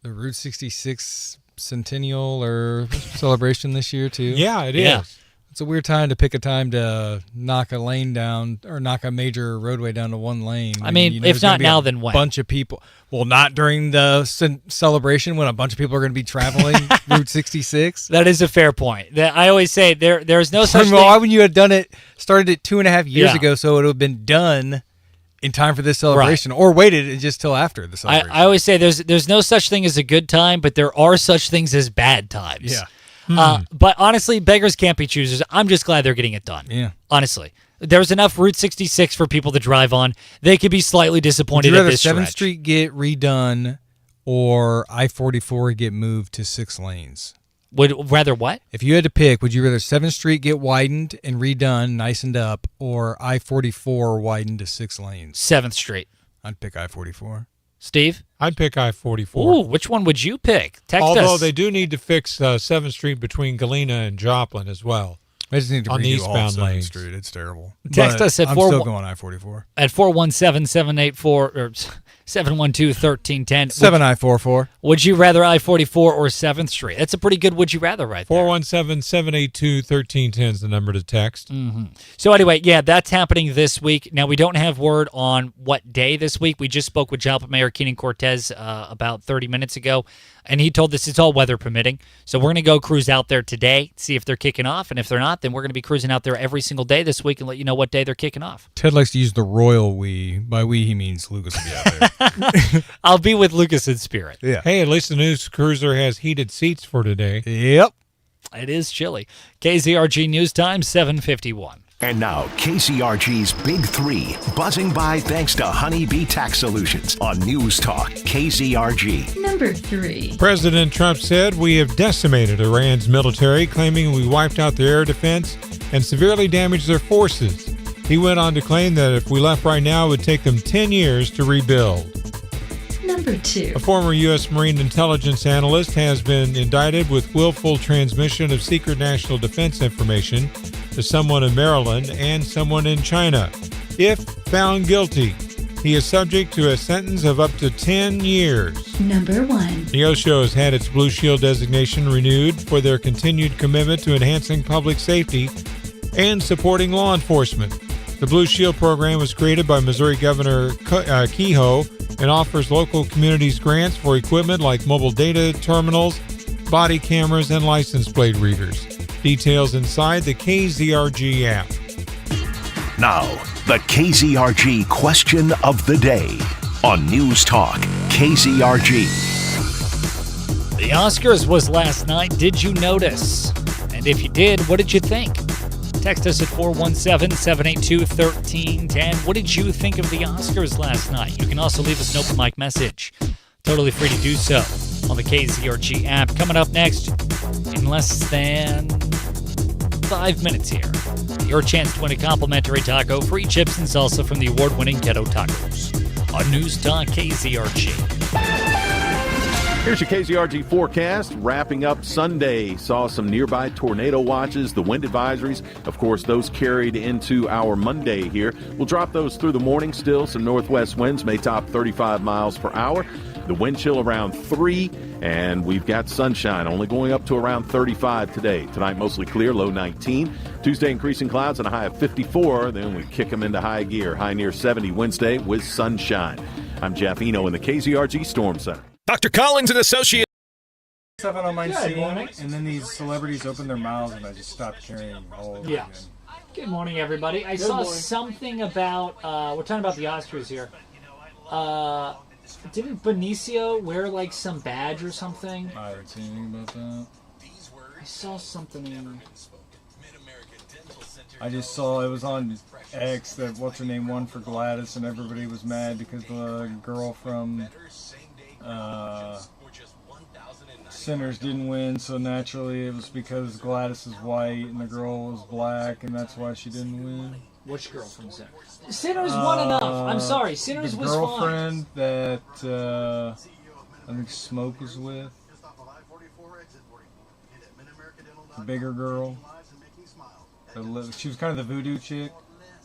Route 66 centennial or celebration this year too? Yeah, it is. It's a weird time to pick a time to knock a lane down or knock a major roadway down to one lane. I mean, if not now, then when? A bunch of people. Well, not during the celebration when a bunch of people are going to be traveling Route 66. That is a fair point. I always say there's no such thing. Why wouldn't you have done it? Started it 2.5 years ago, so it would have been done in time for this celebration, or waited just till after the celebration. I always say there's no such thing as a good time, but there are such things as bad times. Yeah. But honestly, beggars can't be choosers. I'm just glad they're getting it done. Yeah. Honestly. There's enough Route 66 for people to drive on. They could be slightly disappointed at this stretch. Would you rather 7th Street get redone or I-44 get moved to 6 lanes? Would rather what? If you had to pick, would you rather 7th Street get widened and redone, nicened up, or I-44 widened to 6 lanes? 7th Street. I'd pick I-44. Steve? I'd pick I-44. Ooh, which one would you pick? Text Although us. they do need to fix 7th Street between Galena and Joplin as well. I just need to on the redo all of eastbound 7th lanes. Street. It's terrible. Text us at I'm still going I-44. At 417-784 or 712-1310. 7 I-44. Would you rather I-44 or 7th Street? That's a pretty good would you rather right there. 417-782-1310 is the number to text. Mm-hmm. So anyway, yeah, that's happening this week. Now, we don't have word on what day this week. We just spoke with Joplin Mayor Keenan Cortez about 30 minutes ago, and he told us it's all weather permitting. So we're going to go cruise out there today, see if they're kicking off, and if they're not, then we're going to be cruising out there every single day this week and let you know what day they're kicking off. Ted likes to use the royal we. By we, he means Lucas will be out there. I'll be with Lucas in spirit. Yeah. Hey, at least the news cruiser has heated seats for today. Yep. It is chilly. KZRG News Time, 7:51. And now, KZRG's Big Three, buzzing by thanks to Honeybee Tax Solutions on News Talk KZRG. Number 3. President Trump said we have decimated Iran's military, claiming we wiped out their air defense and severely damaged their forces. He went on to claim that if we left right now, it would take them 10 years to rebuild. Number 2. A former U.S. Marine intelligence analyst has been indicted with willful transmission of secret national defense information to someone in Maryland and someone in China. If found guilty, he is subject to a sentence of up to 10 years. Number 1. Neosho has had its Blue Shield designation renewed for their continued commitment to enhancing public safety and supporting law enforcement. The Blue Shield program was created by Missouri Governor Kehoe and offers local communities grants for equipment like mobile data terminals, body cameras, and license plate readers. Details inside the KZRG app. Now, The KZRG question of the day on News Talk KZRG. The Oscars was last night. Did you notice? And if you did, what did you think? Text us at 417-782-1310. What did you think of the Oscars last night? You can also leave us an open mic message. Totally free to do so on the KZRG app. Coming up next in less than 5 minutes here. Your chance to win a complimentary taco, free chips and salsa from the award-winning Ghetto Tacos on News Talk KZRG. Here's your KZRG forecast. Wrapping up Sunday, saw some nearby tornado watches, the wind advisories. Of course, those carried into our Monday here. We'll drop those through the morning still. Some northwest winds may top 35 miles per hour. The wind chill around 3, and we've got sunshine only going up to around 35 today. Tonight, mostly clear, low 19. Tuesday, increasing clouds and a high of 54. Then we kick them into high gear, high near 70 Wednesday with sunshine. I'm Jeff Eno in the KZRG Storm Center. Dr. Collins and Associates. Stuff I don't mind Good seeing, morning. and then these celebrities open their mouths, and I just stopped caring all over Yeah. again. Good morning, everybody. I Good saw morning. something about, we're talking about the Oscars here. Didn't Benicio wear like some badge or something? I haven't seen anything about that. I saw something. I just saw it was on X that what's her name won for Gladys, and everybody was mad because the girl from Sinners didn't win, so naturally it was because Gladys is white and the girl was black, and that's why she didn't win. Which girl from Sinners? Sinners won enough. I'm sorry, Sinners the was fine. girlfriend that I think Smoke was with. The bigger girl. She was kind of the voodoo chick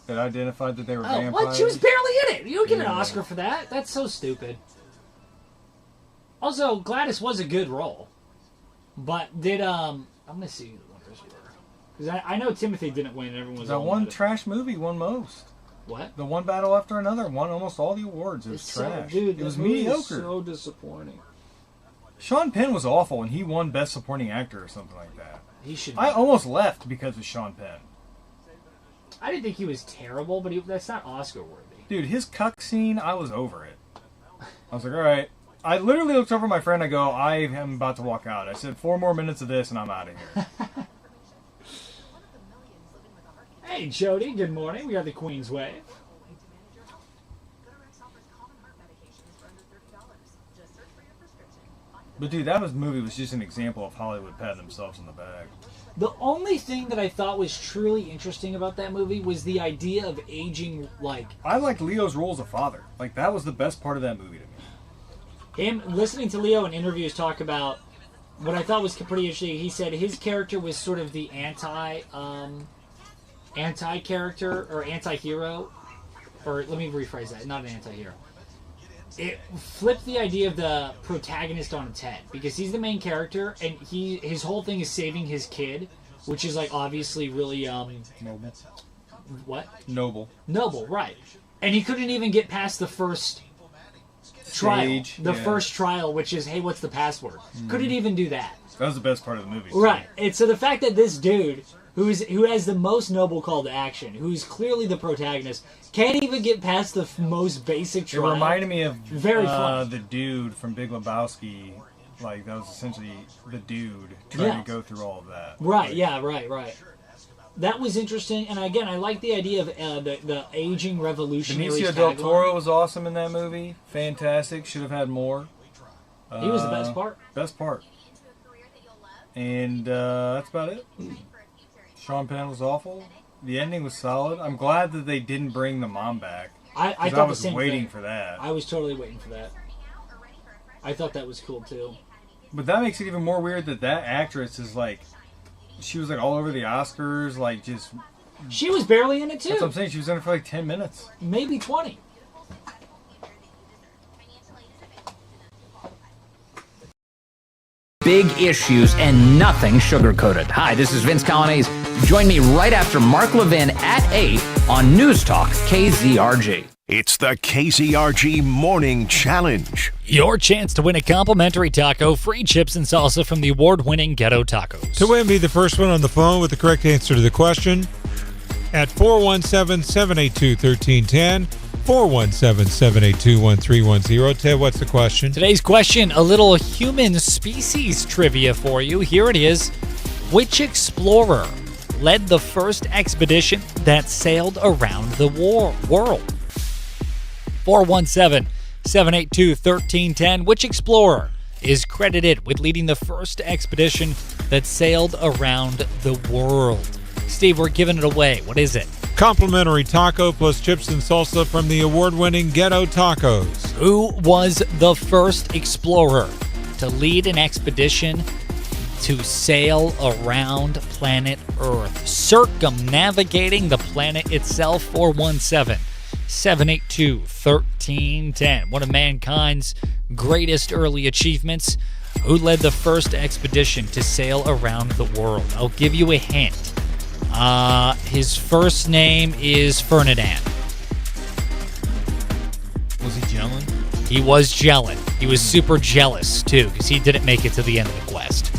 that identified that they were vampires. What? She was barely in it. You don't get an Oscar for that. That's so stupid. Also, Gladys was a good role. But did, I'm going to see who the winners were. Because I know Timothy didn't win and everyone was That all one mad at him. trash movie won most. What? The one battle after another won almost all the awards. It was trash. It was mediocre. So disappointing. Sean Penn was awful, and he won Best Supporting Actor or something like that. He should. I almost left because of Sean Penn. I didn't think he was terrible, but that's not Oscar worthy. Dude, his cuck scene, I was over it. I was like, all right. I literally looked over at my friend. I go, I am about to walk out. I said, 4 more minutes of this, and I'm out of here. Hey, Jody. Good morning. We got the Queen's Wave. But dude, that movie was just an example of Hollywood patting themselves on the back. The only thing that I thought was truly interesting about that movie was the idea of aging, like... I liked Leo's role as a father. Like, that was the best part of that movie to me. Him listening to Leo in interviews talk about what I thought was pretty interesting. He said his character was sort of the anti-character or anti-hero, or let me rephrase that, not an anti-hero. It flipped the idea of the protagonist on its head because he's the main character and his whole thing is saving his kid, which is like obviously really noble. What? Noble, right? And he couldn't even get past the first trial, first trial, which is, hey, what's the password? Couldn't even do that. That was the best part of the movie. Right. And so the fact that this dude, who has the most noble call to action, who's clearly the protagonist, can't even get past the most basic trial. It reminded me of Very funny. the dude from Big Lebowski. Like, that was essentially the dude trying to go through all of that. Right, yeah, right. That was interesting, and again, I like the idea of the aging revolutionary. Benicio del Toro was awesome in that movie. Fantastic. Should have had more. He was the best part. Best part. And that's about it. Sean Penn was awful. The ending was solid. I'm glad that they didn't bring the mom back. I thought was the same waiting thing. for that. I was totally waiting for that. I thought that was cool too. But that makes it even more weird that actress is like, she was like all over the Oscars, like just. She was barely in it too. That's what I'm saying. She was in it for like 10 minutes. Maybe 20. Big issues and nothing sugar-coated. Hi, this is Vince Colonnese. Join me right after Mark Levin at 8 on News Talk KZRG. It's the KZRG Morning Challenge. Your chance to win a complimentary taco, free chips and salsa from the award-winning Ghetto Tacos. To win, be the first one on the phone with the correct answer to the question. at 417-782-1310, 417-782-1310. Ted, what's the question? Today's question, a little human species trivia for you. Here it is. Which explorer led the first expedition that sailed around the world? 417-782-1310. Which explorer is credited with leading the first expedition that sailed around the world? Steve, we're giving it away. What is it? Complimentary taco plus chips and salsa from the award-winning Ghetto Tacos. Who was the first explorer to lead an expedition to sail around planet Earth, circumnavigating the planet itself? 417-782-1310. One of mankind's greatest early achievements. Who led the first expedition to sail around the world? I'll give you a hint. His first name is Ferdinand. Was he Jellin? He was Jellin. He was super jealous, too, because he didn't make it to the end of the quest.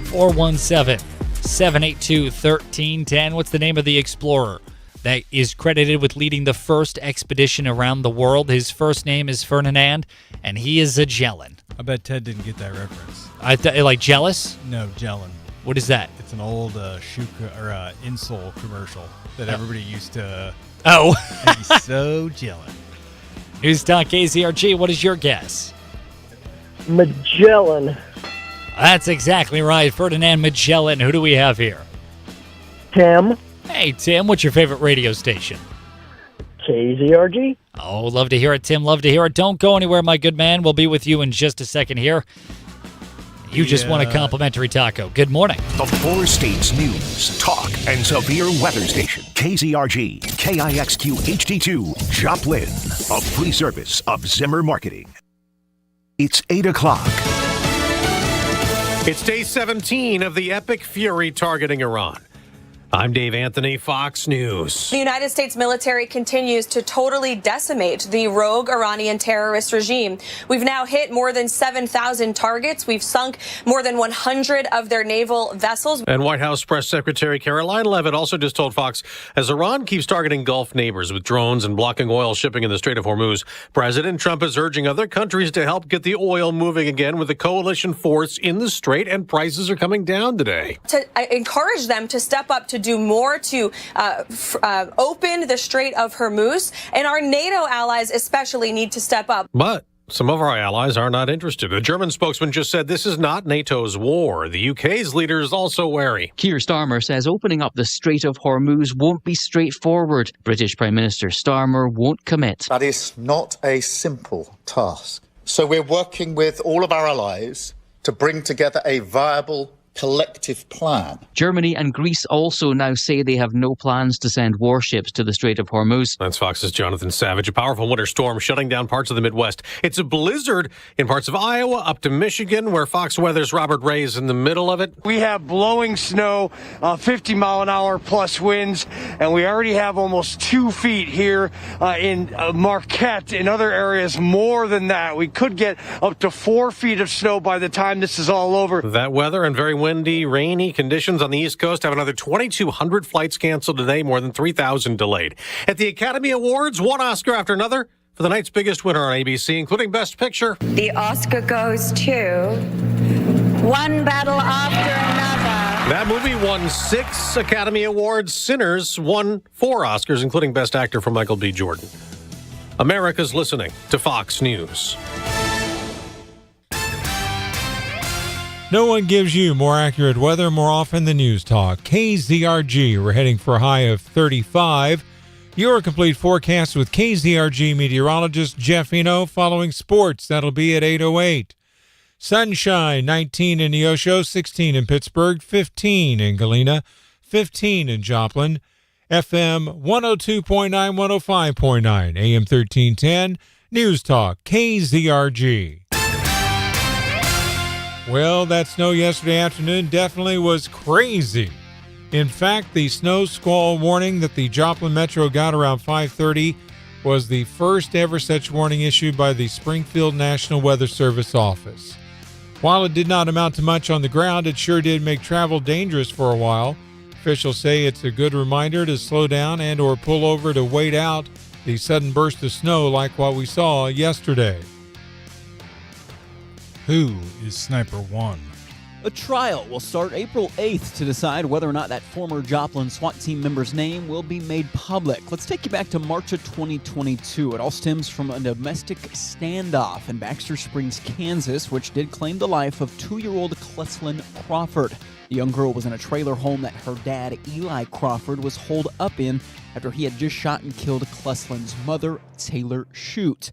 417-782-1310. What's the name of the explorer that is credited with leading the first expedition around the world? His first name is Ferdinand, and he is a Jellin. I bet Ted didn't get that reference. Like jealous? No, Jellin. What is that? It's an old insole commercial that everybody used to. Oh. He's so Jellin. News Talk KZRG, what is your guess? Magellan. That's exactly right. Ferdinand Magellan. Who do we have here? Tim. Hey, Tim, what's your favorite radio station? KZRG. Oh, love to hear it, Tim. Love to hear it. Don't go anywhere, my good man. We'll be with you in just a second here. You just won a complimentary taco. Good morning. The four states news, talk, and severe weather station. KZRG, KIXQ HD2, Joplin. A free service of Zimmer Marketing. It's 8 o'clock. It's day 17 of the epic fury targeting Iran. I'm Dave Anthony, Fox News. The United States military continues to totally decimate the rogue Iranian terrorist regime. We've now hit more than 7,000 targets. We've sunk more than 100 of their naval vessels. And White House Press Secretary Caroline Leavitt also just told Fox, as Iran keeps targeting Gulf neighbors with drones and blocking oil shipping in the Strait of Hormuz, President Trump is urging other countries to help get the oil moving again with the coalition force in the Strait, and prices are coming down today. To encourage them to step up to do more to open the Strait of Hormuz, and our NATO allies especially need to step up. But some of our allies are not interested. A German spokesman just said this is not NATO's war. The UK's leader is also wary. Keir Starmer says opening up the Strait of Hormuz won't be straightforward. British Prime Minister Starmer won't commit. That is not a simple task. So we're working with all of our allies to bring together a viable collective plan. Germany and Greece also now say they have no plans to send warships to the Strait of Hormuz. That's Fox's Jonathan Savage. A powerful winter storm shutting down parts of the Midwest. It's a blizzard in parts of Iowa up to Michigan, where Fox Weather's Robert Ray is in the middle of it. We have blowing snow, 50 mile an hour plus winds, and we already have almost 2 feet here in Marquette. In other areas, more than that. We could get up to 4 feet of snow by the time this is all over. That weather and very windy, rainy conditions on the East Coast have another 2,200 flights canceled today, more than 3,000 delayed. At the Academy Awards, one Oscar after another for the night's biggest winner on ABC, including Best Picture. The Oscar goes to One Battle After Another. That movie won 6 Academy Awards. Sinners won 4 Oscars, including Best Actor for Michael B. Jordan. America's listening to Fox News. No one gives you more accurate weather more often than News Talk. KZRG, we're heading for a high of 35. Your complete forecast with KZRG meteorologist Jeff Eno following sports. That'll be at 8:08. Sunshine, 19 in Neosho, 16 in Pittsburgh, 15 in Galena, 15 in Joplin. FM 102.9, 105.9, AM 1310, News Talk, KZRG. Well, that snow yesterday afternoon definitely was crazy. In fact, the snow squall warning that the Joplin Metro got around 5:30 was the first ever such warning issued by the Springfield National Weather Service office. While it did not amount to much on the ground, it sure did make travel dangerous for a while. Officials say it's a good reminder to slow down and or pull over to wait out the sudden burst of snow like what we saw yesterday. Who is Sniper 1? A trial will start April 8th to decide whether or not that former Joplin SWAT team member's name will be made public. Let's take you back to March of 2022. It all stems from a domestic standoff in Baxter Springs, Kansas, which did claim the life of 2-year-old Cleslin Crawford. The young girl was in a trailer home that her dad, Eli Crawford, was holed up in after he had just shot and killed Cleslin's mother, Taylor Shute.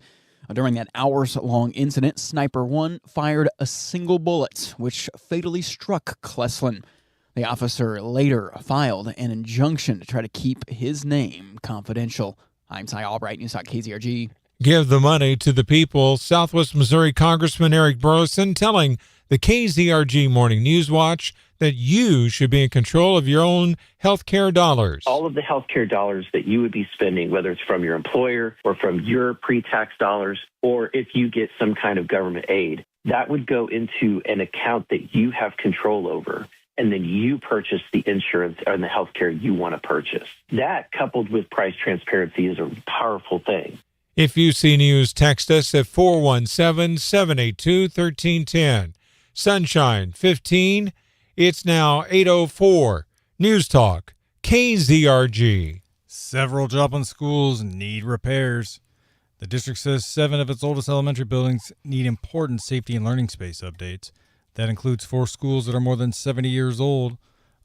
During that hours-long incident, Sniper 1 fired a single bullet, which fatally struck Cleslin. The officer later filed an injunction to try to keep his name confidential. I'm Ty Albright, Newswatch KZRG. Give the money to the people. Southwest Missouri Congressman Eric Burleson telling the KZRG Morning News Watch that you should be in control of your own health care dollars. All of the health care dollars that you would be spending, whether it's from your employer or from your pre-tax dollars, or if you get some kind of government aid, that would go into an account that you have control over. And then you purchase the insurance and the health care you want to purchase. That, coupled with price transparency, is a powerful thing. If you see news, text us at 417-782-1310. Sunshine 15. It's now 8:04. News Talk, KZRG. Several Joplin schools need repairs. The district says 7 of its oldest elementary buildings need important safety and learning space updates. That includes 4 schools that are more than 70 years old.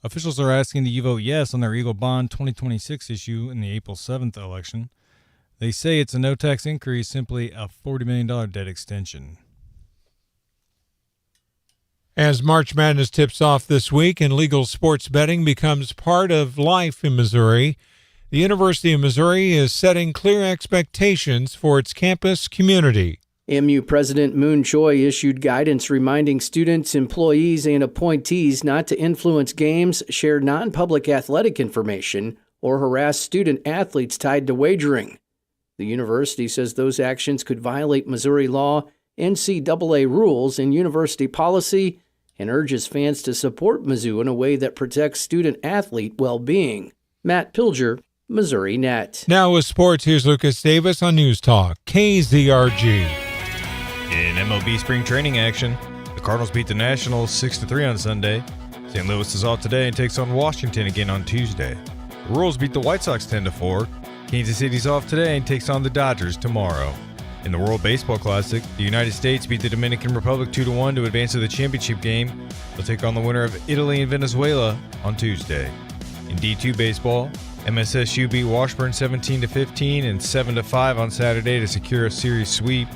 Officials are asking that you vote yes on their Eagle Bond 2026 issue in the April 7th election. They say it's a no-tax increase, simply a $40 million debt extension. As March Madness tips off this week and legal sports betting becomes part of life in Missouri, the University of Missouri is setting clear expectations for its campus community. MU President Moon Choi issued guidance reminding students, employees, and appointees not to influence games, share non-public athletic information, or harass student athletes tied to wagering. The university says those actions could violate Missouri law, NCAA rules, and university policy, and urges fans to support Mizzou in a way that protects student-athlete well-being. Matt Pilger, Missouri Net. Now with sports, here's Lucas Davis on News Talk, KZRG. In MLB spring training action, the Cardinals beat the Nationals 6-3 on Sunday. St. Louis is off today and takes on Washington again on Tuesday. The Royals beat the White Sox 10-4. Kansas City's off today and takes on the Dodgers tomorrow. In the World Baseball Classic, the United States beat the Dominican Republic 2-1 to advance to the championship game. They'll take on the winner of Italy and Venezuela on Tuesday. In D2 baseball, MSSU beat Washburn 17-15 and 7-5 on Saturday to secure a series sweep.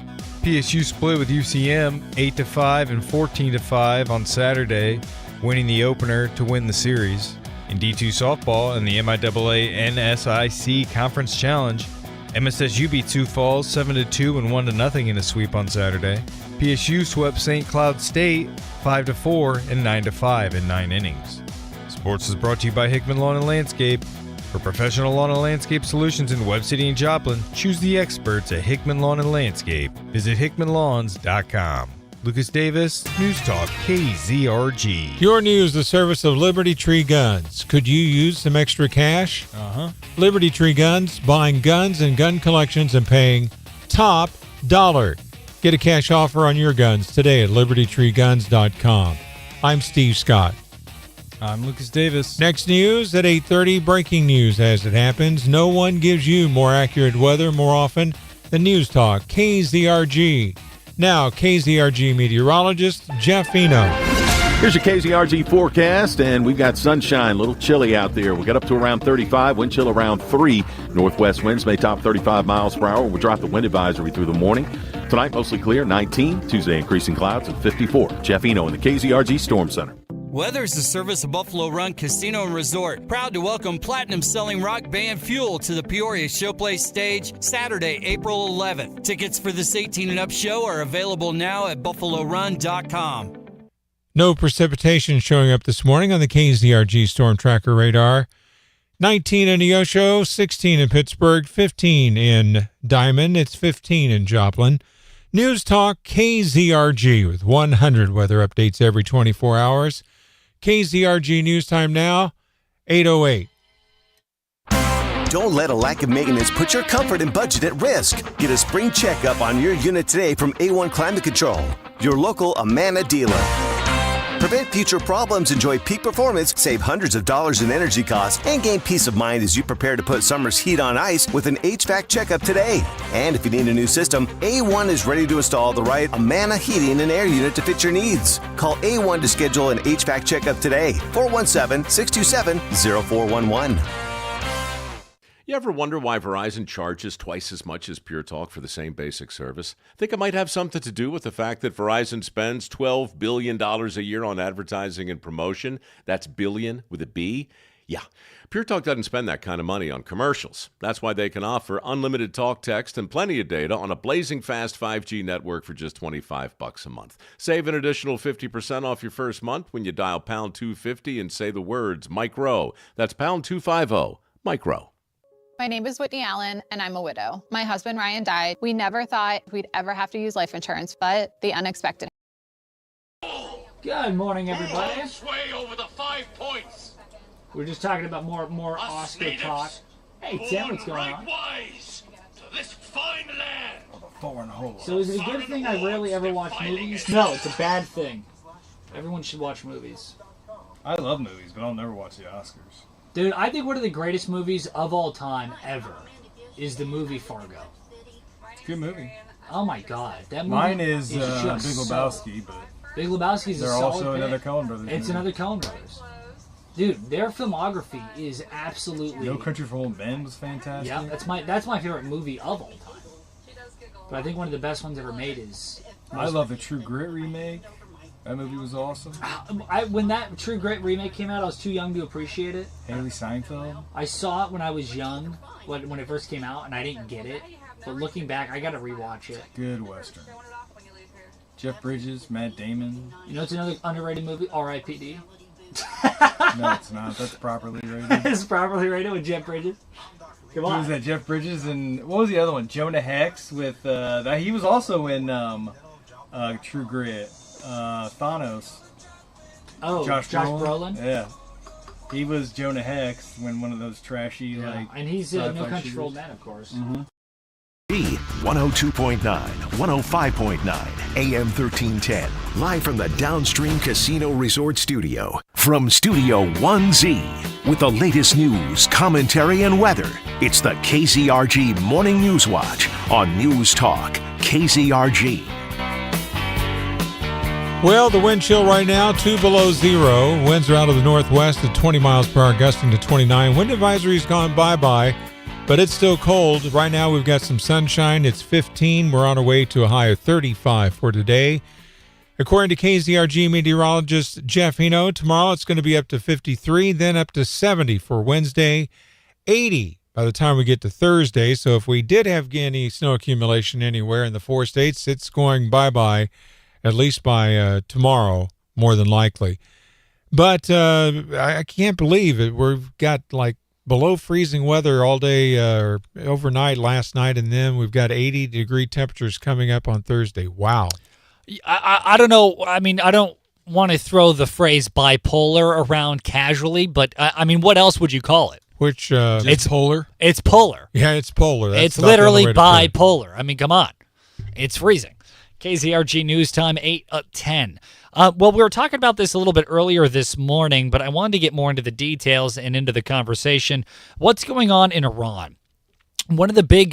PSU split with UCM 8-5 and 14-5 on Saturday, winning the opener to win the series. In D2 softball and the MIAA NSIC Conference Challenge, MSSU beat Sioux Falls 7-2 and 1-0 in a sweep on Saturday. PSU swept St. Cloud State 5-4 and 9-5 in 9 innings. Sports is brought to you by Hickman Lawn and Landscape. For professional lawn and landscape solutions in Webb City and Joplin, choose the experts at Hickman Lawn and Landscape. Visit hickmanlawns.com. Lucas Davis, News Talk KZRG. Your news, the service of Liberty Tree Guns. Could you use some extra cash? Liberty Tree Guns, buying guns and gun collections and paying top dollar. Get a cash offer on your guns today at libertytreeguns.com. I'm Steve Scott. I'm Lucas Davis. Next news at 8:30, breaking news as it happens. No one gives you more accurate weather more often than News Talk KZRG. Now, KZRG meteorologist Jeff Eno. Here's your KZRG forecast, and we've got sunshine, a little chilly out there. We'll get up to around 35, wind chill around 3. Northwest winds may top 35 miles per hour. We'll drop the wind advisory through the morning. Tonight, mostly clear, 19. Tuesday, increasing clouds at 54. Jeff Eno in the KZRG Storm Center. Weather is the service of Buffalo Run Casino and Resort. Proud to welcome platinum-selling rock band Fuel to the Peoria Showplace stage Saturday, April 11th. Tickets for this 18 and up show are available now at buffalorun.com. No precipitation showing up this morning on the KZRG Storm Tracker radar. 19 in Neosho, 16 in Pittsburgh, 15 in Diamond. It's 15 in Joplin. News Talk KZRG with 100 weather updates every 24 hours. KZRG News Time now, 808. Don't let a lack of maintenance put your comfort and budget at risk. Get a spring checkup on your unit today from A1 Climate Control, your local Amana dealer. Prevent future problems, enjoy peak performance, save hundreds of dollars in energy costs, and gain peace of mind as you prepare to put summer's heat on ice with an HVAC checkup today. And if you need a new system, A1 is ready to install the right Amana heating and air unit to fit your needs. Call A1 to schedule an HVAC checkup today. 417-627-0411. You ever wonder why Verizon charges twice as much as Pure Talk for the same basic service? Think it might have something to do with the fact that Verizon spends $12 billion a year on advertising and promotion? That's billion with a B? Yeah. Pure Talk doesn't spend that kind of money on commercials. That's why they can offer unlimited talk, text, and plenty of data on a blazing fast 5G network for just $25 a month. Save an additional 50% off your first month when you dial pound 250 and say the words micro. That's pound 250, micro. My name is Whitney Allen, and I'm a widow. My husband, Ryan, died. We never thought we'd ever have to use life insurance, but the unexpected. Good morning, everybody. Sway over the 5 points. We're just talking about more Oscar talk. Hey, Tim, what's going on? Wise to this fine land. So is it a good thing I rarely ever watch movies? No, it's a bad thing. Everyone should watch movies. I love movies, but I'll never watch the Oscars. Dude, I think one of the greatest movies of all time ever is the movie Fargo. It's a good movie. Oh my god, that movie. Mine is Big Lebowski, but Big Lebowski's they're a solid also pick. another Coen Brothers. It's movie. another Coen Brothers. Dude, their filmography is absolutely. No Country for Old Men was fantastic. Yeah, that's my favorite movie of all time. But I think one of the best ones ever made is. I love the True Grit remake. That movie was awesome. When that True Grit remake came out, I was too young to appreciate it. Haley Steinfeld. I saw it when I was young, when it first came out, and I didn't get it. But looking back, I got to rewatch it. Good Western. Jeff Bridges, Matt Damon. You know, it's another underrated movie, R.I.P.D. No, it's not. That's properly rated. It's properly rated with Jeff Bridges. Come on. Who was that? Jeff Bridges and what was the other one? Jonah Hex with that. He was also in True Grit. Thanos. Oh, Josh Brolin? Yeah. He was Jonah Hex when one of those trashy, and he's No Country for Old Men, of course. Mm-hmm. 102.9, 105.9, AM 1310. Live from the Downstream Casino Resort Studio. From Studio 1Z. With the latest news, commentary, and weather. It's the KZRG Morning News Watch on News Talk, KZRG. Well, the wind chill right now, 2 below 0. Winds are out of the northwest at 20 miles per hour, gusting to 29. Wind advisory's gone bye-bye, but it's still cold. Right now, we've got some sunshine. It's 15. We're on our way to a high of 35 for today. According to KZRG meteorologist Jeff Hino, tomorrow it's going to be up to 53, then up to 70 for Wednesday, 80 by the time we get to Thursday. So if we did have any snow accumulation anywhere in the 4 states, it's going bye-bye. At least by tomorrow, more than likely. But I can't believe it. We've got like below freezing weather all day or overnight last night, and then we've got 80-degree temperatures coming up on Thursday. Wow. I don't know. I mean, I don't want to throw the phrase bipolar around casually, but I mean, what else would you call it? Which it's polar. It's polar. Yeah, it's polar. It's literally bipolar. I mean, come on. It's freezing. KZRG News Time, 8:10. Well, we were talking about this a little bit earlier this morning, but I wanted to get more into the details and into the conversation. What's going on in Iran? One of the big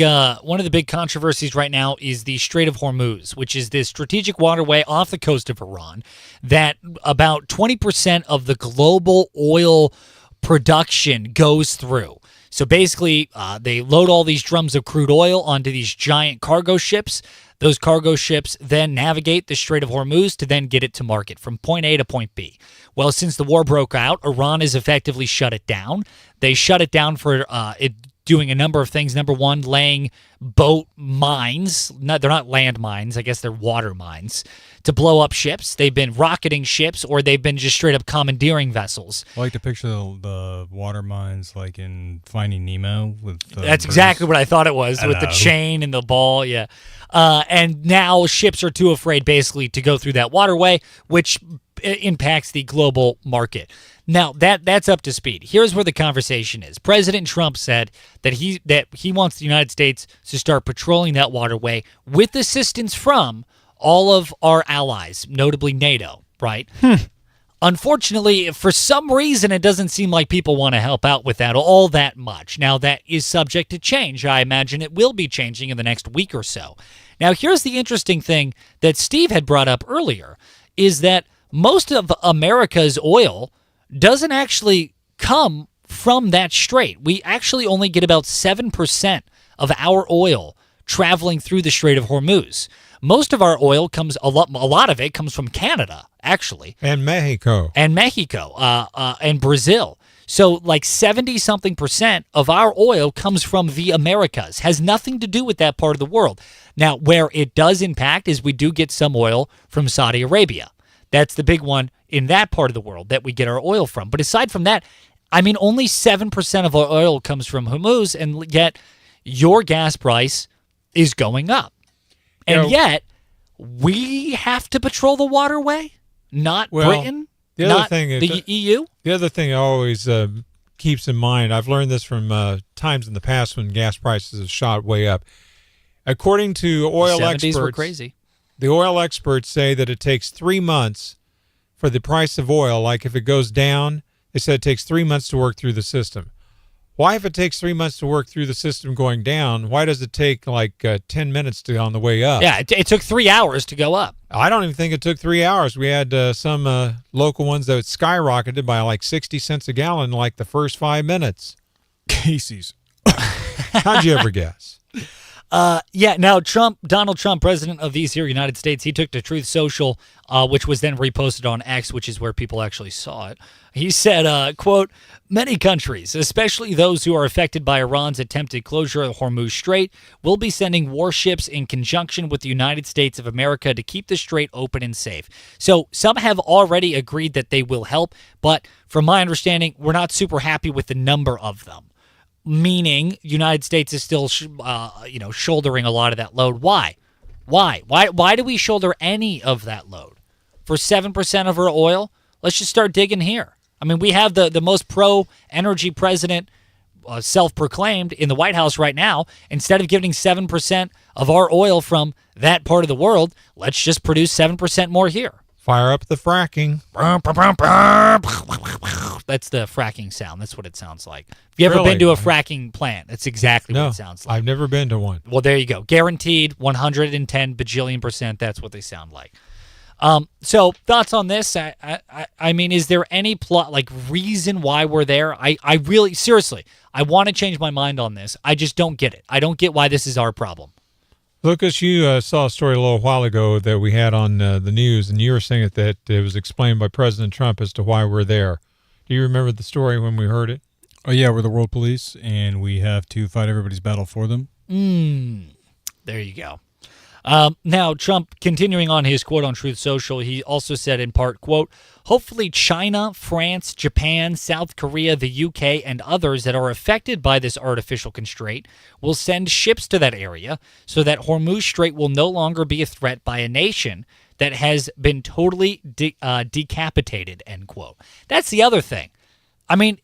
controversies right now is the Strait of Hormuz, which is this strategic waterway off the coast of Iran that about 20% of the global oil production goes through. So basically, they load all these drums of crude oil onto these giant cargo ships. Those cargo ships then navigate the Strait of Hormuz to then get it to market from point A to point B. Well, since the war broke out, Iran has effectively shut it down. They shut it down for doing a number of things. Number one, laying boat mines. They're not land mines. I guess they're water mines to blow up ships. They've been rocketing ships, or they've been just straight up commandeering vessels. I like to picture the water mines like in Finding Nemo. That's exactly what I thought it was, with the chain and the ball, yeah. And now ships are too afraid, basically, to go through that waterway, which impacts the global market. Now that's up to speed. Here's where the conversation is. President Trump said that he wants the United States to start patrolling that waterway with assistance from all of our allies, notably NATO, right? Unfortunately, for some reason, it doesn't seem like people want to help out with that all that much. Now, that is subject to change. I imagine it will be changing in the next week or so. Now, here's the interesting thing that Steve had brought up earlier, is that most of America's oil doesn't actually come from that strait. We actually only get about 7% of our oil traveling through the Strait of Hormuz. Most of our oil comes, a lot of it comes from Canada, actually. And Mexico. And Brazil. So like 70-something% of our oil comes from the Americas. Has nothing to do with that part of the world. Now, where it does impact is we do get some oil from Saudi Arabia. That's the big one in that part of the world that we get our oil from. But aside from that, I mean, only 7% of our oil comes from Hormuz, and yet your gas price is going up. And yet, we have to patrol the waterway, not Britain, not the EU. The other thing I always keeps in mind, I've learned this from times in the past when gas prices have shot way up. According to oil the 70s experts, were crazy. The oil experts say that it takes 3 months for the price of oil. Like if it goes down, they said it takes 3 months to work through the system. Why, if it takes 3 months to work through the system going down, why does it take like 10 minutes to on the way up? Yeah, it took 3 hours to go up. I don't even think it took 3 hours. We had some local ones that skyrocketed by like 60 cents a gallon like the first 5 minutes. Casey's. How'd you ever guess? Now Donald Trump, president of these here United States, he took to Truth Social, which was then reposted on X, which is where people actually saw it. He said, quote, "Many countries, especially those who are affected by Iran's attempted closure of the Hormuz Strait, will be sending warships in conjunction with the United States of America to keep the strait open and safe." So some have already agreed that they will help, but from my understanding, we're not super happy with the number of them. Meaning, United States is still, shouldering a lot of that load. Why? Why do we shoulder any of that load? For 7% of our oil? Let's just start digging here. I mean, we have the most pro-energy president, self-proclaimed, in the White House right now. Instead of giving 7% of our oil from that part of the world, let's just produce 7% more here. Fire up the fracking. That's the fracking sound. That's what it sounds like. Have you ever been to a fracking plant? That's exactly what it sounds like. I've never been to one. Well, there you go. Guaranteed 110 bajillion %. That's what they sound like. So thoughts on this? I mean, is there any reason why we're there? I really, seriously, I want to change my mind on this. I just don't get it. I don't get why this is our problem. Lucas, you saw a story a little while ago that we had on the news, and you were saying that it was explained by President Trump as to why we're there. Do you remember the story when we heard it? Oh, yeah, we're the world police, and we have to fight everybody's battle for them. There you go. Now, Trump, continuing on his quote on Truth Social, he also said in part, quote, "Hopefully China, France, Japan, South Korea, the UK, and others that are affected by this artificial constraint will send ships to that area so that Hormuz Strait will no longer be a threat by a nation that has been totally decapitated," end quote. That's the other thing. I mean,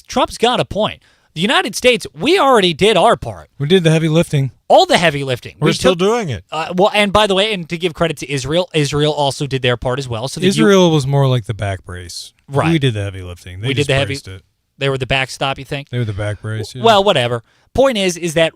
Trump's got a point. The United States, we already did our part. We did the heavy lifting. All the heavy lifting. We're still doing it. And by the way, and to give credit to Israel also did their part as well. So Israel was more like the back brace. Right. We did the heavy lifting. We did the heavy. They were the backstop, you think? They were the back brace, yeah. Well, whatever. Point is that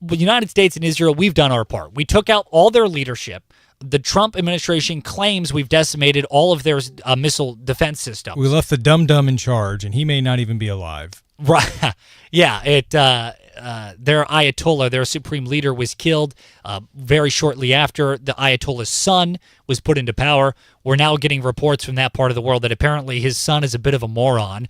the United States and Israel, we've done our part. We took out all their leadership. The Trump administration claims we've decimated all of their missile defense systems. We left the dum-dum in charge, and he may not even be alive. Right. Yeah. Their Ayatollah, their supreme leader, was killed very shortly after. The Ayatollah's son was put into power. We're now getting reports from that part of the world that apparently his son is a bit of a moron.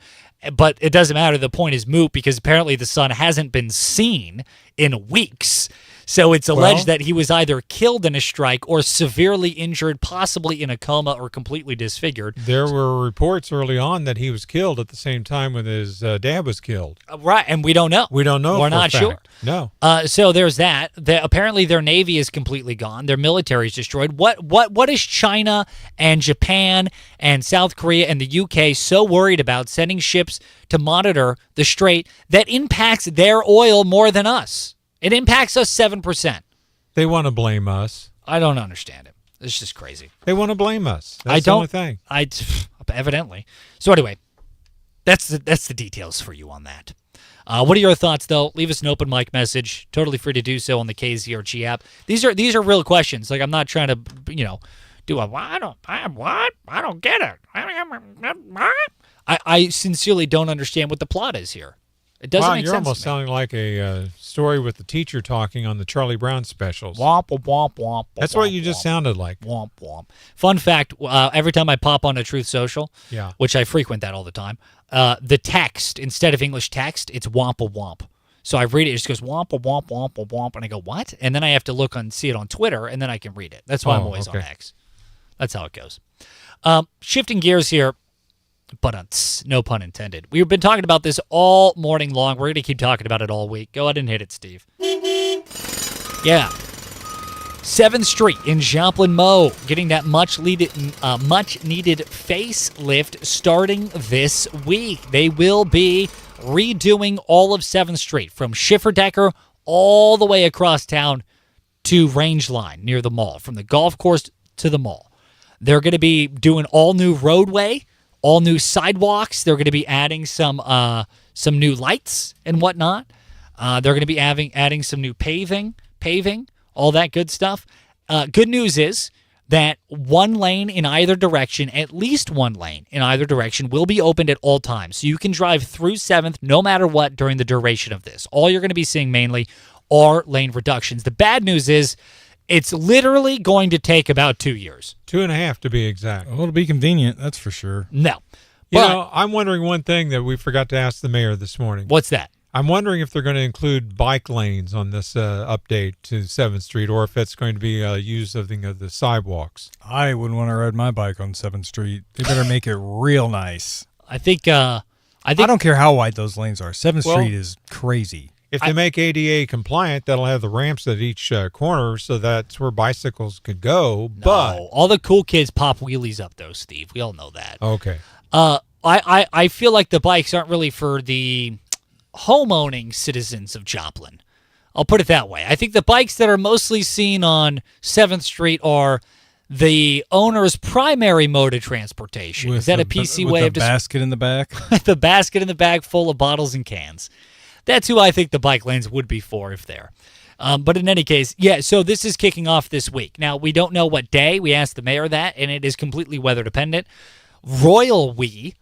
But it doesn't matter. The point is moot because apparently the son hasn't been seen in weeks. So it's alleged that he was either killed in a strike or severely injured, possibly in a coma or completely disfigured. There were reports early on that he was killed at the same time when his dad was killed. Right, and we don't know. We don't know. We're not sure. No. So there's that. Apparently their navy is completely gone. Their military is destroyed. What is China and Japan and South Korea and the UK so worried about sending ships to monitor the strait that impacts their oil more than us? It impacts us 7%. They want to blame us. I don't understand it. It's just crazy. They want to blame us. That's the only thing. Evidently. So anyway, that's the details for you on that. What are your thoughts, though? Leave us an open mic message. Totally free to do so on the KZRG app. These are real questions. Like, I'm not trying to, do a, I don't get it. I sincerely don't understand what the plot is here. It doesn't make sense. You're almost sounding like a story with the teacher talking on the Charlie Brown specials. Womp, womp, womp. That's what you just sounded like. Womp, womp. Fun fact, every time I pop on a Truth Social, yeah, which I frequent that all the time, the text, instead of English text, it's womp, womp. So I read it, it just goes womp, womp, womp, womp, and I go, what? And then I have to look and see it on Twitter, and then I can read it. That's why I'm always on X. That's how it goes. Shifting gears here. But no pun intended. We've been talking about this all morning long. We're going to keep talking about it all week. Go ahead and hit it, Steve. Yeah. 7th Street in Joplin, Mo, getting that much needed facelift starting this week. They will be redoing all of 7th Street from Schifferdecker all the way across town to Range Line near the mall, from the golf course to the mall. They're going to be doing all new roadway, all new sidewalks. They're going to be adding some new lights and whatnot. They're going to be adding some new paving, all that good stuff. Good news is that one lane in either direction, at least one lane in either direction, will be opened at all times. So you can drive through 7th no matter what during the duration of this. All you're going to be seeing mainly are lane reductions. The bad news is it's literally going to take about 2 years. 2.5 to be exact. Well, it'll be convenient, that's for sure. No. I'm wondering one thing that we forgot to ask the mayor this morning. What's that? I'm wondering if they're going to include bike lanes on this update to 7th Street, or if it's going to be used something of the sidewalks. I wouldn't want to ride my bike on 7th Street. They better make it real nice. I think I don't care how wide those lanes are. 7th Street is crazy. If they make ADA compliant, that'll have the ramps at each corner, so that's where bicycles could go. No, but all the cool kids pop wheelies up, though, Steve. We all know that. Okay. I feel like the bikes aren't really for the homeowning citizens of Joplin. I'll put it that way. I think the bikes that are mostly seen on 7th Street are the owner's primary mode of transportation. Is that a PC way of the basket in the back? The basket in the back full of bottles and cans. That's who I think the bike lanes would be for if there. But in any case, yeah, so this is kicking off this week. Now, we don't know what day. We asked the mayor that, and it is completely weather dependent. Royal We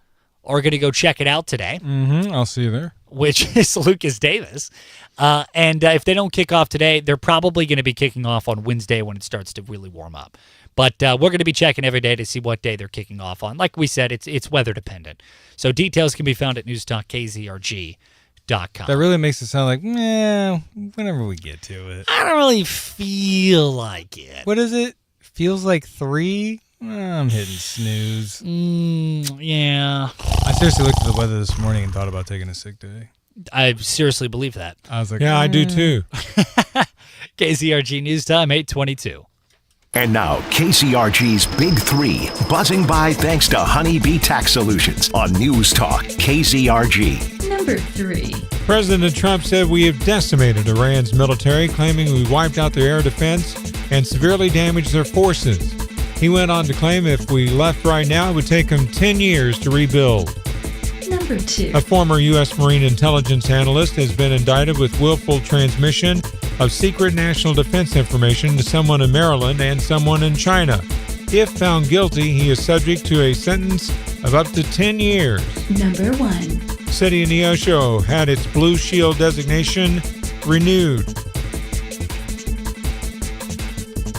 are going to go check it out today. Mm-hmm. I'll see you there. Which is Lucas Davis. And if they don't kick off today, they're probably going to be kicking off on Wednesday when it starts to really warm up. But we're going to be checking every day to see what day they're kicking off on. Like we said, it's weather dependent. So details can be found at newstalkkzrg.com. That really makes it sound like, whenever we get to it. I don't really feel like it. What is it? Feels like 3? I'm hitting snooze. Yeah. I seriously looked at the weather this morning and thought about taking a sick day. I seriously believe that. I was like, yeah, I do too. KZRG News Time, 8:22. And now, KZRG's Big Three, buzzing by thanks to Honeybee Tax Solutions on News Talk KZRG. Number 3. President Trump said we have decimated Iran's military, claiming we wiped out their air defense and severely damaged their forces. He went on to claim if we left right now, it would take them 10 years to rebuild. Number 2. A former U.S. Marine intelligence analyst has been indicted with willful transmission of secret national defense information to someone in Maryland and someone in China. If found guilty, he is subject to a sentence of up to 10 years. Number 1. City of Neosho had its Blue Shield designation renewed.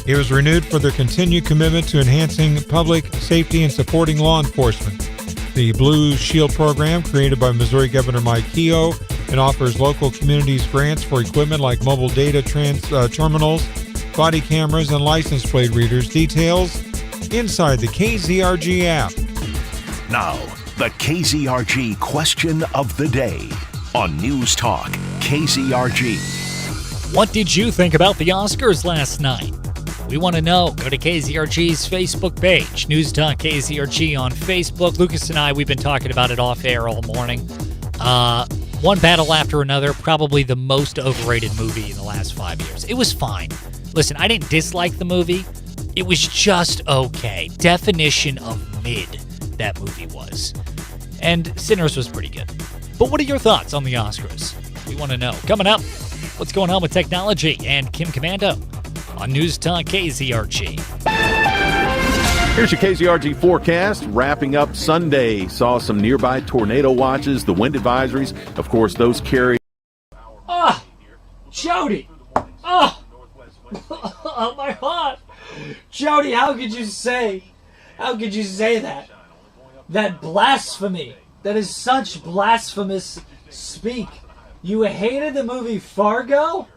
It was renewed for their continued commitment to enhancing public safety and supporting law enforcement. The Blue Shield program, created by Missouri Governor Mike Keogh, and offers local communities grants for equipment like mobile data terminals, body cameras, and license plate readers. Details inside the KZRG app. Now, the KZRG question of the day on News Talk KZRG. What did you think about the Oscars last night? We want to know. Go to KZRG's Facebook page, News Talk KZRG on Facebook. Lucas and I, we've been talking about it off air all morning. One battle after another, probably the most overrated movie in the last 5 years. It was fine. Listen, I didn't dislike the movie. It was just okay. Definition of mid, that movie was. And Sinners was pretty good. But what are your thoughts on the Oscars? We want to know. Coming up, what's going on with technology and Kim Commando on News Talk KZRG. Here's your KZRG forecast. Wrapping up Sunday. Saw some nearby tornado watches, the wind advisories. Of course, those carry. Oh, Jody. Oh, oh my heart. Jody, how could you say that? That blasphemy. That is such blasphemous speak. You hated the movie Fargo?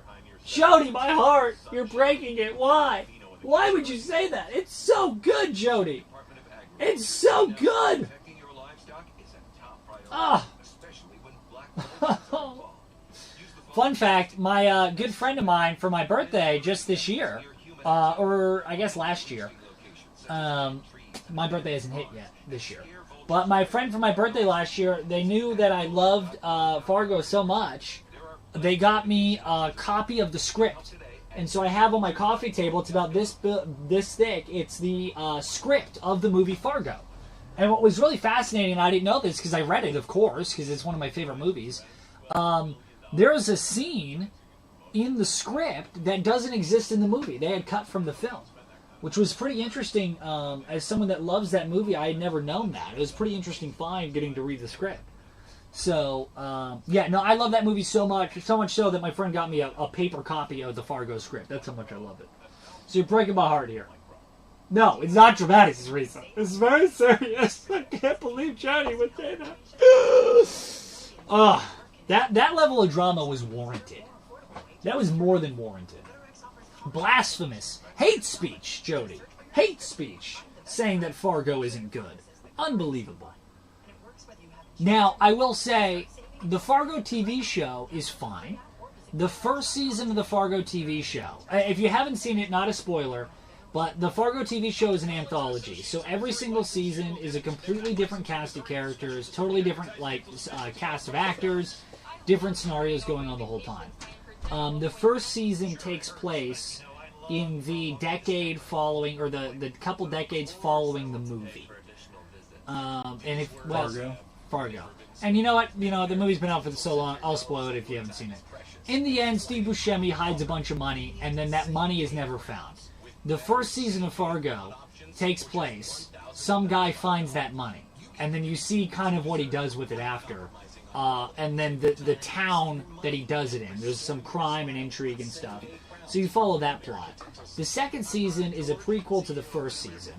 Jody, my heart, you're breaking it. Why? Why would you say that? It's so good, Jody. It's so good. Ah. Fun fact, my good friend of mine for my birthday just this year, or I guess last year, my birthday hasn't hit yet this year, but my friend for my birthday last year, they knew that I loved Fargo so much, they got me a copy of the script. And so I have on my coffee table, it's about this thick, it's the script of the movie Fargo. And what was really fascinating, and I didn't know this because I read it, of course, because it's one of my favorite movies, there is a scene in the script that doesn't exist in the movie. They had cut from the film, which was pretty interesting. As someone that loves that movie, I had never known that. It was a pretty interesting find getting to read the script. So, yeah, no, I love that movie so much so that my friend got me a paper copy of the Fargo script. That's how much I love it. So you're breaking my heart here. No, it's not dramatic, Teresa. It's very serious. I can't believe Johnny would say that. That level of drama was warranted. That was more than warranted. Blasphemous. Hate speech, Jody. Hate speech. Saying that Fargo isn't good. Unbelievable. Now, I will say, the Fargo TV show is fine. The first season of the Fargo TV show, if you haven't seen it, not a spoiler, but the Fargo TV show is an anthology. So every single season is a completely different cast of characters, totally different cast of actors, different scenarios going on the whole time. The first season takes place in the decade following, or the couple decades following the movie. Fargo. And you know what? The movie's been out for so long, I'll spoil it if you haven't seen it. In the end, Steve Buscemi hides a bunch of money, and then that money is never found. The first season of Fargo takes place, some guy finds that money, and then you see kind of what he does with it after. And then the town that he does it in. There's some crime and intrigue and stuff. So you follow that plot. The second season is a prequel to the first season.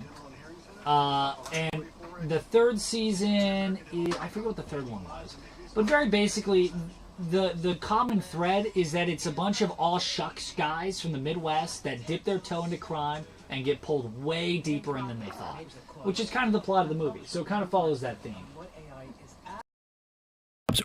And the third season, I forget what the third one was. But very basically, the common thread is that it's a bunch of all shucks guys from the Midwest that dip their toe into crime and get pulled way deeper in than they thought. Which is kind of the plot of the movie. So it kind of follows that theme.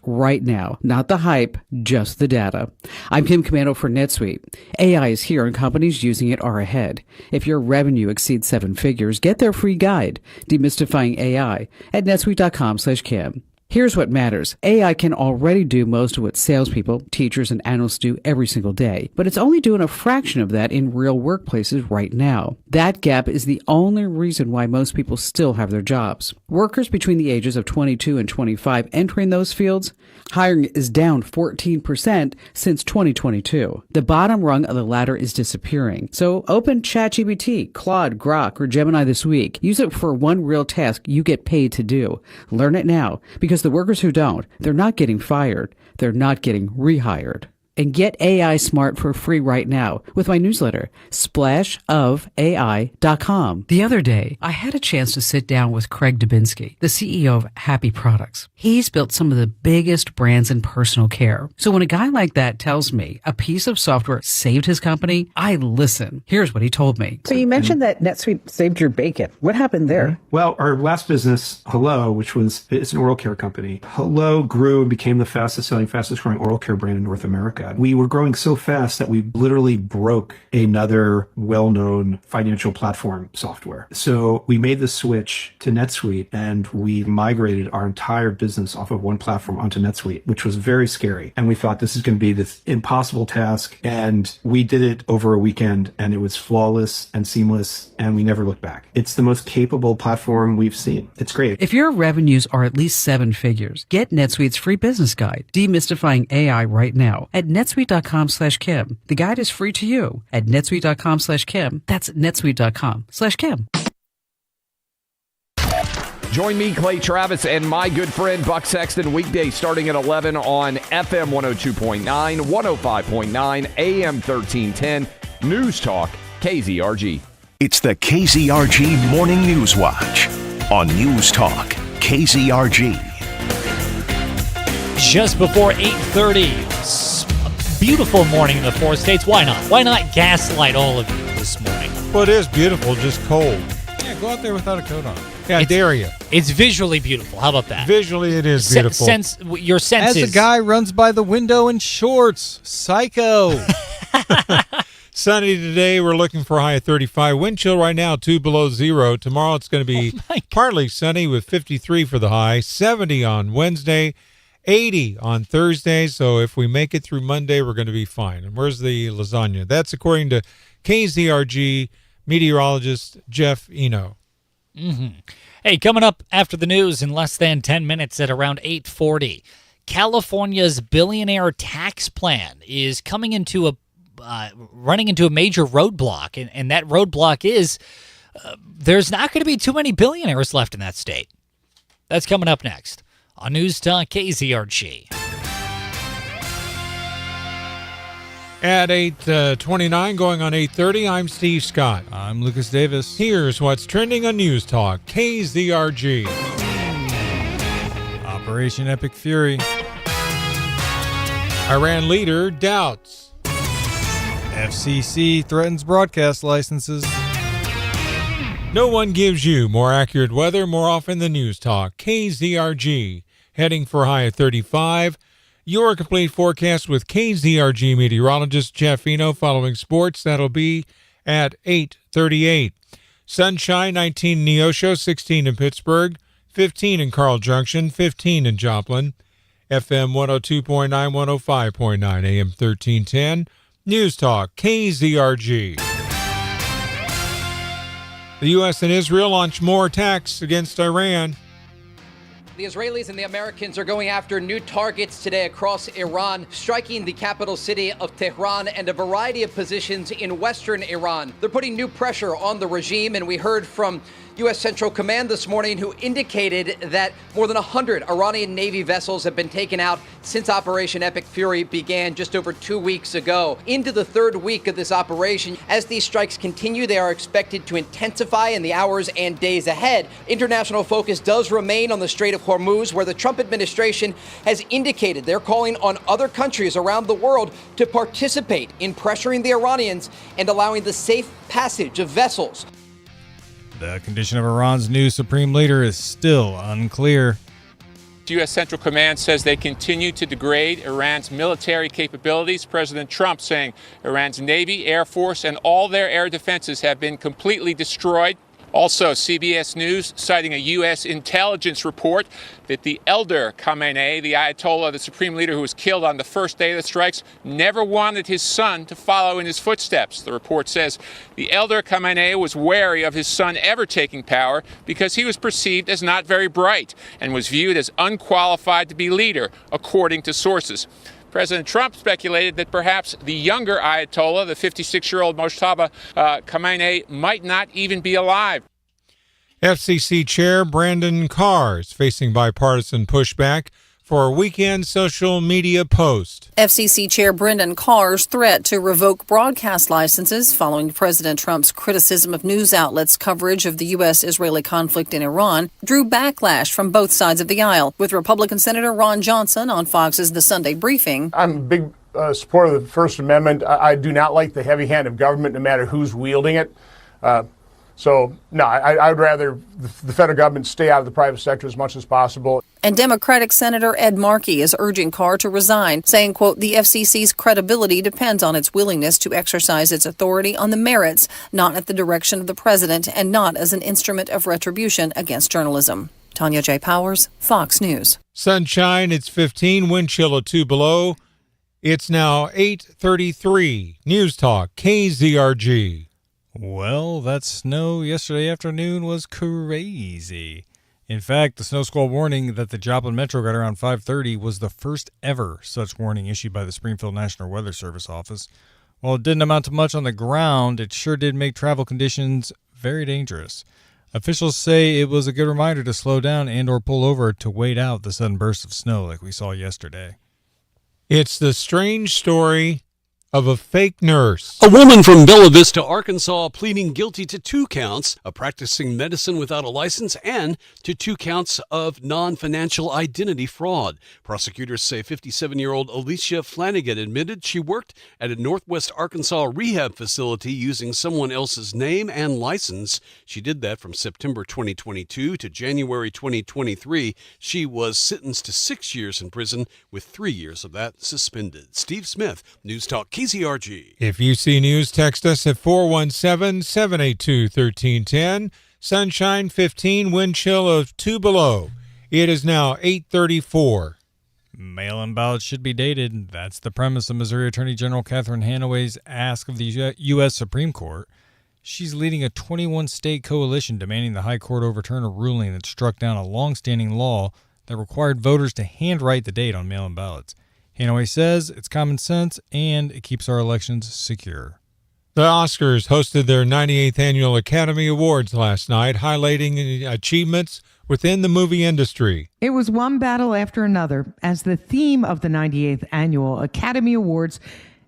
Right now, not the hype, just the data. I'm Kim Commando for NetSuite. AI is here and companies using it are ahead. If your revenue exceeds 7 figures, get their free guide, Demystifying AI, at netsuite.com/Kim. Here's what matters. AI can already do most of what salespeople, teachers, and analysts do every single day, but it's only doing a fraction of that in real workplaces right now. That gap is the only reason why most people still have their jobs. Workers between the ages of 22 and 25 entering those fields, hiring is down 14% since 2022. The bottom rung of the ladder is disappearing. So open ChatGPT, Claude, Grok, or Gemini this week. Use it for one real task you get paid to do. Learn it now, because the workers who don't, they're not getting fired. They're not getting rehired. and get AI smart for free right now with my newsletter, splashofai.com. The other day, I had a chance to sit down with Craig Dubinsky, the CEO of Happy Products. He's built some of the biggest brands in personal care. So when a guy like that tells me a piece of software saved his company, I listen. Here's what he told me. So you mentioned that NetSuite saved your bacon. What happened there? Well, our last business, Hello, it's an oral care company. Hello grew and became the fastest growing oral care brand in North America. We were growing so fast that we literally broke another well-known financial platform software. So we made the switch to NetSuite and we migrated our entire business off of one platform onto NetSuite, which was very scary. And we thought this is going to be this impossible task. And we did it over a weekend and it was flawless and seamless and we never looked back. It's the most capable platform we've seen. It's great. If your revenues are at least 7 figures, get NetSuite's free business guide, Demystifying AI, right now at netsuite.com/Kim. The guide is free to you at netsuite.com/Kim. That's netsuite.com/Kim. Join me, Clay Travis, and my good friend Buck Sexton weekdays starting at 11 on FM 102.9, 105.9, AM 1310, News Talk, KZRG. It's the KZRG Morning News Watch on News Talk, KZRG. Just before 8:30, beautiful morning in the 4 states. Why not? Why not gaslight all of you this morning? Well, it is beautiful, just cold. Yeah, go out there without a coat on. Yeah, I dare you. It's visually beautiful. How about that? Visually, it is beautiful. Your senses. As a guy runs by the window in shorts. Psycho. Sunny today. We're looking for a high of 35. Wind chill right now, 2 below zero. Tomorrow it's going to be partly sunny with 53 for the high, 70 on Wednesday, 80 on Thursday. So if we make it through Monday, we're going to be fine. And where's the lasagna? That's according to KZRG meteorologist Jeff Eno. Mm-hmm. Hey, coming up after the news in less than 10 minutes at around 8:40, California's billionaire tax plan is coming into running into a major roadblock, and that roadblock is there's not going to be too many billionaires left in that state. That's coming up next on News Talk KZRG. At 8:29, going on 8:30, I'm Steve Scott. I'm Lucas Davis. Here's what's trending on News Talk, KZRG. Operation Epic Fury. Iran leader doubts. FCC threatens broadcast licenses. No one gives you more accurate weather more often than News Talk, KZRG. Heading for a high of 35. Your complete forecast with KZRG meteorologist Jeff Eno following sports. That'll be at 8:38. Sunshine, 19 in Neosho, 16 in Pittsburgh, 15 in Carl Junction, 15 in Joplin. FM 102.9, 105.9, AM 1310. News Talk, KZRG. The U.S. and Israel launch more attacks against Iran. The Israelis and the Americans are going after new targets today across Iran, striking the capital city of Tehran and a variety of positions in western Iran. They're putting new pressure on the regime, and we heard from U.S. Central Command this morning, who indicated that more than 100 Iranian Navy vessels have been taken out since Operation Epic Fury began just over 2 weeks ago. Into the third week of this operation, as these strikes continue, they are expected to intensify in the hours and days ahead. International focus does remain on the Strait of Hormuz, where the Trump administration has indicated they're calling on other countries around the world to participate in pressuring the Iranians and allowing the safe passage of vessels. The condition of Iran's new supreme leader is still unclear. U.S. Central Command says they continue to degrade Iran's military capabilities. President Trump saying Iran's Navy, Air Force, and all their air defenses have been completely destroyed. Also, CBS News citing a U.S. intelligence report that the elder Khamenei, the Ayatollah, the supreme leader who was killed on the first day of the strikes, never wanted his son to follow in his footsteps. The report says the elder Khamenei was wary of his son ever taking power because he was perceived as not very bright and was viewed as unqualified to be leader, according to sources. President Trump speculated that perhaps the younger Ayatollah, the 56-year-old Mojtaba Khamenei, might not even be alive. FCC Chair Brandon Carr is facing bipartisan pushback for a weekend social media post. FCC Chair Brendan Carr's threat to revoke broadcast licenses following President Trump's criticism of news outlets' coverage of the U.S.-Israeli conflict in Iran drew backlash from both sides of the aisle, with Republican Senator Ron Johnson on Fox's The Sunday Briefing. I'm a big supporter of the First Amendment. I do not like the heavy hand of government, no matter who's wielding it. I would rather the federal government stay out of the private sector as much as possible. And Democratic Senator Ed Markey is urging Carr to resign, saying, quote, the FCC's credibility depends on its willingness to exercise its authority on the merits, not at the direction of the president, and not as an instrument of retribution against journalism. Tanya J. Powers, Fox News. Sunshine, it's 15, wind chill at 2 below. It's now 8:33. News Talk, KZRG. Well, that snow yesterday afternoon was crazy. In fact, the snow squall warning that the Joplin Metro got around 5:30 was the first ever such warning issued by the Springfield National Weather Service office. While it didn't amount to much on the ground, it sure did make travel conditions very dangerous. Officials say it was a good reminder to slow down and or pull over to wait out the sudden bursts of snow like we saw yesterday. It's the strange story of a fake nurse. A woman from Bella Vista, Arkansas, pleading guilty to 2 counts of practicing medicine without a license and to 2 counts of non-financial identity fraud. Prosecutors say 57-year-old Alicia Flanagan admitted she worked at a Northwest Arkansas rehab facility using someone else's name and license. She did that from September 2022 to January 2023. She was sentenced to 6 years in prison, with 3 years of that suspended. Steve Smith, News Talk KZRG. If you see news, text us at 417-782-1310. Sunshine 15, wind chill of 2 below. It is now 8:34. Mail-in ballots should be dated. That's the premise of Missouri Attorney General Catherine Hanaway's ask of the U.S. Supreme Court. She's leading a 21-state coalition demanding the High Court overturn a ruling that struck down a long-standing law that required voters to handwrite the date on mail-in ballots. Hanaway says it's common sense and it keeps our elections secure. The Oscars hosted their 98th Annual Academy Awards last night, highlighting achievements within the movie industry. It was one battle after another as the theme of the 98th Annual Academy Awards,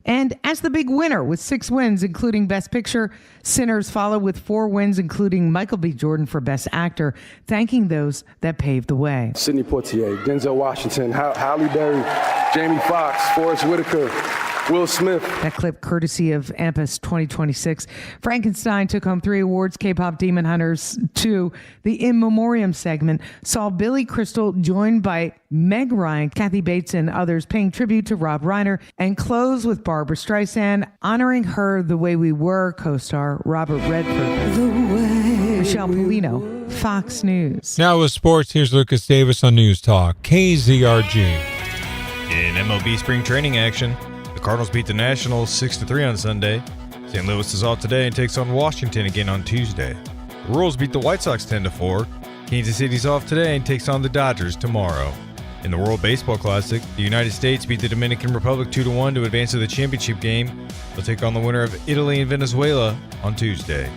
and as the big winner with 6 wins, including Best Picture. Sinners followed with 4 wins, including Michael B. Jordan for Best Actor, thanking those that paved the way. Sidney Poitier, Denzel Washington, Halle Berry, Jamie Foxx, Forrest Whitaker, Will Smith. That clip courtesy of AMPUS 2026. Frankenstein took home 3 awards. K-pop Demon Hunters 2. The In Memoriam segment saw Billy Crystal joined by Meg Ryan, Kathy Bates, and others paying tribute to Rob Reiner, and close with Barbara Streisand honoring her The Way We Were co-star Robert Redford. Michelle Polino, Fox News. Now with sports, here's Lucas Davis on News Talk, KZRG. In MLB spring training action, the Cardinals beat the Nationals 6-3 on Sunday. St. Louis is off today and takes on Washington again on Tuesday. The Royals beat the White Sox 10-4. Kansas City's off today and takes on the Dodgers tomorrow. In the World Baseball Classic, the United States beat the Dominican Republic 2-1 to advance to the championship game. They'll take on the winner of Italy and Venezuela on Tuesday.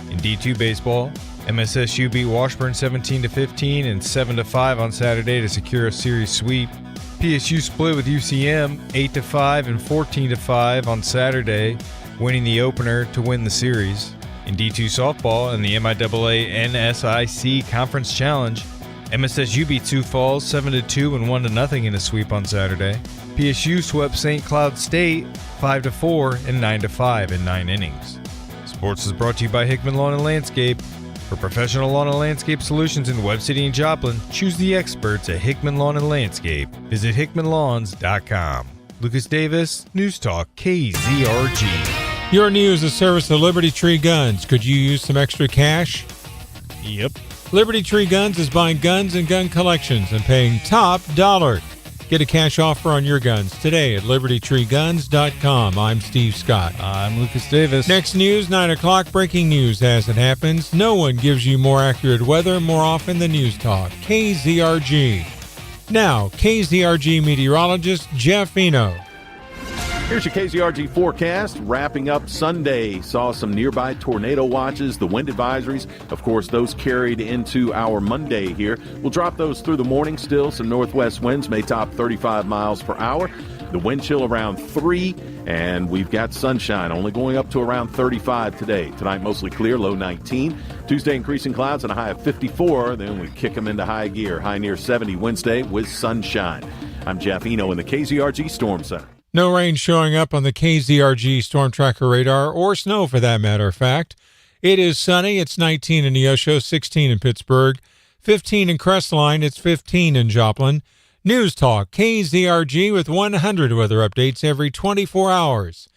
In D2 baseball, MSSU beat Washburn 17-15 and 7-5 on Saturday to secure a series sweep. PSU split with UCM 8-5 and 14-5 on Saturday, winning the opener to win the series. In D2 softball and the MIAA NSIC Conference Challenge, MSSU beat Sioux Falls 7-2 and 1-0 in a sweep on Saturday. PSU swept St. Cloud State 5-4 and 9-5 in 9 innings. Sports is brought to you by Hickman Lawn and Landscape. For professional lawn and landscape solutions in Webb City and Joplin, choose the experts at Hickman Lawn and Landscape. Visit hickmanlawns.com. Lucas Davis, News Talk, KZRG. Your news is service of Liberty Tree Guns. Could you use some extra cash? Yep. Liberty Tree Guns is buying guns and gun collections and paying top dollar. Get a cash offer on your guns today at libertytreeguns.com. I'm Steve Scott. I'm Lucas Davis. Next news, 9 o'clock, breaking news as it happens. No one gives you more accurate weather more often than News Talk. KZRG. Now, KZRG meteorologist Jeff Eno. Here's your KZRG forecast. Wrapping up Sunday, saw some nearby tornado watches, the wind advisories. Of course, those carried into our Monday here. We'll drop those through the morning still. Some northwest winds may top 35 miles per hour. The wind chill around 3, and we've got sunshine only going up to around 35 today. Tonight, mostly clear, low 19. Tuesday, increasing clouds and a high of 54. Then we kick them into high gear, high near 70 Wednesday with sunshine. I'm Jeff Eno in the KZRG Storm Center. No rain showing up on the KZRG Storm Tracker radar, or snow for that matter of fact. It is sunny. It's 19 in Neosho, 16 in Pittsburgh, 15 in Crestline. It's 15 in Joplin. News Talk, KZRG with 100 weather updates every 24 hours.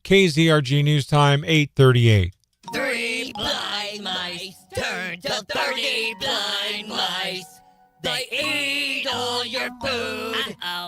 KZRG News Time, 8:38. 3 blind mice turn to 30 blind mice. They eat all your food.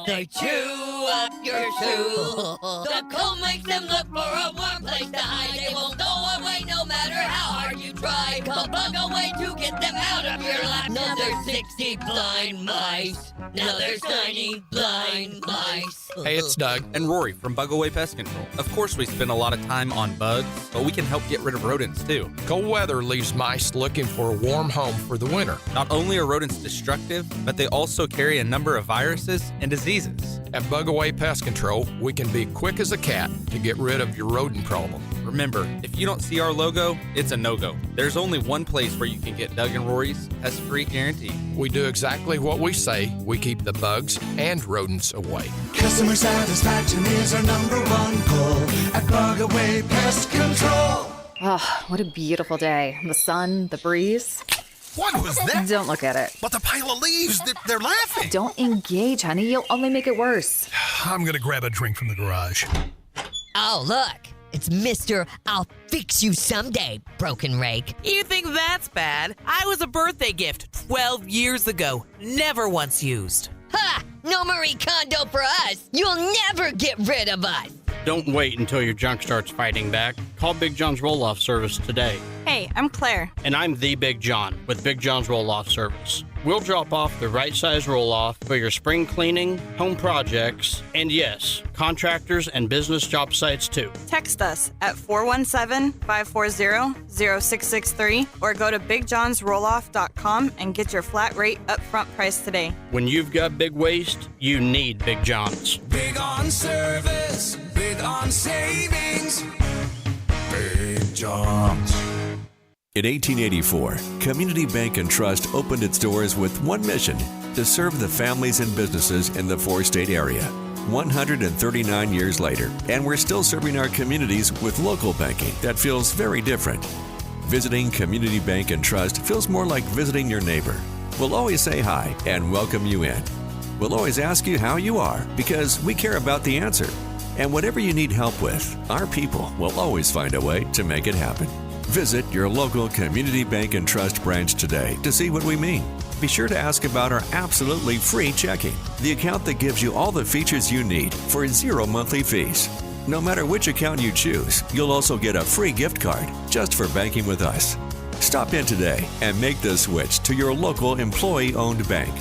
They chew up your shoe. The cold makes them look for a warm place to hide. They won't go away no matter how hard you try. Come bug away to get them out of your lap. Now there's 60 blind mice. Now there's 90 blind mice. Hey, it's Doug and Rory from Bug Away Pest Control. Of course, we spend a lot of time on bugs, but we can help get rid of rodents too. Cold weather leaves mice looking for a warm home for the winter. Not only are rodents destructive, but they also carry a number of viruses and diseases. At Bug Away Pest Control, we can be quick as a cat to get rid of your rodent problem. Remember, if you don't see our logo, it's a no-go. There's only one place where you can get Doug and Rory's pest-free guarantee. We do exactly what we say. We keep the bugs and rodents away. Customer satisfaction is our number one goal at Bug Away Pest Control. Oh, what a beautiful day. The sun, the breeze. What was that? Don't look at it. But the pile of leaves, they're laughing. Don't engage, honey. You'll only make it worse. I'm going to grab a drink from the garage. Oh, look. It's Mr. I'll fix you someday, broken rake. You think that's bad? I was a birthday gift 12 years ago. Never once used. Ha! No Marie Kondo for us. You'll never get rid of us. Don't wait until your junk starts fighting back. Call Big John's Roll-Off Service today. Hey, I'm Claire. And I'm the Big John with Big John's Roll-Off Service. We'll drop off the right size roll-off for your spring cleaning, home projects, and yes, contractors and business job sites too. Text us at 417-540-0663 or go to BigJohnsRolloff.com and get your flat rate upfront price today. When you've got big waste, you need Big John's. Big on service, big on savings. Big John's. In 1884, Community Bank and Trust opened its doors with one mission: to serve the families and businesses in the four-state area. 139 years later, and we're still serving our communities with local banking that feels very different. Visiting Community Bank and Trust feels more like visiting your neighbor. We'll always say hi and welcome you in. We'll always ask you how you are because we care about the answer. And whatever you need help with, our people will always find a way to make it happen. Visit your local Community Bank and Trust branch today to see what we mean. Be sure to ask about our absolutely free checking, the account that gives you all the features you need for 0 monthly fees. No matter which account you choose, you'll also get a free gift card just for banking with us. Stop in today and make the switch to your local employee-owned bank.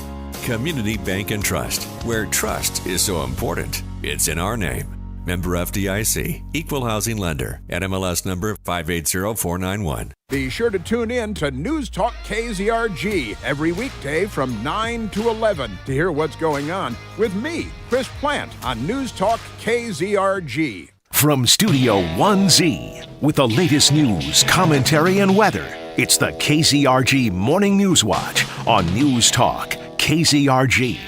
Community Bank and Trust, where trust is so important, it's in our name. Member FDIC, Equal Housing Lender, NMLS number 580491. Be sure to tune in to News Talk KZRG every weekday from 9 to 11 to hear what's going on with me, Chris Plant, on News Talk KZRG. From Studio 1Z, with the latest news, commentary, and weather, it's the KZRG Morning News Watch on News Talk KZRG.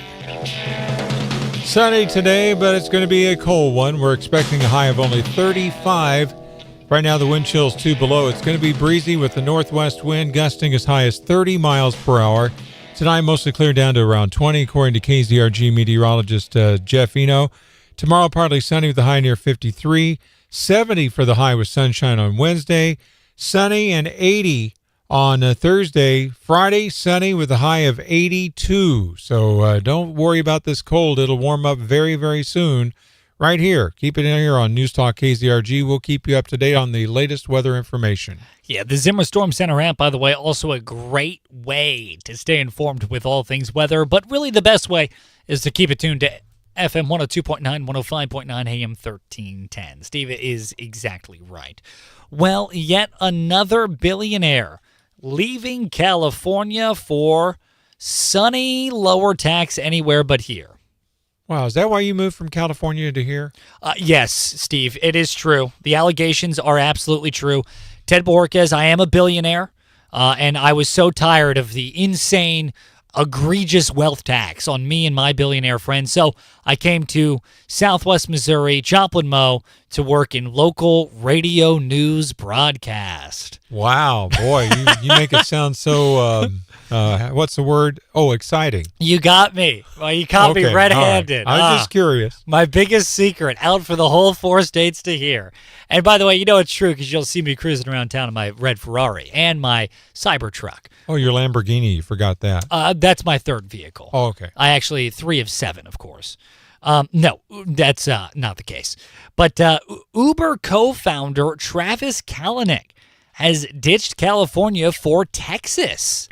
Sunny today, but it's going to be a cold one. We're expecting a high of only 35. Right now, the wind chill's 2 below. It's going to be breezy with the northwest wind gusting as high as 30 miles per hour. Tonight, mostly clear down to around 20, according to KZRG meteorologist Jeff Eno. Tomorrow, partly sunny with a high near 53. 70 for the high with sunshine on Wednesday. Sunny and 80 on Thursday. Friday, sunny with a high of 82. So don't worry about this cold. It'll warm up very, very soon. Right here. Keep it in here on News Talk KZRG. We'll keep you up to date on the latest weather information. Yeah, the Zimmer Storm Center app, by the way, also a great way to stay informed with all things weather. But really the best way is to keep it tuned to FM 102.9, 105.9, AM 1310. Steve is exactly right. Well, yet another billionaire leaving California for sunny, lower tax anywhere but here. Wow, is that why you moved from California to here? Yes, Steve, it is true. The allegations are absolutely true. Ted Borges, I am a billionaire, and I was so tired of the insane, egregious wealth tax on me and my billionaire friends. So I came to Southwest Missouri, Joplin, Mo, to work in local radio news broadcast. Wow, boy, you make it sound so, what's the word? Oh, exciting. You got me. Well, you caught me red-handed. Right. I was just curious. My biggest secret, out for the whole 4 states to hear. And by the way, you know it's true because you'll see me cruising around town in my red Ferrari and my Cybertruck. Oh, your Lamborghini, you forgot that. That's my third vehicle. Oh, okay. I actually 3 of 7, of course. No, that's not the case. But Uber co-founder Travis Kalanick has ditched California for Texas.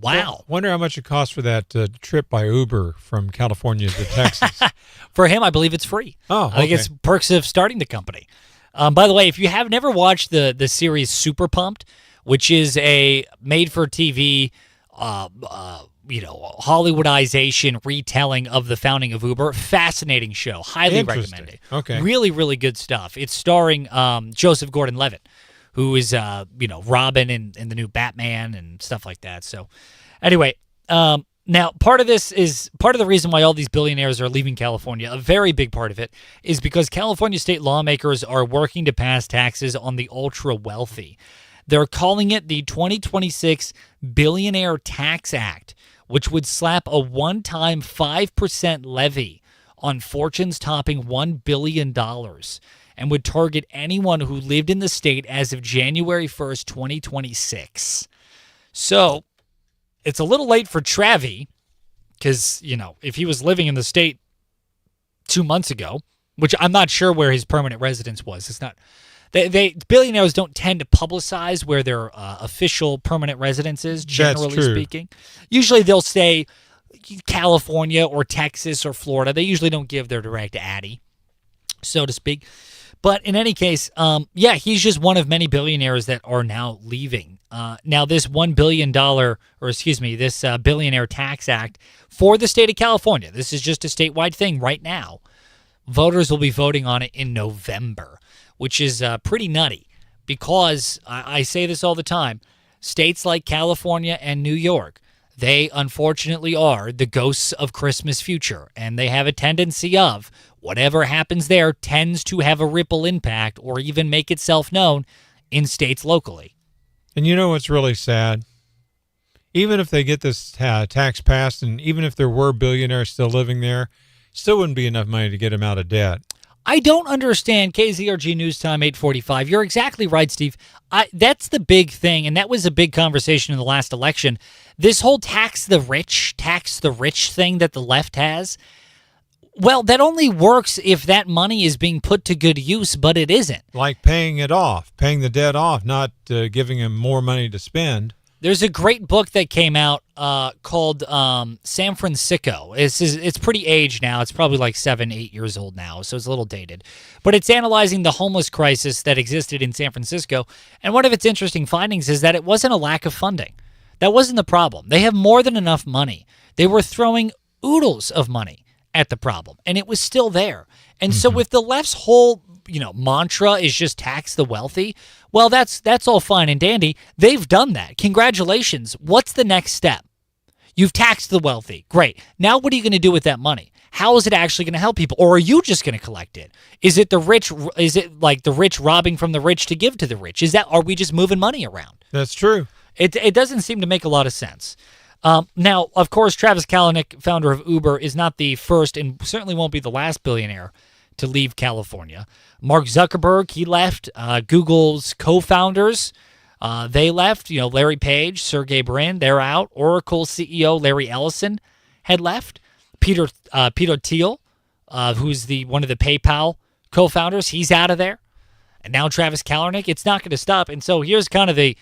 Wow. Well, wonder how much it costs for that trip by Uber from California to Texas. For him, I believe it's free. Oh, okay. I think it's perks of starting the company. By the way, if you have never watched the series Super Pumped, which is a made-for-TV, Hollywoodization retelling of the founding of Uber, fascinating show. Highly recommend it. Okay. Really, really good stuff. It's starring Joseph Gordon-Levitt, who is, Robin in the new Batman and stuff like that. So, anyway, now part of the reason why all these billionaires are leaving California, a very big part of it, is because California state lawmakers are working to pass taxes on the ultra-wealthy. They're calling it the 2026 Billionaire Tax Act, which would slap a one-time 5% levy on fortunes topping $1 billion and would target anyone who lived in the state as of January 1st, 2026. So it's a little late for Travi because, if he was living in the state 2 months ago, which I'm not sure where his permanent residence was. It's not... Billionaires don't tend to publicize where their official permanent residence is, generally speaking. Usually they'll say California or Texas or Florida. They usually don't give their direct addy, so to speak. But in any case, he's just one of many billionaires that are now leaving. Now, this $1 billion, this Billionaire Tax Act for the state of California, this is just a statewide thing right now. Voters will be voting on it in November, which is pretty nutty because I say this all the time. States like California and New York, they unfortunately are the ghosts of Christmas future, and they have a tendency of whatever happens there tends to have a ripple impact or even make itself known in states locally. And you know what's really sad? Even if they get this tax passed, and even if there were billionaires still living there, still wouldn't be enough money to get them out of debt. I don't understand KZRG News Time 845. You're exactly right, Steve. That's the big thing, and that was a big conversation in the last election. This whole tax the rich thing that the left has, well, that only works if that money is being put to good use, but it isn't. Like paying the debt off, not giving them more money to spend. There's a great book that came out called San Francisco. It's pretty aged now. It's probably like 7-8 years old now, so it's a little dated. But it's analyzing the homeless crisis that existed in San Francisco. And one of its interesting findings is that it wasn't a lack of funding. That wasn't the problem. They have more than enough money. They were throwing oodles of money at the problem, and it was still there. And so if the left's whole mantra is just tax the wealthy, well, that's all fine and dandy. They've done that. Congratulations. What's the next step? You've taxed the wealthy. Great. Now what are you going to do with that money? How is it actually going to help people? Or are you just going to collect it? Is it like the rich robbing from the rich to give to the rich? Are we just moving money around? That's true. It doesn't seem to make a lot of sense. Now, of course, Travis Kalanick, founder of Uber, is not the first and certainly won't be the last billionaire to leave California. Mark Zuckerberg, he left. Google's co-founders, they left. Larry Page, Sergey Brin, they're out. Oracle CEO Larry Ellison had left. Peter Thiel, who's one of the PayPal co-founders, he's out of there. And now Travis Kalanick, it's not going to stop. And so here's kind of the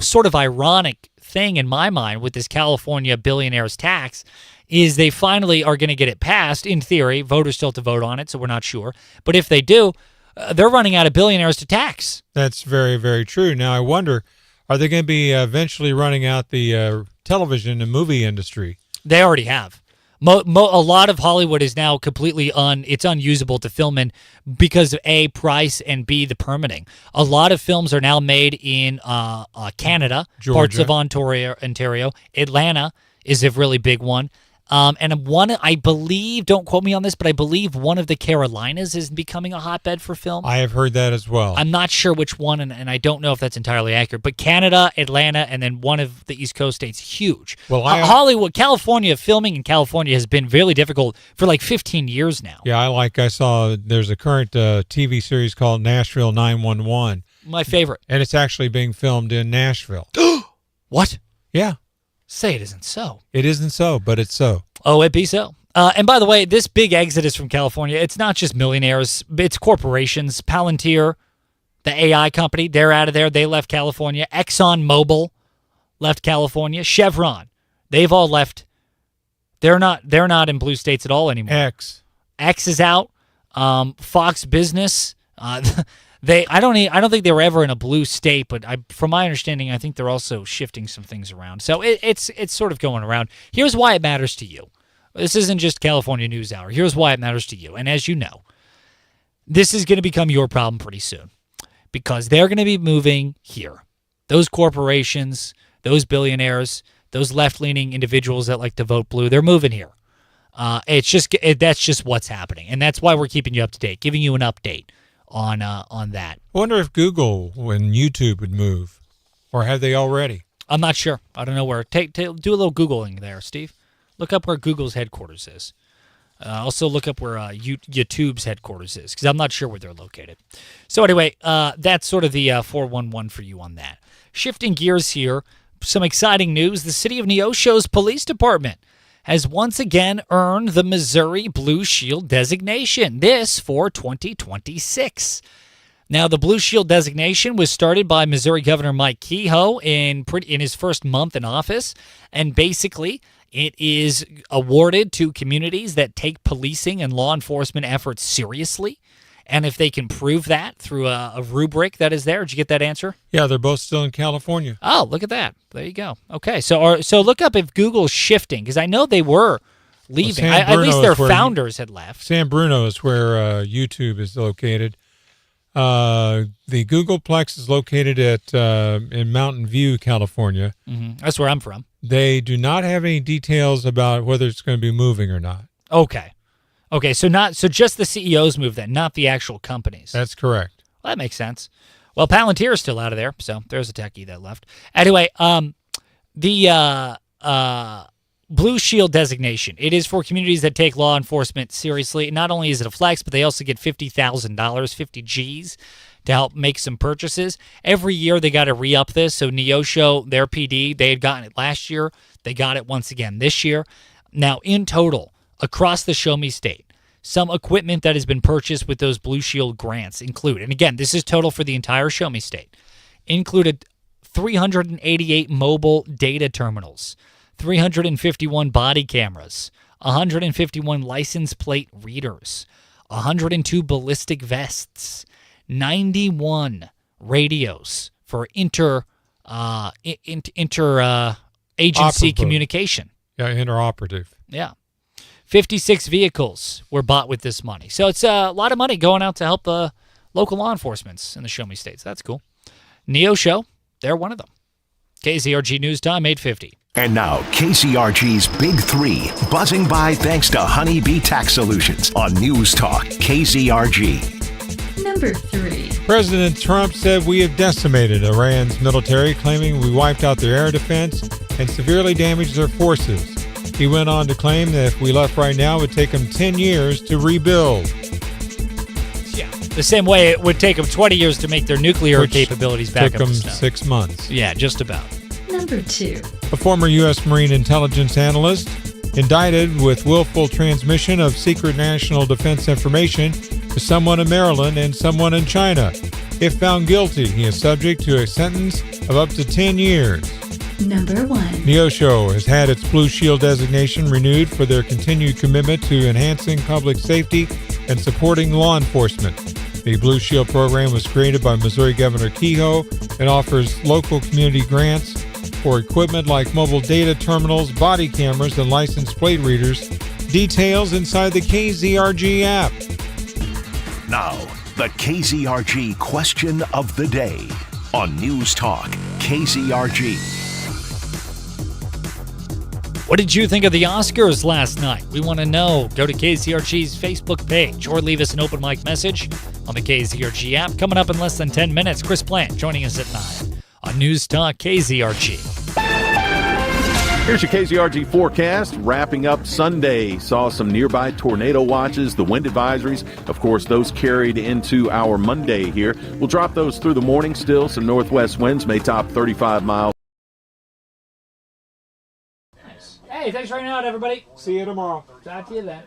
sort of ironic thing in my mind with this California billionaires tax is they finally are going to get it passed. In theory, voters still have to vote on it, so we're not sure. But if they do, they're running out of billionaires to tax. That's very, very true. Now, I wonder, are they going to be eventually running out the television and movie industry? They already have. A lot of Hollywood is now completely it's unusable to film in because of A, price, and B, the permitting. A lot of films are now made in Canada, Georgia. parts of Ontario. Atlanta is a really big one. And one, I believe, don't quote me on this, but I believe one of the Carolinas is becoming a hotbed for film. I have heard that as well. I'm not sure which one, and I don't know if that's entirely accurate. But Canada, Atlanta, and then one of the East Coast states, huge. Well, Hollywood, California, filming in California has been really difficult for like 15 years now. Yeah, I saw there's a current TV series called Nashville 911. My favorite. And it's actually being filmed in Nashville. What? Yeah. Say it isn't so. It isn't so, but it's so. Oh, it be so. And by the way, this big exodus from California, it's not just millionaires, it's corporations. Palantir, the AI company, they're out of there. They left California. ExxonMobil left California. Chevron, they've all left. They're not in blue states at all anymore. X is out. Fox Business, I don't think they were ever in a blue state, but from my understanding, I think they're also shifting some things around. So it's sort of going around. Here's why it matters to you. This isn't just California News Hour. Here's why it matters to you. And as you know, this is going to become your problem pretty soon because they're going to be moving here. Those corporations, those billionaires, those left-leaning individuals that like to vote blue, they're moving here. That's just what's happening, and that's why we're keeping you up to date, giving you an update on that. I wonder if Google and YouTube would move, or have they already? I'm not sure. I don't know where. Do a little Googling there, Steve. Look up where Google's headquarters is. Also look up where YouTube's headquarters is, because I'm not sure where they're located. So anyway, that's sort of the 411 for you on that. Shifting gears here, some exciting news. The city of Neosho's police department has once again earned the Missouri Blue Shield designation, this for 2026. Now, the Blue Shield designation was started by Missouri Governor Mike Kehoe in his first month in office, and basically it is awarded to communities that take policing and law enforcement efforts seriously, and if they can prove that through a rubric that is there. Did you get that answer? Yeah, they're both still in California. Oh, look at that. There you go. Okay, so look up if Google's shifting, because I know they were leaving. At least their founders had left. San Bruno is where YouTube is located. The Googleplex is located in Mountain View, California. Mm-hmm. That's where I'm from. They do not have any details about whether it's going to be moving or not. Okay, so just the CEOs moved then, not the actual companies. That's correct. Well, that makes sense. Well, Palantir is still out of there, so there's a techie that left. Anyway, the Blue Shield designation, it is for communities that take law enforcement seriously. Not only is it a flex, but they also get $50,000, 50 G's, to help make some purchases. Every year they got to re-up this. So Neosho, their PD, they had gotten it last year. They got it once again this year. Now, in total, across the Show Me State, some equipment that has been purchased with those Blue Shield grants include, and again, this is total for the entire Show Me State, included 388 mobile data terminals, 351 body cameras, 151 license plate readers, 102 ballistic vests, 91 radios for agency communication. Yeah, interoperative. Yeah. 56 vehicles were bought with this money. So it's a lot of money going out to help the local law enforcements in the Show Me States. That's cool. Neosho, they're one of them. KZRG News Time, 8:50. And now, KZRG's Big Three, buzzing by thanks to Honeybee Tax Solutions on News Talk KZRG. Number 3. President Trump said we have decimated Iran's military, claiming we wiped out their air defense and severely damaged their forces. He went on to claim that if we left right now, it would take them 10 years to rebuild. Yeah, the same way it would take them 20 years to make their nuclear capabilities back took up to them snuff. 6 months. Yeah, just about. Number 2. A former U.S. Marine intelligence analyst indicted with willful transmission of secret national defense information to someone in Maryland and someone in China. If found guilty, he is subject to a sentence of up to 10 years. Number 1. Neosho has had its Blue Shield designation renewed for their continued commitment to enhancing public safety and supporting law enforcement. The Blue Shield program was created by Missouri Governor Kehoe and offers local community grants for equipment like mobile data terminals, body cameras, and license plate readers. Details inside the KZRG app. Now, the KZRG question of the day on News Talk KZRG. What did you think of the Oscars last night? We want to know. Go to KZRG's Facebook page or leave us an open mic message on the KZRG app. Coming up in less than 10 minutes, Chris Plant joining us at 9 on News Talk KZRG. Here's your KZRG forecast. Wrapping up Sunday, saw some nearby tornado watches, the wind advisories. Of course, those carried into our Monday here. We'll drop those through the morning still. Some northwest winds may top 35 miles. Hey, thanks for hanging out, everybody. See you tomorrow. Talk to you then.